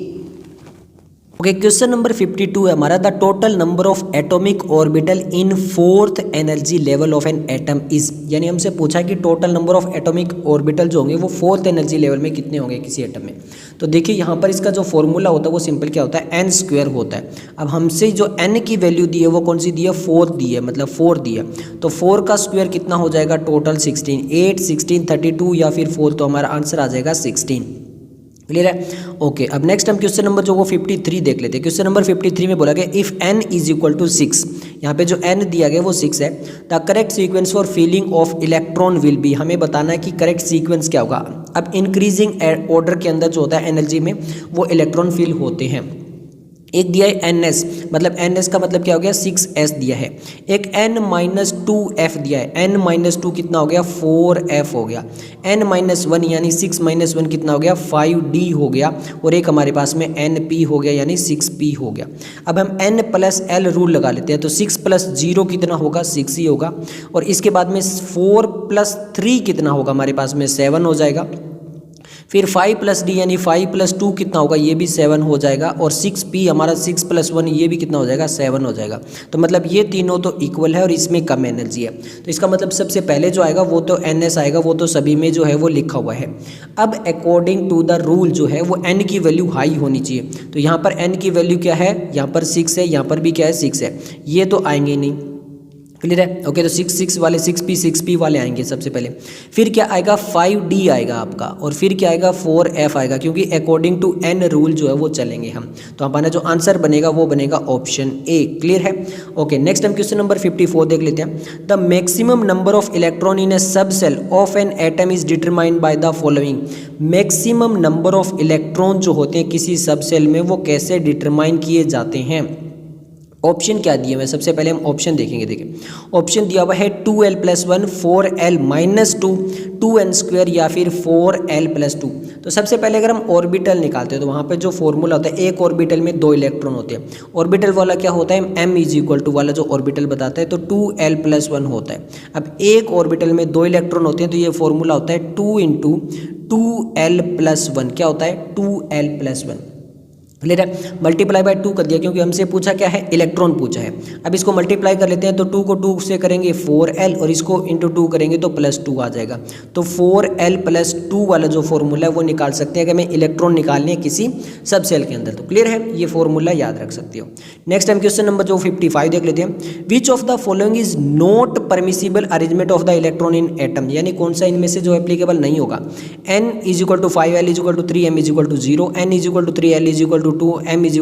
Okay, question number 52 है हमारा the total number of atomic orbital in 4th energy level of an atom is. यानी हमसे पूछा कि total number of atomic orbital जो होंगे वो 4th एनर्जी लेवल में कितने होंगे किसी एटम में। तो देखिए यहाँ पर इसका जो फॉर्मूला होता है वो सिंपल क्या होता है? n² होता है। अब हमसे जो n की वैल्यू दी है वो कौन सी दी है? 4 दी है, मतलब 4 दी है। तो 4 का स्क्वायर कितना हो जाएगा? टोटल 16, 8 16 32 या फिर 4। तो हमारा आंसर आ जाएगा 16। क्लियर है? ओके, अब नेक्स्ट हम क्वेश्चन नंबर जो वो 53 देख लेते हैं। क्वेश्चन नंबर 53 में बोला गया इफ़ n = 6। यहाँ पे जो n दिया गया वो 6 है। The correct sequence for filling of electron will be. हमें बताना है कि करेक्ट सीक्वेंस क्या होगा। अब इंक्रीजिंग ऑर्डर के अंदर जो होता है एनर्जी में वो इलेक्ट्रॉन फिल होते हैं। एक दिया है ns, मतलब ns का मतलब क्या हो गया? 6s दिया है। एक n-2f दिया है। n-2 कितना हो गया? 4f हो गया। n-1 यानी 6 - 1 कितना हो गया? 5d हो गया। और एक हमारे पास में np हो गया यानी 6p हो गया। अब हम n + l रूल लगा लेते हैं। तो 6 + 0 कितना होगा? 6 ही होगा। और इसके बाद में 4 + 3 कितना होगा? हमारे पास में 7 हो जाएगा। फिर 5 + d यानी 5 + 2 कितना होगा? ये भी 7 हो जाएगा। और 6p हमारा 6 + 1 ये भी कितना हो जाएगा? 7 हो जाएगा। तो मतलब ये तीनों तो इक्वल है और इसमें कम एनर्जी है। तो इसका मतलब सबसे पहले जो आएगा वो तो ns आएगा, वो तो सभी में जो है वो लिखा हुआ है। अब अकॉर्डिंग टू द रूल जो है वो n की वैल्यू हाई होनी चाहिए। तो यहाँ पर n की वैल्यू क्या है? यहाँ पर 6 है, यहाँ पर भी क्या है? 6 है। ये तो आएंगे नहीं। क्लियर है? ओके, तो 6 वाले 6p वाले आएंगे सबसे पहले। फिर क्या आएगा 5d आएगा आपका, और फिर क्या आएगा 4f आएगा, क्योंकि अकॉर्डिंग टू n रूल जो है वो चलेंगे हम। तो हमारा जो आंसर बनेगा वो बनेगा ऑप्शन ए। क्लियर है? ओके, नेक्स्ट हम क्वेश्चन नंबर 54 देख लेते हैं। The maximum number of electron in a sub shell of an atom is determined by the following. Maximum number of electron जो होते हैं किसी सब सेल में वो कैसे डिटरमाइन किए जाते हैं? ऑप्शन क्या दिए हुए? सबसे पहले हम ऑप्शन देखेंगे। देखिए, ऑप्शन दिया हुआ है 2l+1, 4l-2, 2n² या फिर 4l+2। तो सबसे पहले अगर हम ऑर्बिटल निकालते हैं तो वहाँ पे जो फॉर्मूला होता है, एक ऑर्बिटल में 2 इलेक्ट्रॉन होते हैं। ऑर्बिटल वाला क्या होता है, m वाला जो ऑर्बिटल बताता है, तो 2l+1 होता है। अब एक ऑर्बिटल में 2 इलेक्ट्रॉन होते हैं तो ये फॉर्मूला होता है 2 × 2l+1। क्या होता है? 2l+1। क्लियर है? मल्टीप्लाई बाय 2 कर दिया, क्योंकि हमसे पूछा क्या है, इलेक्ट्रॉन पूछा है। अब इसको मल्टीप्लाई कर लेते हैं, तो 2 को 2 से करेंगे 4l, और इसको इंटू 2 करेंगे तो +2 आ जाएगा। तो 4l+2 वाला जो फॉर्मूला है वो निकाल सकते हैं अगर हमें इलेक्ट्रॉन निकालने हैं किसी सब सेल के अंदर। तो क्लियर है? ये फॉर्मूला याद रख सकते हो। नेक्स्ट हम क्वेश्चन नंबर जो 55 देख लेते हैं। विच of the following is not permissible arrangement of the electron in atom, यानी कौन सा इनमें से जो एप्लीकेबल नहीं होगा? n = 5, l = 3, m = 0, n = 3, l = 2, m =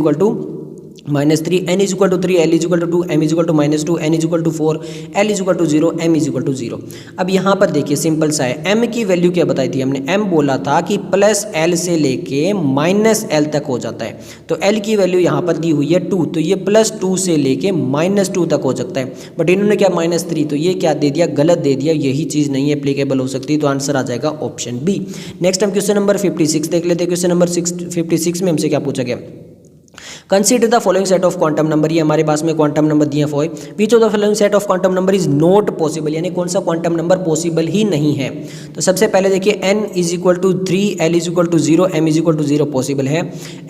-3, n = 3, l = 2, m = -2, n = 4, l = 0, m = 0। अब यहाँ पर देखिए सिंपल सा है, m की वैल्यू क्या बताई थी हमने? m बोला था कि +l से लेके -l तक हो जाता है। तो l की वैल्यू यहाँ पर दी हुई है 2, तो ये +2 से लेके -2 तक हो सकता है। बट इन्होंने क्या -3, तो ये क्या दे दिया, गलत दे दिया, यही चीज़ नहीं एप्लीकेबल हो सकती। तो आंसर आ जाएगा ऑप्शन बी। नेक्स्ट हम क्वेश्चन नंबर 56 देख लेते हैं। क्वेश्चन नंबर 56 में हमसे क्या पूछा गया? Consider the following set of quantum number. ये हमारे पास में क्वांटम नंबर दिए हैं। विच of the following set of quantum number is not possible, यानी कौन सा क्वांटम नंबर पॉसिबल ही नहीं है? तो सबसे पहले देखिए n = 3, l = 0, m = 0 पॉसिबल है।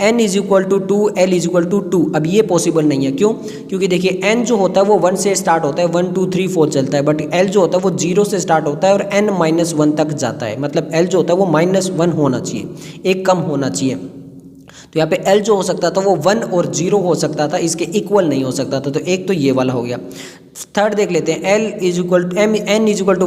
n = 2, l = 2, अब ये पॉसिबल नहीं है। क्यों? क्योंकि देखिए n जो होता है वो 1 से स्टार्ट होता है, 1 2 3 4 चलता है, बट l जो होता है वो 0 से स्टार्ट होता है और n-1 तक जाता है। मतलब l जो होता है वो -1 होना चाहिए, एक कम होना चाहिए। तो यहाँ पे L जो हो सकता था वो 1 और 0 हो सकता था, इसके इक्वल नहीं हो सकता था। तो एक तो ये वाला हो गया। थर्ड देख लेते हैं, n =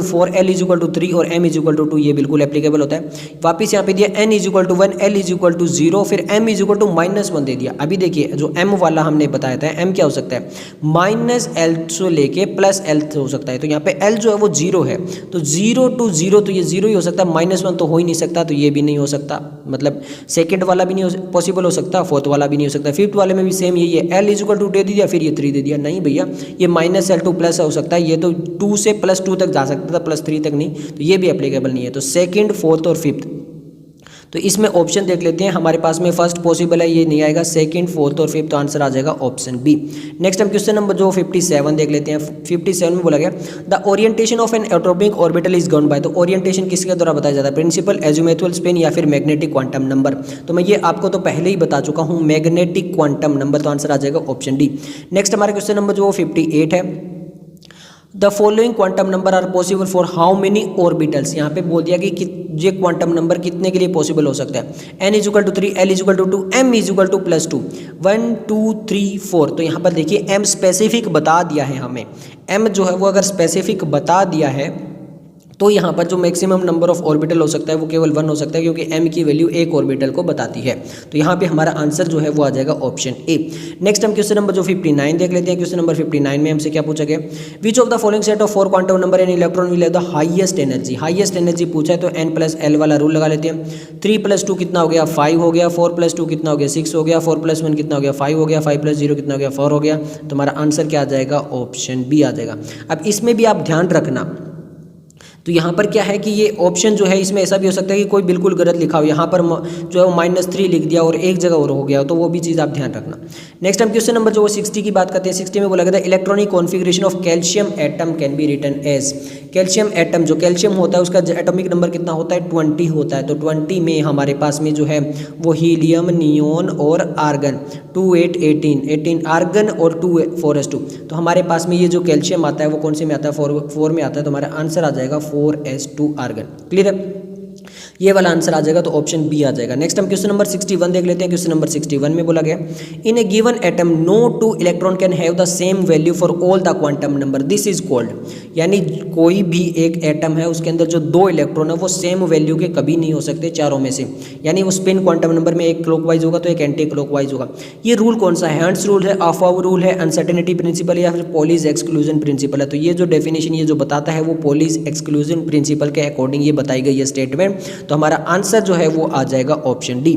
4, l = 3 और m = 2, ये बिल्कुल एप्लीकेबल होता है। वापस यहाँ पे दिया n = 1, l = 0, फिर m = -1 दे दिया। अभी देखिए जो m वाला हमने बताया था, m क्या हो सकता है, -l से लेके +l हो सकता है। तो यहाँ पे l जो है वो 0 है, तो 0 to 0, तो ये 0 ही हो सकता है, -1 तो हो ही नहीं सकता, तो ये भी नहीं हो सकता। मतलब सेकंड वाला भी नहीं पॉसिबल हो सकता, फोर्थ वाला भी नहीं हो सकता। फिफ्थ वाले में भी सेम यही है, l = 2 दे दिया, फिर ये 3 दे दिया। नहीं भैया, ये -l to प्लस हो सकता है, ये तो 2 से +2 तक जा सकता था, +3 तक नहीं, तो ये भी एप्लीकेबल नहीं है। तो सेकंड, फोर्थ और फिफ्थ, तो इसमें ऑप्शन देख लेते हैं। हमारे पास में फर्स्ट पॉसिबल है, ये नहीं आएगा। सेकंड, फोर्थ और फिफ्थ, तो आंसर आ जाएगा ऑप्शन बी। नेक्स्ट हम क्वेश्चन नंबर जो 57 देख लेते हैं। 57 में बोला गया the orientation of N atomic orbital is govern by. तो ओरिएंटेशन किसके द्वारा बताया जाता है? प्रिंसिपल, एजीमुथल, स्पिन या फिर मैग्नेटिक क्वांटम नंबर। तो मैं ये आपको तो पहले ही बता चुका हूँ, मैग्नेटिक क्वांटम नंबर, तो आंसर आ जाएगा ऑप्शन डी। नेक्स्ट हमारा क्वेश्चन नंबर जो 58 है, the following quantum number are possible for how many orbitals. यहाँ पे बोल दिया कि ये क्वांटम नंबर कितने के लिए पॉसिबल हो सकता है? n = 3, l = 2, m = +2, 1 2 3 4। तो यहाँ पर देखिए m स्पेसिफिक बता दिया है हमें। m जो है वो अगर स्पेसिफिक बता दिया है तो यहाँ पर जो मैक्सिमम नंबर ऑफ ऑर्बिटल हो सकता है वो केवल 1 हो सकता है, क्योंकि m की वैल्यू एक ऑर्बिटल को बताती है। तो यहाँ पे हमारा आंसर जो है वो आ जाएगा ऑप्शन ए। नेक्स्ट हम क्वेश्चन नंबर जो 59 देख लेते हैं। क्वेश्चन नंबर 59 में हमसे क्या पूछा गया? विच of the following set of 4 quantum number an electron will have the highest energy. Highest energy पूछा है तो n + l वाला रूल लगा लेते हैं। 3 + 2 कितना हो गया? 5 हो गया। 4 + 2 कितना हो गया? 6 हो गया। 4 + 1 कितना हो गया? 5 हो गया। 5 + 0 कितना हो गया? 4 हो गया। तो हमारा आंसर क्या आ जाएगा? ऑप्शन बी आ जाएगा। अब इसमें भी आप ध्यान रखना, तो यहाँ पर क्या है कि ये ऑप्शन जो है इसमें ऐसा भी हो सकता है कि कोई बिल्कुल गलत लिखा हो, यहाँ पर जो है वो -3 लिख दिया और एक जगह और हो गया, तो वो भी चीज़ आप ध्यान रखना। नेक्स्ट हम क्वेश्चन नंबर जो 60 की बात करते हैं। 60 में बोला गया था electronic configuration of calcium atom can be written as. Calcium atom, जो कैल्शियम होता है उसका एटॉमिक नंबर कितना होता है? 20 होता है। तो 20 में हमारे पास में जो है वो हीलियम, नियोन और आर्गन, 2 8 18 आर्गन और 2 4s2। तो हमारे पास में ये जो कैल्शियम आता है वो कौन से में आता है? 4 में आता है। तो हमारा आंसर आ जाएगा 4s2 आर्गन। क्लियर है? ये वाला आंसर आ जाएगा, तो ऑप्शन बी आ जाएगा। नेक्स्ट हम क्वेश्चन नंबर 61 देख लेते हैं। क्वेश्चन नंबर 61 में बोला गया, in a given atom no two electron can have the same value for all the quantum number, this is called. यानी कोई भी एक एटम है उसके अंदर जो 2 इलेक्ट्रॉन है वो सेम वैल्यू के कभी नहीं हो सकते चारों में से। यानी वो स्पिन क्वांटम नंबर में एक क्लॉकवाइज होगा तो एक एंटी क्लॉकवाइज होगा। ये रूल कौन सा है? हर्ट्ज रूल है, अफाव रूल है, अनसर्टेनिटी प्रिंसिपल या फिर पॉलीज एक्सक्लूजन प्रिंसिपल है। तो ये जो डेफिनेशन ये जो बताता है वो पॉलीज एक्सक्लूजन प्रिंसिपल के अकॉर्डिंग ये बताई गई है स्टेटमेंट। तो हमारा आंसर जो है वो आ जाएगा ऑप्शन डी।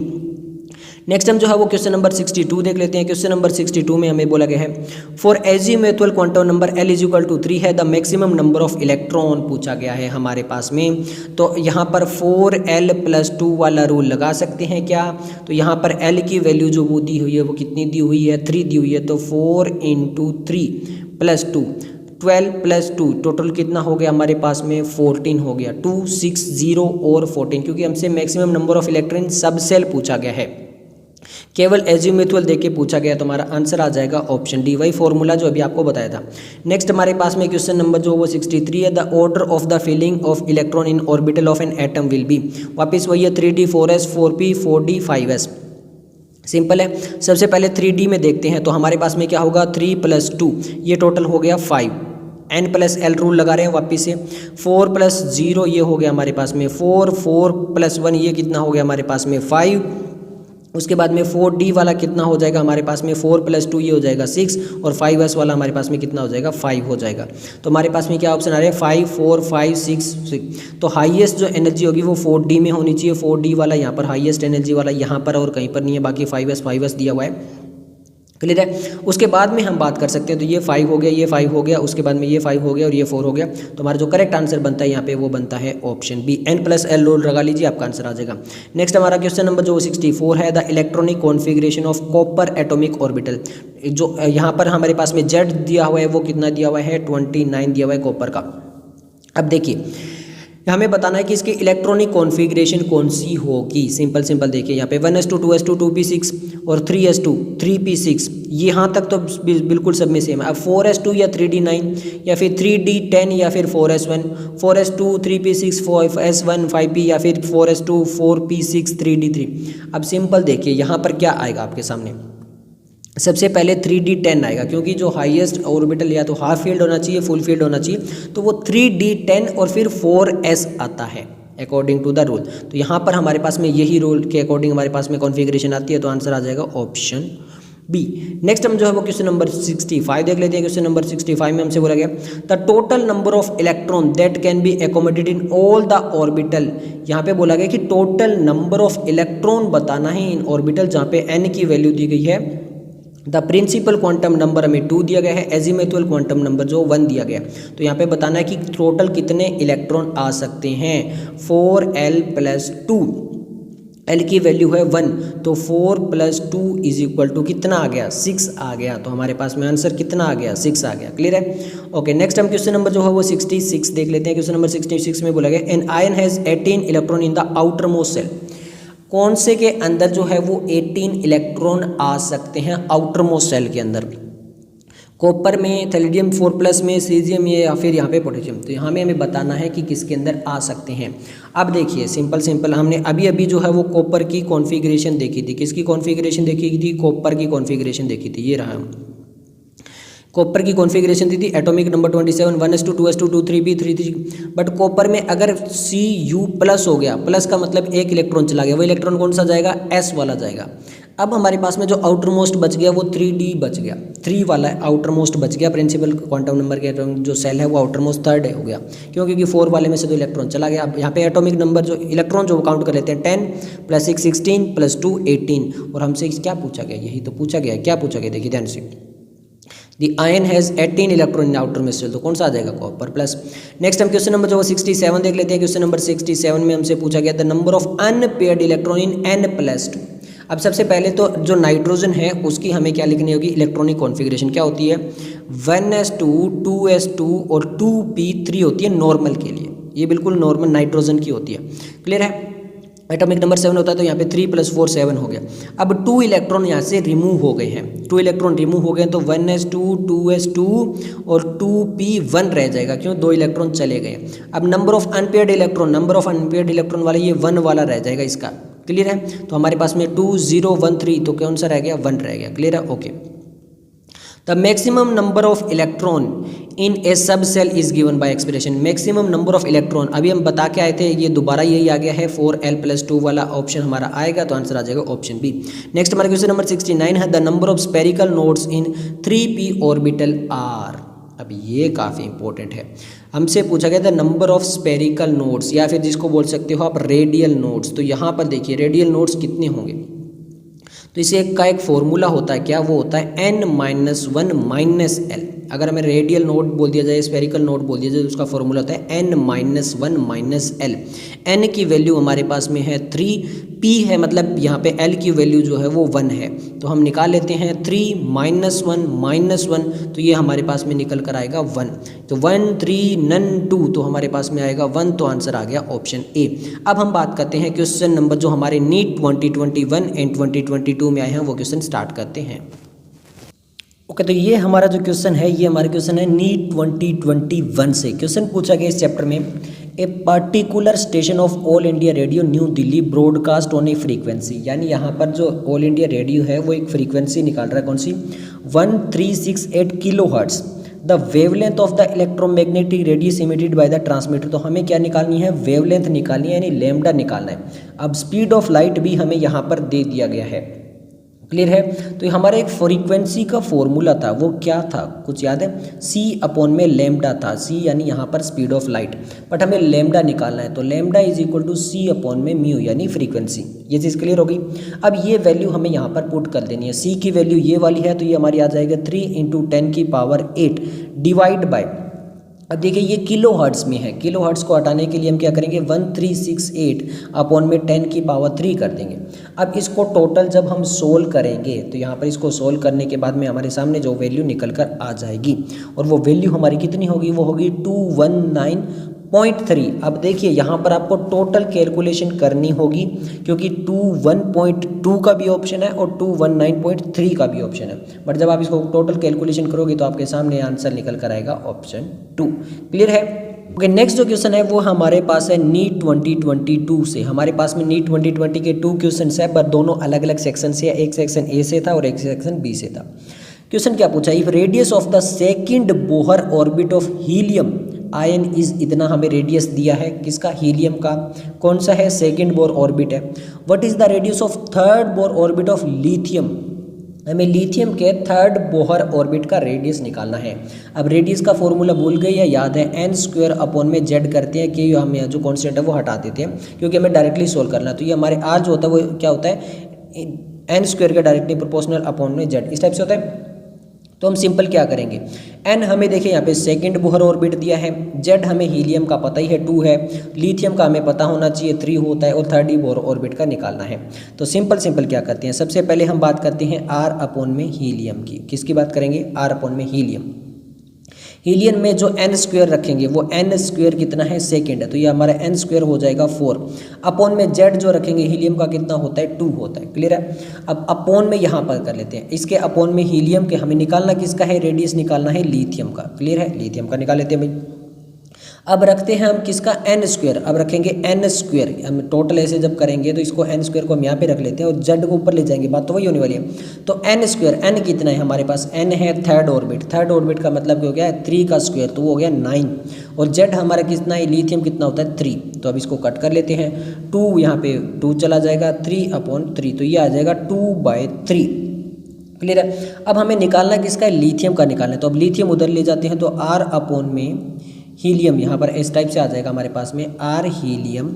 नेक्स्ट हम जो है वो क्वेश्चन नंबर 62 देख लेते हैं। क्वेश्चन नंबर 62 में हमें बोला गया है, for azimuthal quantum number L = 3 है the maximum number of electron पूछा गया है हमारे पास में। तो यहाँ पर 4l+2 वाला रूल लगा सकते हैं क्या? तो यहाँ पर L की वैल्यू जो वो दी हुई है वो कितनी दी हुई है? 3 दी हुई है। तो 4 × 3 + 2 12 + 2 टोटल कितना हो गया हमारे पास में? 14 हो गया। 2 6 0 और 14, क्योंकि हमसे मैक्सिमम नंबर ऑफ इलेक्ट्रॉन सब सेल पूछा गया है, केवल एजीमुथल देके पूछा गया। तो हमारा आंसर आ जाएगा ऑप्शन डी, वही फॉर्मूला जो अभी आपको बताया था। नेक्स्ट हमारे पास में क्वेश्चन नंबर जो वो 63 है, the order of the filling of electron in orbital of an atom will be. वापस वही है 3d 4s 4p 4d 5s। Simple है। सबसे पहले 3d में देखते हैं, तो हमारे पास में क्या होगा? 3 + 2 ये टोटल हो गया 5। n+l रूल लगा रहे हैं वापिस से। 4 + 0 ये हो गया हमारे पास में 4, 4 + 1 ये कितना हो गया हमारे पास में? 5। उसके बाद में 4d वाला कितना हो जाएगा हमारे पास में? 4 + 2 ये हो जाएगा 6, और 5s वाला हमारे पास में कितना हो जाएगा? 5 हो जाएगा। तो हमारे पास में क्या ऑप्शन आ रहा है? 5 4 5 6 6। तो हाईएस्ट जो एनर्जी होगी वो 4d में होनी चाहिए। 4d वाला यहाँ पर हाईएस्ट एनर्जी वाला यहाँ पर और कहीं पर नहीं है, बाकी 5s दिया हुआ है। क्लियर है। उसके बाद में हम बात कर सकते हैं, तो ये 5 हो गया, ये 5 हो गया, उसके बाद में ये 5 हो गया और ये 4 हो गया। तो हमारा जो करेक्ट आंसर बनता है यहाँ पे वो बनता है ऑप्शन बी। n+l रूल लगा लीजिए, आपका आंसर आ जाएगा। नेक्स्ट हमारा क्वेश्चन नंबर जो 64 है, the electronic configuration of copper atomic orbital. जो यहाँ पर हमारे पास में Z दिया हुआ है वो कितना दिया हुआ है? 29 दिया हुआ है कॉपर का। अब देखिए हमें बताना है कि इसकी इलेक्ट्रॉनिक कॉन्फ़िगरेशन कौन सी होगी। सिंपल देखिए यहाँ पे 1s2 2s2 2p6 और 3s2 3p6, यहाँ तक तो बिल्कुल सब में सेम है। अब 4s2 या 3d9 या फिर 3d10 या फिर 4s1 4s2 3p6 4s1 5p या फिर 4s2 4p6 3d3। अब सिंपल देखिए यहाँ पर क्या आएगा आपके सामने। सबसे पहले 3d10 आएगा, क्योंकि जो हाईएस्ट ऑर्बिटल या तो हाफ फील्ड होना चाहिए फुल फील्ड होना चाहिए, तो वो 3d10 और फिर 4s आता है अकॉर्डिंग टू द रूल। तो यहाँ पर हमारे पास में यही रूल के अकॉर्डिंग हमारे पास में कॉन्फ़िगरेशन आती है। तो आंसर आ जाएगा ऑप्शन बी। नेक्स्ट हम जो है वो क्वेश्चन नंबर 65 देख लेते हैं। क्वेश्चन नंबर 65 में हमसे बोला गया, the total number of electron that can be accommodated in all the orbital. यहाँ पे बोला गया कि टोटल नंबर ऑफ इलेक्ट्रॉन बताना है इन ऑर्बिटल, जहाँ पे n की वैल्यू दी गई है। द प्रिंसिपल क्वांटम नंबर हमें 2 दिया गया है, एजीमुथल क्वांटम नंबर जो 1 दिया गया। तो यहाँ पे बताना है कि टोटल कितने इलेक्ट्रॉन आ सकते हैं। 4l + 2, l की वैल्यू है 1, तो 4 + 2 = कितना आ गया? 6 आ गया। तो हमारे पास में आंसर कितना आ गया? 6 आ गया। क्लियर है। ओके, नेक्स्ट हम क्वेश्चन नंबर जो है वो 66 देख लेते हैं। क्वेश्चन नंबर 66 में बोला गया, an ion has 18 electron in the outermost shell. कौन से के अंदर जो है वो 18 इलेक्ट्रॉन आ सकते हैं आउटर मोस्ट शेल के अंदर? कॉपर में, थैलेडियम 4+ में, सीजियम में या फिर यहाँ पे पोटेशियम। तो यहाँ में हमें बताना है कि किसके अंदर आ सकते हैं। अब देखिए सिंपल हमने अभी जो है वो कॉपर की कॉन्फ़िगरेशन देखी थी। किसकी कॉन्फ़िगरेशन देखी थी? कॉपर की कॉन्फ़िगरेशन देखी थी। ये रहा कॉपर की कॉन्फ़िगरेशन दी थी, atomic number 27 1s2 2s2 2 3p 3 but copper में अगर Cu+ हो गया, प्लस का मतलब एक इलेक्ट्रॉन चला गया, वो इलेक्ट्रॉन कौन सा जाएगा? S वाला जाएगा। अब हमारे पास में जो आउटर मोस्ट बच गया वो 3d बच गया, 3 वाला आउटर मोस्ट बच गया। प्रिंसिपल क्वांटम नंबर के जो सेल है वो आउटर मोस्ट 3rd हो गया, क्योंकि 4 वाले में से 2 इलेक्ट्रॉन चला गया। अब यहाँ पे एटॉमिक नंबर जो इलेक्ट्रॉन जो काउंट कर लेते हैं 10 + 6 16 + 2 18। और हमसे क्या पूछा गया? यही तो पूछा गया। क्या पूछा गया? देखिए ध्यान से, the ion has 18 electron in outermost shell. तो कौन सा आ जाएगा? Copper plus. नेक्स्ट हम क्वेश्चन नंबर जो 67 देख लेते हैं। क्वेश्चन नंबर 67 में हमसे पूछा गया, the number of unpaired electron in n+2। अब सबसे पहले तो जो नाइट्रोजन है उसकी हमें क्या लिखनी होगी? इलेक्ट्रॉनिक कॉन्फ़िगरेशन क्या होती है? 1s2 2s2 और 2p3 होती है नॉर्मल के लिए। ये बिल्कुल नॉर्मल नाइट्रोजन की होती है। क्लियर है। एटॉमिक नंबर 7 होता है, तो यहाँ पे 3 + 4 7 हो गया। अब 2 इलेक्ट्रॉन यहाँ से रिमूव हो गए हैं, 2 इलेक्ट्रॉन रिमूव हो गए हैं, तो 1s2 2s2 और 2p1 रह जाएगा, क्यों, 2 इलेक्ट्रॉन चले गए। अब नंबर ऑफ अनपेयर्ड इलेक्ट्रॉन वाला ये 1 वाला रह जाएगा इसका, क्लियर है। तो हमारे पास में 2 0 1 3, तो कौन सा रह गया, 1 रह गया, क्लियर है, okay. The maximum number of electron in a sub shell is given by expression. Maximum number of electron अभी हम बता के आए थे, ये दोबारा यही आ गया है, 4l+2 वाला ऑप्शन हमारा आएगा, तो आंसर आ जाएगा ऑप्शन बी। नेक्स्ट हमारा क्वेश्चन नंबर 69 है, the number of spherical nodes in 3p orbital are. अब ये काफ़ी इंपॉर्टेंट है, हमसे पूछा गया था नंबर ऑफ स्पेरिकल नोड्स, या फिर जिसको बोल सकते हो आप रेडियल नोड्स। तो यहाँ पर देखिए रेडियल नोड्स कितने होंगे, तो इसे का एक फॉर्मूला होता है, क्या वो होता है, n-1 - l। अगर हमें रेडियल नोड बोल दिया जाए, स्पेरिकल नोड बोल दिया जाए, तो उसका फॉर्मूला होता है n-1 - l। n की वैल्यू हमारे पास में है 3, p है मतलब यहाँ पे l की वैल्यू जो है वो 1 है, तो हम निकाल लेते हैं 3 - 1 - 1, तो ये हमारे पास में निकल कर आएगा 1, तो 1 3 नन 2, तो हमारे पास में आएगा 1, तो आंसर आ गया ऑप्शन ए। अब हम बात करते हैं क्वेश्चन नंबर जो हमारे नीट 2021 एंड 2022 में आए हैं, वो क्वेश्चन स्टार्ट करते हैं। ओके, तो ये हमारा जो क्वेश्चन है, ये हमारा क्वेश्चन है नीट 2021 से। क्वेश्चन पूछा गया इस चैप्टर में, a particular station of all India radio new Delhi broadcast on A frequency, यानी यहाँ पर जो ऑल इंडिया रेडियो है वो एक फ्रीक्वेंसी निकाल रहा है, कौन सी, 1368 kilohertz. The wavelength of the electromagnetic radius emitted by the transmitter. तो हमें क्या निकालनी है, वेवलेंथ निकालनी है, यानी लैम्डा निकालना है। अब स्पीड ऑफ लाइट भी हमें यहाँ पर दे दिया गया है, क्लियर है। तो हमारा एक फ्रीक्वेंसी का फॉर्मूला था, वो क्या था, कुछ याद है, c/λ था, c यानी यहाँ पर स्पीड ऑफ लाइट, बट हमें लैम्डा निकालना है, तो लैम्डा = c/μ यानी फ्रीक्वेंसी। ये चीज़ क्लियर हो गई। अब ये वैल्यू हमें यहाँ पर पुट कर देनी है, c की वैल्यू ये वाली है, तो ये हमारी आ जाएगा 3 × 10⁸ डिवाइड बाय, अब देखिए ये किलो हर्ट्ज़ में है, किलो हर्ट्ज़ को हटाने के लिए हम क्या करेंगे, 1368/10³ कर देंगे। अब इसको टोटल जब हम सोल्व करेंगे, तो यहाँ पर इसको सोल्व करने के बाद में हमारे सामने जो वैल्यू निकल कर आ जाएगी, और वो वैल्यू हमारी कितनी होगी, वो होगी 219.3। अब देखिए यहाँ पर आपको टोटल कैलकुलेशन करनी होगी, क्योंकि 212 का भी ऑप्शन है और 219.3 का भी ऑप्शन है, बट जब आप इसको टोटल कैलकुलेशन करोगे तो आपके सामने आंसर निकल कर आएगा ऑप्शन 2, क्लियर है। ओके, नेक्स्ट जो क्वेश्चन है वो हमारे पास है नीट 2022 से। हमारे पास में नीट 2020 के 2 क्वेश्चन है, पर दोनों अलग अलग सेक्शन से, एक सेक्शन ए से था और एक सेक्शन बी से था। क्वेश्चन क्या पूछा, if radius of the second Bohr orbit of helium ion is, इतना हमें रेडियस दिया है, किसका, हीलियम का, कौन सा है, सेकंड बोर ऑर्बिट है। What is the radius of third Bohr orbit of lithium, हमें लिथियम के थर्ड बोहर ऑर्बिट का रेडियस निकालना है। अब रेडियस का फॉर्मूला भूल गए या याद है, n² करते हैं कि हमें जो कॉन्स्टेंट है वो हटा देते हैं, क्योंकि हमें डायरेक्टली सोल्व करना है। तो ये हमारे r जो होता है वो क्या होता है, n² के डायरेक्टली प्रोपोर्शनल अपॉन में z, इस टाइप से होता है। तो हम सिंपल क्या करेंगे, n हमें देखिए यहाँ पे सेकंड बोहर ऑर्बिट दिया है, z हमें हीलियम का पता ही है 2 है, लिथियम का हमें पता होना चाहिए 3 होता है, और थर्ड बोहर ऑर्बिट का निकालना है। तो सिंपल क्या करते हैं, सबसे पहले हम बात करते हैं r/में हीलियम की। किसकी बात करेंगे, r/में हीलियम। हीलियम में जो n² रखेंगे वो n² कितना है, सेकंड है, तो ये हमारा n² हो जाएगा 4। अपॉन में z जो रखेंगे हीलियम का कितना होता है, 2 होता है, क्लियर है। अब अपॉन में यहाँ पर कर लेते हैं, इसके अपॉन में हीलियम के हमें निकालना किसका है, रेडियस निकालना है लिथियम का, क्लियर है, लिथियम का निकाल लेते हैं भाई। अब रखते हैं हम किसका, n², अब रखेंगे n², हम टोटल ऐसे जब करेंगे तो इसको n² को हम यहाँ पे रख लेते हैं और z को ऊपर ले जाएंगे, बात तो वही होने वाली है। तो n², n कितना है हमारे पास, n है थर्ड ऑर्बिट का मतलब हो गया है 3 का स्क्वायर, तो वो हो गया 9, और z हमारा कितना है, लिथियम कितना होता है 3, तो अब इसको कट कर लेते हैं, 2 यहाँ पे 2 चला जाएगा, 3/3, तो ये आ जाएगा 2/3, क्लियर है। अब हमें निकालना किसका है, लिथियम का निकालना है, तो अब लिथियम उधर ले जाते हैं, तो r/में हीलियम यहाँ पर इस टाइप से आ जाएगा हमारे पास में, r helium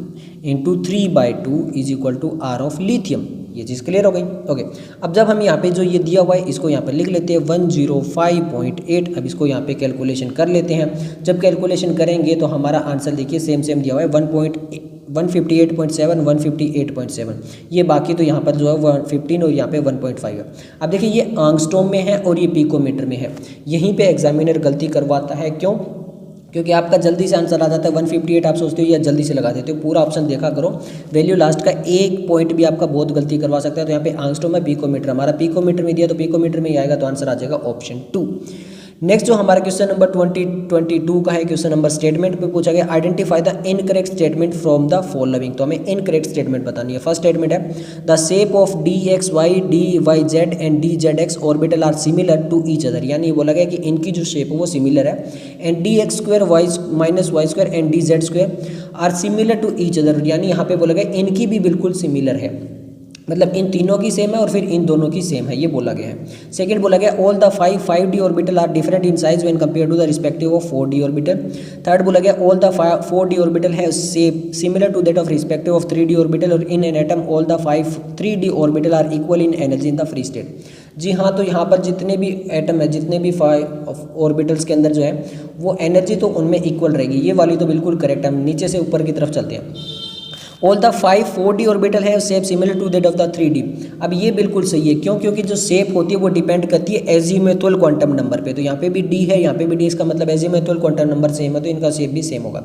× 3/2 = r of lithium. ये चीज़ क्लियर हो गई। ओके, अब जब हम यहाँ पे जो ये दिया हुआ है इसको यहाँ पे लिख लेते हैं 105.8। अब इसको यहाँ पे कैलकुलेशन कर लेते हैं। जब कैलकुलेशन करेंगे तो हमारा आंसर देखिए सेम दिया हुआ है 158.7 158.7। ये बाकी तो यहाँ पर जो है 15 और यहाँ पे 1.5 है। अब देखिए ये एंगस्ट्रॉम में है और ये पिकोमीटर में है। यहीं पे एग्जामिनर गलती करवाता है, क्यों? क्योंकि आपका जल्दी से आंसर आ जाता है 158, आप सोचते हो या जल्दी से लगा देते हो। पूरा ऑप्शन देखा करो, वैल्यू लास्ट का एक पॉइंट भी आपका बहुत गलती करवा सकता है। तो यहाँ पे आंगस्ट्रॉम है, पिकोमीटर, हमारा पिकोमीटर में दिया तो पिकोमीटर में ही आएगा, तो आंसर आ जाएगा ऑप्शन 2। नेक्स्ट जो हमारा क्वेश्चन नंबर 2022 का है, क्वेश्चन नंबर स्टेटमेंट पे पूछा गया identify the incorrect statement from the following. तो हमें इनकरेक्ट स्टेटमेंट बतानी है। फर्स्ट स्टेटमेंट है the shape of d x y d y z and d z x orbital are similar to each other, यानी ये बोला गया कि इनकी जो शेप है वो सिमिलर है। And d x square y minus y square and d z square are similar to each other, यानी यहाँ पे बोला गया इनकी भी बिल्कुल सिमिलर है, मतलब इन तीनों की सेम है और फिर इन दोनों की सेम है, ये बोला गया है। सेकंड बोला गया all the 5D orbital are different in size when compare to the respective of 4D orbital. Third बोला गया all the 4D orbital have shape similar to that of respective of 3D orbital और in an atom all the 3D orbital are equal in energy in the free state. जी हाँ, तो यहाँ पर जितने भी एटम है, जितने भी 5 ऑर्बिटल्स के अंदर जो है वो एनर्जी तो उनमें इक्वल रहेगी, ये वाली तो बिल्कुल करेक्ट है। हम नीचे से ऊपर की तरफ चलते हैं। ऑल द 4D ऑर्बिटल है shape similar to that of the 3D। अब ये बिल्कुल सही है, क्यों? क्योंकि जो शेप होती है वो डिपेंड करती है एजीमुथल क्वांटम नंबर पे। तो यहाँ पे भी D है, यहाँ पे भी D, इसका मतलब एजीमुथल क्वांटम नंबर सेम है, तो इनका शेप भी सेम होगा।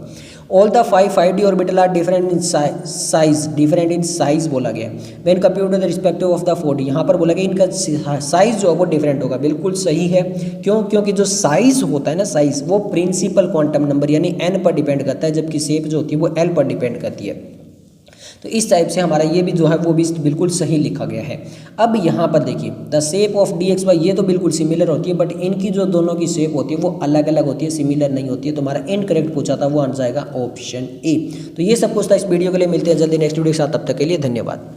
All the 5D orbital are different in size, different in size बोला गया when compare to the respective of the 4D। यहाँ पर बोला गया इनका साइज जो है वो डिफरेंट होगा, बिल्कुल सही है। क्यों? क्योंकि जो साइज होता है ना, साइज वो प्रिंसिपल क्वांटम नंबर यानी n पर डिपेंड करता है, जबकि शेप जो होती है वो l पर डिपेंड करती है। तो इस टाइप से हमारा ये भी जो है वो भी बिल्कुल सही लिखा गया है। अब यहाँ पर देखिए the shape of d x y, ये तो बिल्कुल सिमिलर होती है, बट इनकी जो दोनों की शेप होती है वो अलग अलग होती है, सिमिलर नहीं होती है। तो हमारा इनकरेक्ट पूछा था, वो आंसर आएगा ऑप्शन ए। तो ये सब कुछ था इस वीडियो के लिए। मिलते हैं जल्दी नेक्स्ट वीडियो के साथ, तब तक के लिए धन्यवाद।